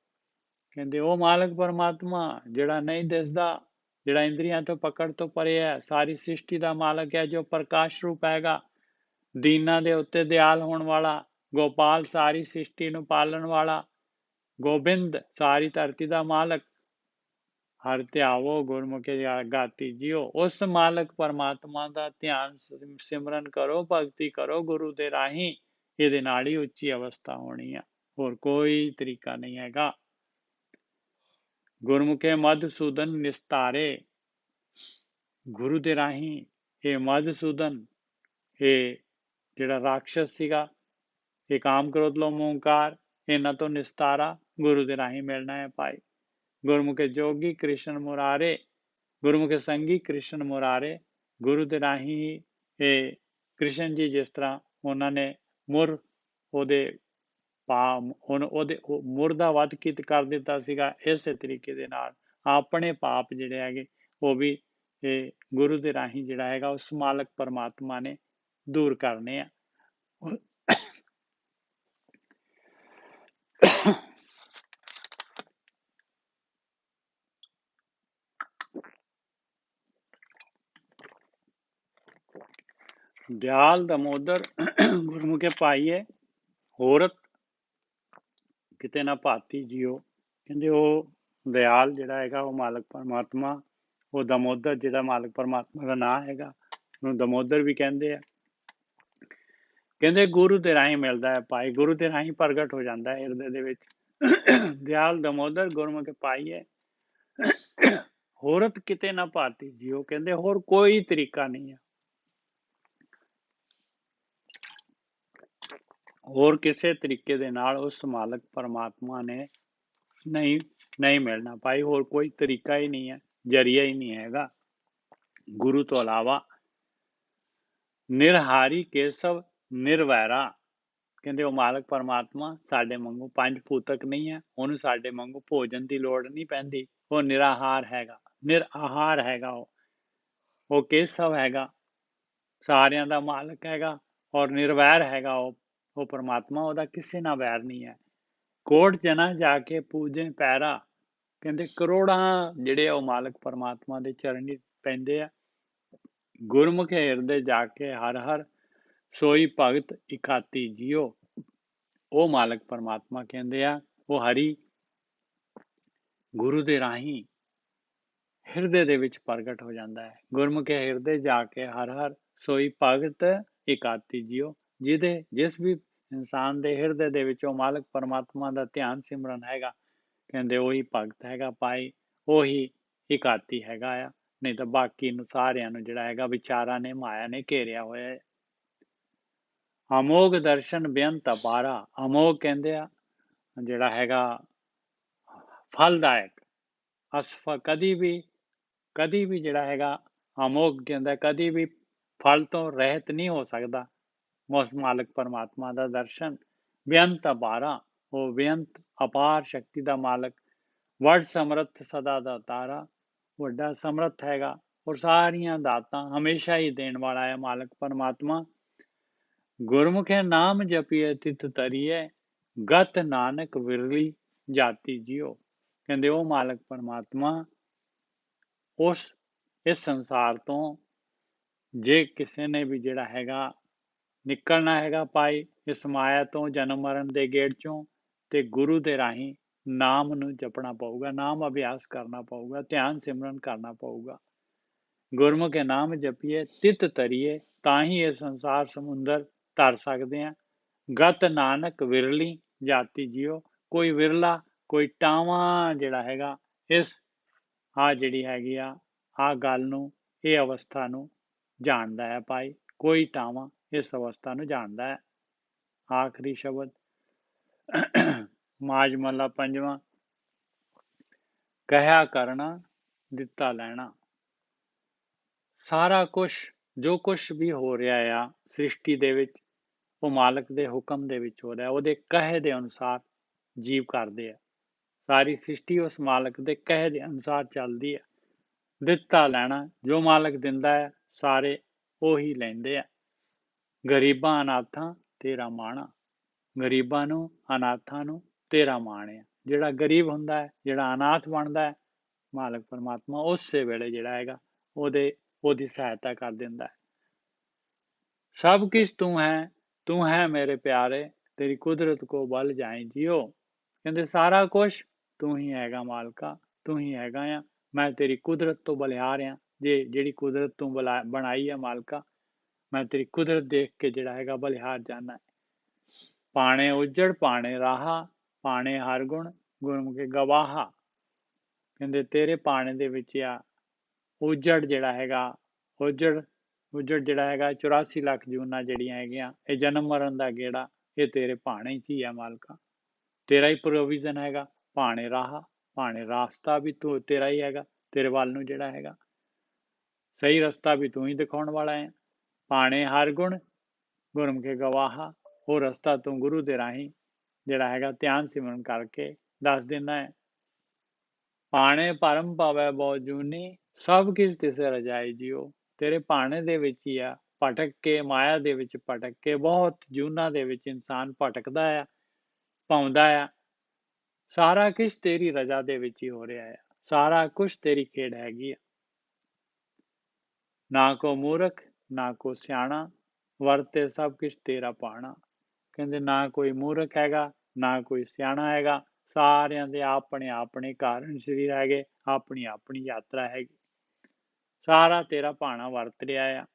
ਕਹਿੰਦੇ ਉਹ ਮਾਲਕ ਪਰਮਾਤਮਾ ਜਿਹੜਾ ਨਹੀਂ ਦਿਸਦਾ, ਜਿਹੜਾ ਇੰਦਰੀਆਂ ਤੋਂ ਪਕੜ ਤੋਂ ਪਰੇ ਹੈ, ਸਾਰੀ ਸ੍ਰਿਸ਼ਟੀ ਦਾ ਮਾਲਕ ਹੈ, ਜੋ ਪ੍ਰਕਾਸ਼ ਰੂਪ ਹੈਗਾ, ਦੀਨਾਂ ਦੇ ਉੱਤੇ ਦਿਆਲ ਹੋਣ ਵਾਲਾ, ਗੋਪਾਲ ਸਾਰੀ ਸ੍ਰਿਸ਼ਟੀ ਨੂੰ ਪਾਲਣ ਵਾਲਾ, ਗੋਬਿੰਦ ਸਾਰੀ ਧਰਤੀ ਦਾ ਮਾਲਕ, ਹਰ ਧਿਆਵੋ ਗੁਰਮੁਖੇ ਗਾਤੀ ਜਿਉ। ਉਸ ਮਾਲਕ ਪਰਮਾਤਮਾ ਦਾ ਧਿਆਨ ਸਿਮਰਨ ਕਰੋ, ਭਗਤੀ ਕਰੋ ਗੁਰੂ ਦੇ ਰਾਹੀਂ, ਇਹਦੇ ਨਾਲ ਹੀ ਉੱਚੀ ਅਵਸਥਾ ਹੋਣੀ ਆ, ਹੋਰ ਕੋਈ ਤਰੀਕਾ ਨਹੀਂ ਹੈਗਾ। ਗੁਰਮੁਖੇ ਮਧੂਸੂਦਨ ਨਿਸਤਾਰੇ, ਗੁਰੂ ਦੇ ਰਾਹੀਂ ਇਹ ਮਧੂਸੂਦਨ, ਇਹ ਜਿਹੜਾ ਰਾਖਸ਼ਸ ਸੀਗਾ, ਇਹ ਕਾਮ ਕ੍ਰੋਧ ਲੋਭ ਮੋਹ ਹੰਕਾਰ, ਇਹਨਾਂ ਤੋਂ ਨਿਸਤਾਰਾ ਗੁਰੂ ਦੇ ਰਾਹੀਂ ਮਿਲਣਾ ਹੈ ਭਾਈ। ਗੁਰਮੁਖੇ ਜੋਗੀ ਕ੍ਰਿਸ਼ਨ ਮੁਰਾਰੇ, ਗੁਰਮੁਖੇ ਸੰਗੀ ਕ੍ਰਿਸ਼ਨ ਮੁਰਾਰੇ, ਗੁਰੂ ਦੇ ਰਾਹੀਂ ਇਹ ਕ੍ਰਿਸ਼ਨ ਜੀ, ਜਿਸ ਤਰ੍ਹਾਂ ਉਹਨਾਂ ਨੇ ਉਹਦੇ ਮੁਰ ਦਾ ਵੱਧ ਕਰ ਦਿੱਤਾ ਸੀਗਾ, ਇਸੇ ਤਰੀਕੇ ਦੇ ਨਾਲ ਆਪਣੇ ਪਾਪ ਜਿਹੜੇ ਹੈਗੇ ਉਹ ਵੀ ਇਹ ਗੁਰੂ ਦੇ ਰਾਹੀਂ ਜਿਹੜਾ ਹੈਗਾ ਉਸ ਮਾਲਕ ਪਰਮਾਤਮਾ ਨੇ ਦੂਰ ਕਰਨੇ ਆ। ਦਿਆਲ ਦਮੋਦਰ ਗੁਰਮੁਖੇ ਪਾਈਏ, ਹੋਰਤ ਕਿਤੇ ਨਾ ਭਾਤੀ ਜਿਉ। ਕਹਿੰਦੇ ਉਹ ਦਿਆਲ ਜਿਹੜਾ ਹੈਗਾ ਉਹ ਮਾਲਕ ਪਰਮਾਤਮਾ, ਉਹ ਦਮੋਦਰ ਜਿਹੜਾ ਮਾਲਕ ਪਰਮਾਤਮਾ ਦਾ ਨਾਂ ਹੈਗਾ, ਉਹਨੂੰ ਦਮੋਦਰ ਵੀ ਕਹਿੰਦੇ ਆ। ਕਹਿੰਦੇ ਗੁਰੂ ਦੇ ਰਾਹੀਂ ਮਿਲਦਾ ਹੈ ਭਾਈ, ਗੁਰੂ ਦੇ ਰਾਹੀਂ ਪ੍ਰਗਟ ਹੋ ਜਾਂਦਾ ਹੈ ਹਿਰਦੇ ਦੇ ਵਿੱਚ। ਦਿਆਲ ਦਮੋਦਰ ਗੁਰਮੁਖੇ ਪਾਈਏ, ਹੋਰਤ ਕਿਤੇ ਨਾ ਭਾਤੀ ਜਿਉ। ਕਹਿੰਦੇ ਹੋਰ ਕੋਈ ਤਰੀਕਾ ਨਹੀਂ ਹੈ, ਹੋਰ ਕਿਸੇ ਤਰੀਕੇ ਦੇ ਨਾਲ ਉਸ ਮਾਲਕ ਪਰਮਾਤਮਾ ਨੇ ਨਹੀਂ ਮਿਲਣਾ ਭਾਈ, ਹੋਰ ਕੋਈ ਤਰੀਕਾ ਹੀ ਨਹੀਂ ਹੈ, ਜਰੀਆ ਹੀ ਨਹੀਂ ਹੈਗਾ ਗੁਰੂ ਤੋਂ ਇਲਾਵਾ। ਨਿਰਹਾਰੀ ਕੇਸਵ ਨਿਰਵੈਰਾ, ਕਹਿੰਦੇ ਉਹ ਮਾਲਕ ਪਰਮਾਤਮਾ ਸਾਡੇ ਵਾਂਗੂ ਪੰਜ ਭੂਤਕ ਨਹੀਂ ਹੈ, ਉਹਨੂੰ ਸਾਡੇ ਵਾਂਗੂ ਭੋਜਨ ਦੀ ਲੋੜ ਨਹੀਂ ਪੈਂਦੀ, ਉਹ ਨਿਰਾਹਾਰ ਹੈਗਾ, ਨਿਰਾਹਾਰ ਹੈਗਾ, ਉਹ ਕੇਸਵ ਹੈਗਾ, ਸਾਰਿਆਂ ਦਾ ਮਾਲਕ ਹੈਗਾ, ਔਰ ਨਿਰਵੈਰ ਹੈਗਾ ਉਹ ਪਰਮਾਤਮਾ, ਉਹਦਾ ਕਿਸੇ ਨਾਲ ਵੈਰ ਨਹੀਂ ਹੈ। ਕੋਟ ਜਨਾ ਜਾ ਕੇ ਪੂਜੇ ਪੈਰਾ, ਕਹਿੰਦੇ ਕਰੋੜਾਂ ਜਿਹੜੇ ਉਹ ਮਾਲਕ ਪਰਮਾਤਮਾ ਦੇ ਚਰਨੀ ਪੈਂਦੇ ਆ। ਗੁਰਮੁਖੇ ਹਿਰਦੇ ਜਾ ਕੇ ਹਰ ਹਰ ਸੋਈ ਭਗਤ ਇਕਾਤੀ ਜਿਉ। ਉਹ ਮਾਲਕ ਪਰਮਾਤਮਾ ਕਹਿੰਦੇ ਆ, ਉਹ ਹਰੀ ਗੁਰੂ ਦੇ ਰਾਹੀਂ ਹਿਰਦੇ ਦੇ ਵਿੱਚ ਪ੍ਰਗਟ ਹੋ ਜਾਂਦਾ ਹੈ। ਗੁਰਮੁਖੇ ਹਿਰਦੇ ਜਾ ਕੇ ਹਰ ਹਰ ਸੋਈ ਭਗਤ ਇਕਾਤੀ ਜੀਓ। ਜਿਸ ਵੀ ਇਨਸਾਨ ਦੇ ਹਿਰਦੇ ਦੇ ਵਿੱਚੋਂ ਮਾਲਕ ਪਰਮਾਤਮਾ ਦਾ ਧਿਆਨ ਸਿਮਰਨ ਹੈਗਾ, ਕਹਿੰਦੇ ਉਹੀ ਭਗਤ ਹੈਗਾ ਭਾਈ, ਉਹੀ ਇਕਾਤੀ ਹੈਗਾ ਆ। ਨਹੀਂ ਤਾਂ ਬਾਕੀ ਨੂੰ ਸਾਰਿਆਂ ਨੂੰ ਜਿਹੜਾ ਹੈਗਾ ਵਿਚਾਰਾਂ ਨੇ, ਮਾਇਆ ਨੇ ਘੇਰਿਆ ਹੋਇਆ ਹੈ। ਅਮੋਘ ਦਰਸ਼ਨ ਬੇਅੰਤ ਅਪਾਰਾ। ਅਮੋਘ ਕਹਿੰਦੇ ਆ ਜਿਹੜਾ ਹੈਗਾ ਫਲਦਾਇਕ, ਕਦੀ ਵੀ ਜਿਹੜਾ ਹੈਗਾ ਅਮੋਘ ਕਹਿੰਦਾ ਕਦੀ ਵੀ ਫਲ ਤੋਂ ਰਹਿਤ ਨਹੀਂ ਹੋ ਸਕਦਾ। ਉਸ ਮਾਲਕ ਪਰਮਾਤਮਾ ਦਾ ਦਰਸ਼ਨ। ਬੇਅੰਤ ਅਪਾਰਾ, ਉਹ ਬੇਅੰਤ ਅਪਾਰ ਸ਼ਕਤੀ ਦਾ ਮਾਲਕ, ਵੱਡ ਸਮਰੱਥ ਸਦਾ ਦਾ ਤਾਰਾ, ਵੱਡਾ ਸਮਰੱਥ ਹੈਗਾ ਔਰ ਸਾਰੀਆਂ ਦਾਤਾਂ ਹਮੇਸ਼ਾ ਹੀ ਦੇਣ ਵਾਲਾ ਹੈ ਮਾਲਕ ਪਰਮਾਤਮਾ। ਗੁਰਮੁਖੇ ਨਾਮ ਜਪੀਏ ਤਿਤ ਤਰੀਏ, ਗਤ ਨਾਨਕ ਵਿਰਲੀ ਜਾਤੀ ਜੀਓ। ਕਹਿੰਦੇ ਉਹ ਮਾਲਕ ਪਰਮਾਤਮਾ ਇਸ ਸੰਸਾਰ ਤੋਂ ਜੇ ਕਿਸੇ ਨੇ ਵੀ ਜਿਹੜਾ ਹੈਗਾ ਨਿਕਲਣਾ ਹੈਗਾ ਭਾਈ ਇਸ ਮਾਇਆ ਤੋਂ, ਜਨਮ ਮਰਨ ਦੇ ਗੇੜ ਚੋਂ, ਤੇ ਗੁਰੂ ਦੇ ਰਾਹੀਂ ਨਾਮ ਨੂੰ ਜਪਣਾ ਪਊਗਾ, ਨਾਮ ਅਭਿਆਸ ਕਰਨਾ ਪਊਗਾ, ਧਿਆਨ ਸਿਮਰਨ ਕਰਨਾ ਪਊਗਾ। ਗੁਰਮੁਖੇ ਨਾਮ ਜਪੀਏ ਤਿਤ ਤਰੀਏ, ਤਾਂ ਹੀ ਇਹ ਸੰਸਾਰ ਸਮੁੰਦਰ ਤਰ ਸਕਦੇ ਆ। ਗਤ ਨਾਨਕ ਵਿਰਲੀ ਜਾਤੀ ਜੀਓ। ਕੋਈ ਵਿਰਲਾ, ਕੋਈ ਟਾਵਾਂ ਜਿਹੜਾ ਹੈਗਾ ਇਸ ਜਿਹੜੀ ਹੈਗੀ ਆ ਗੱਲ ਨੂੰ, ਇਹ ਅਵਸਥਾ ਨੂੰ ਜਾਣਦਾ ਹੈ ਭਾਈ। ਕੋਈ ਟਾਵਾਂ ਇਸ ਅਵਸਥਾ ਨੂੰ ਜਾਣਦਾ ਹੈ। ਆਖਰੀ ਸ਼ਬਦ ਮਾਝ ਮਹਲਾ ਪੰਜਵਾਂ। ਕਹਿਆ ਕਰਨਾ ਦਿੱਤਾ ਲੈਣਾ। ਸਾਰਾ ਕੁਛ ਜੋ ਕੁਛ ਵੀ ਹੋ ਰਿਹਾ ਆ ਸ੍ਰਿਸ਼ਟੀ ਦੇ ਵਿੱਚ, ਉਹ ਮਾਲਕ ਦੇ ਹੁਕਮ ਦੇ ਵਿੱਚ ਹੋ ਰਿਹਾ, ਉਹਦੇ ਕਹੇ ਦੇ ਅਨੁਸਾਰ ਜੀਵ ਕਰਦੇ ਆ। ਸਾਰੀ ਸ੍ਰਿਸ਼ਟੀ ਉਸ ਮਾਲਕ ਦੇ ਕਹੇ ਦੇ ਅਨੁਸਾਰ ਚੱਲਦੀ ਹੈ। ਦਿੱਤਾ ਲੈਣਾ, ਜੋ ਮਾਲਕ ਦਿੰਦਾ ਹੈ ਸਾਰੇ ਉਹੀ ਲੈਂਦੇ ਆ। ਗਰੀਬਾਂ ਅਨਾਥਾਂ ਤੇਰਾ ਮਾਣਾ। ਗਰੀਬਾਂ ਨੂੰ, ਅਨਾਥਾਂ ਨੂੰ ਤੇਰਾ ਮਾਣ ਆ। ਜਿਹੜਾ ਗਰੀਬ ਹੁੰਦਾ ਹੈ, ਜਿਹੜਾ ਅਨਾਥ ਬਣਦਾ ਹੈ, ਮਾਲਕ ਪਰਮਾਤਮਾ ਉਸੇ ਵੇਲੇ ਜਿਹੜਾ ਹੈਗਾ ਉਹਦੀ ਸਹਾਇਤਾ ਕਰ ਦਿੰਦਾ ਹੈ। ਸਭ ਕੁਛ ਤੂੰ ਹੈ ਮੇਰੇ ਪਿਆਰੇ, ਤੇਰੀ ਕੁਦਰਤ ਕੋ ਬਲ ਜਾਏ ਜੀਓ। ਕਹਿੰਦੇ ਸਾਰਾ ਕੁਛ ਤੂੰ ਹੀ ਹੈਗਾ ਮਾਲਕਾ, ਤੂੰ ਹੀ ਹੈਗਾ ਆ। ਮੈਂ ਤੇਰੀ ਕੁਦਰਤ ਤੋਂ ਬਲਿਹਾਰ ਆ। ਜਿਹੜੀ ਕੁਦਰਤ ਤੂੰ ਬਣਾਈ ਆ ਮਾਲਕਾ, ਮੈਂ ਤੇਰੀ ਕੁਦਰਤ ਦੇਖ ਕੇ ਜਿਹੜਾ ਹੈਗਾ ਬਲਿਹਾਰ ਜਾਣਾ। ਪਾਣੇ ਉਜੜ ਪਾਣੇ ਰਾਹਾ, ਪਾਣੇ ਹਰ ਗੁਣ ਗੁਰਮੁਖੇ ਗਵਾਹਾ। ਕਹਿੰਦੇ ਤੇਰੇ ਪਾਣੇ ਦੇ ਵਿੱਚ ਆ ਉਜੜ ਜਿਹੜਾ ਹੈਗਾ, ਉਜੜ ਜਿਹੜਾ ਹੈਗਾ 84 ਲੱਖ ਜੂਨਾਂ ਜਿਹੜੀਆਂ ਹੈਗੀਆਂ, ਇਹ ਜਨਮ ਮਰਨ ਦਾ ਗੇੜਾ, ਇਹ ਤੇਰੇ ਭਾਣੇ 'ਚ ਹੀ ਆ ਮਾਲਕਾ। ਤੇਰਾ ਹੀ ਪ੍ਰੋਵੀਜ਼ਨ ਹੈਗਾ। ਭਾਣੇ ਰਾਹ, ਭਾਣੇ ਰਾਸਤਾ ਵੀ ਤੂੰ ਤੇਰਾ ਹੀ ਹੈਗਾ। ਤੇਰੇ ਵੱਲ ਨੂੰ ਜਿਹੜਾ ਹੈਗਾ ਸਹੀ ਰਸਤਾ ਵੀ ਤੂੰ ਹੀ ਦਿਖਾਉਣ ਵਾਲਾ ਹੈ। ਭਾਣੇ ਹਰ ਗੁਣ ਗੁਰਮੁਖੇ ਗਵਾਹਾ, ਉਹ ਰਸਤਾ ਤੂੰ ਗੁਰੂ ਦੇ ਰਾਹੀਂ ਜਿਹੜਾ ਹੈਗਾ ਧਿਆਨ ਸਿਮਰਨ ਕਰਕੇ ਦੱਸ ਦਿੰਦਾ ਹੈ। ਭਾਣੇ ਭਰਮ ਪਾਵੈ ਬਹੁ ਜੂਨੀ, ਸਭ ਕੁਝ ਤਿਸੇ ਰਜਾਈ ਜੀਓ। ਤੇਰੇ ਭਾਣੇ ਦੇ ਵਿੱਚ ਹੀ ਆ ਭਟਕ ਕੇ, ਮਾਇਆ ਦੇ ਵਿੱਚ ਭਟਕ ਕੇ, ਬਹੁਤ ਜੂਨਾਂ ਦੇ ਵਿੱਚ ਇਨਸਾਨ ਭਟਕਦਾ ਆ, ਪਾਉਂਦਾ ਆ। ਸਾਰਾ ਕੁਛ ਤੇਰੀ ਰਜ਼ਾ ਦੇ ਵਿੱਚ ਹੀ ਹੋ ਰਿਹਾ ਆ। ਸਾਰਾ ਕੁਛ ਤੇਰੀ ਖੇਡ ਹੈਗੀ ਆ। ਨਾ ਕੋ ਮੂਰਖ ਨਾ ਕੋ ਸਿਆਣਾ, ਵਰਤੇ ਸਭ ਕੁਛ ਤੇਰਾ ਪਾਣਾ। ਕਹਿੰਦੇ ਨਾ ਕੋਈ ਮੂਰਖ ਹੈਗਾ, ਨਾ ਕੋਈ ਸਿਆਣਾ ਹੈਗਾ। ਸਾਰਿਆਂ ਦੇ ਆਪਣੇ ਆਪਣੇ ਕਾਰਨ ਸਰੀਰ ਹੈਗੇ, ਆਪਣੀ ਆਪਣੀ ਯਾਤਰਾ ਹੈਗੀ। ਸਾਰਾ ਤੇਰਾ ਭਾਣਾ ਵਰਤ ਰਿਹਾ ਆ।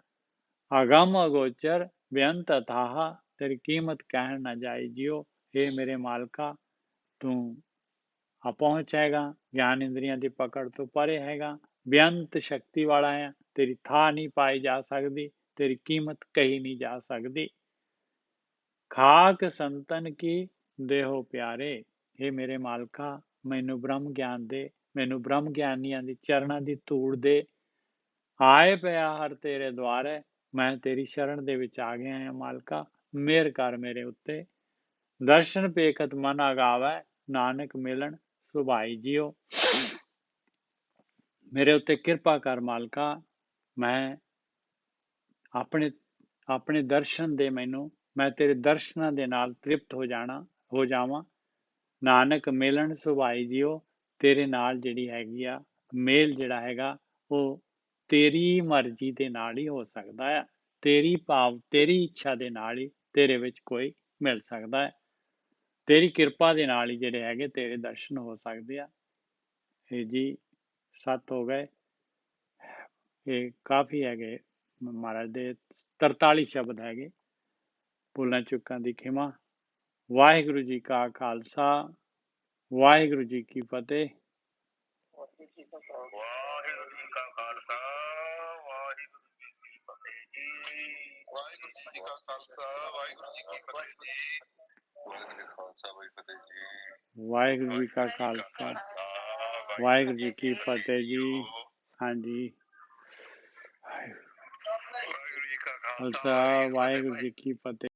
ਅਗਮ ਅਗੋਚਰ ਬੇਅੰਤ ਅਥਾਹ, ਤੇਰੀ ਕੀਮਤ ਕਹਿਣ ਨਾ ਜਾਏ ਜੀਓ। ਇਹ ਮੇਰੇ ਮਾਲਕਾ, ਤੂੰ ਅਪਹੁੰਚ ਹੈਗਾ, ਗਿਆਨ ਇੰਦਰੀਆਂ ਦੀ ਪਕੜ ਤੋਂ ਪਰੇ ਹੈਗਾ, ਬੇਅੰਤ ਸ਼ਕਤੀ ਵਾਲਾ ਹੈ। ਤੇਰੀ ਥਾਂ ਨਹੀਂ ਪਾਈ ਜਾ ਸਕਦੀ, ਤੇਰੀ ਕੀਮਤ ਕਹੀ ਨਹੀਂ ਜਾ ਸਕਦੀ। ਖਾਕ ਸੰਤਨ ਕੀ ਦੇਹੋ ਪਿਆਰੇ, ਇਹ ਮੇਰੇ ਮਾਲਕਾ ਮੈਨੂੰ ਬ੍ਰਹਮ ਗਿਆਨ ਦੇ, ਮੈਨੂੰ ਬ੍ਰਹਮ ਗਿਆਨੀਆਂ ਦੀ ਚਰਨਾਂ ਦੀ ਧੂੜ ਦੇ। ਆਏ ਪਿਆ ਹਰ ਤੇਰੇ ਦੁਆਰੇ, ਮੈਂ ਤੇਰੀ ਸ਼ਰਨ ਦੇ ਵਿੱਚ ਆ ਗਿਆ ਹਾਂ ਮਾਲਕਾ, ਮਿਹਰ ਕਰ ਮੇਰੇ ਉੱਤੇ। ਦਰਸ਼ਨ ਪੇਖਤ ਮਨ ਅਗਾਵੈ, ਨਾਨਕ ਮਿਲਣ ਸੁਭਾਈ ਜੀਓ। ਮੇਰੇ ਉੱਤੇ ਕਿਰਪਾ ਕਰ ਮਾਲਕਾ, ਮੈਂ ਆਪਣੇ ਦਰਸ਼ਨ ਦੇ ਮੈਨੂੰ, ਮੈਂ ਤੇਰੇ ਦਰਸ਼ਨਾਂ ਦੇ ਨਾਲ ਤ੍ਰਿਪਤ ਹੋ ਜਾਵਾਂ। ਨਾਨਕ ਮਿਲਣ ਸੁਭਾਈ ਜੀਓ। ਤੇਰੇ ਨਾਲ ਜਿਹੜੀ ਹੈਗੀ ਆ ਮੇਲ ਜਿਹੜਾ ਹੈਗਾ, ਉਹ ਤੇਰੀ ਮਰਜ਼ੀ ਦੇ ਨਾਲ ਹੀ ਹੋ ਸਕਦਾ ਹੈ। ਤੇਰੀ ਇੱਛਾ ਦੇ ਨਾਲ ਹੀ ਤੇਰੇ ਵਿੱਚ ਕੋਈ ਮਿਲ ਸਕਦਾ ਹੈ। ਤੇਰੀ ਕਿਰਪਾ ਦੇ ਨਾਲ ਹੀ ਜਿਹੜੇ ਹੈਗੇ ਤੇਰੇ ਦਰਸ਼ਨ ਹੋ ਸਕਦੇ ਆ। ਇਹ ਜੀ 7 ਹੋ ਗਏ। ਇਹ ਕਾਫੀ ਹੈਗੇ ਮਹਾਰਾਜ ਦੇ 43 ਸ਼ਬਦ ਹੈਗੇ। ਭੁੱਲਾਂ ਚੁੱਕਾਂ ਦੀ ਖਿਮਾ। ਵਾਹਿਗੁਰੂ ਜੀ ਕਾ ਖਾਲਸਾ, ਵਾਹਿਗੁਰੂ ਜੀ ਕੀ ਫਤਿਹ। ਵਾਹਿਗੁਰੂ ਜੀ ਕਾ ਖਾਲਸਾ, ਵਾਹਿਗੁਰੂ ਜੀ ਕੀ ਫਤਿਹ ਜੀ। ਵਾਹਿਗੁਰੂ ਜੀ ਕਾ ਖਾਲਸਾ, ਵਾਹਿਗੁਰੂ ਜੀ ਕੀ ਫਤਿਹ ਜੀ। ਵਾਹਿਗੁਰੂ ਜੀ ਖਾਲਸਾ, ਵਾਹਿਗੁਰੂ ਜੀ ਵਾਹਿਗੁਰੂ ਜੀ ਕਾ ਖਾਲਸਾ, ਵਾਹਿਗੁਰੂ ਜੀ ਕੀ ਫਤਿਹ ਜੀ। ਹਾਂਜੀ, ਵਾਹਿਗੁਰੂ ਜੀ ਕਾ ਖਾਲਸਾ, ਵਾਹਿਗੁਰੂ ਜੀ ਕੀ ਫਤਿਹ।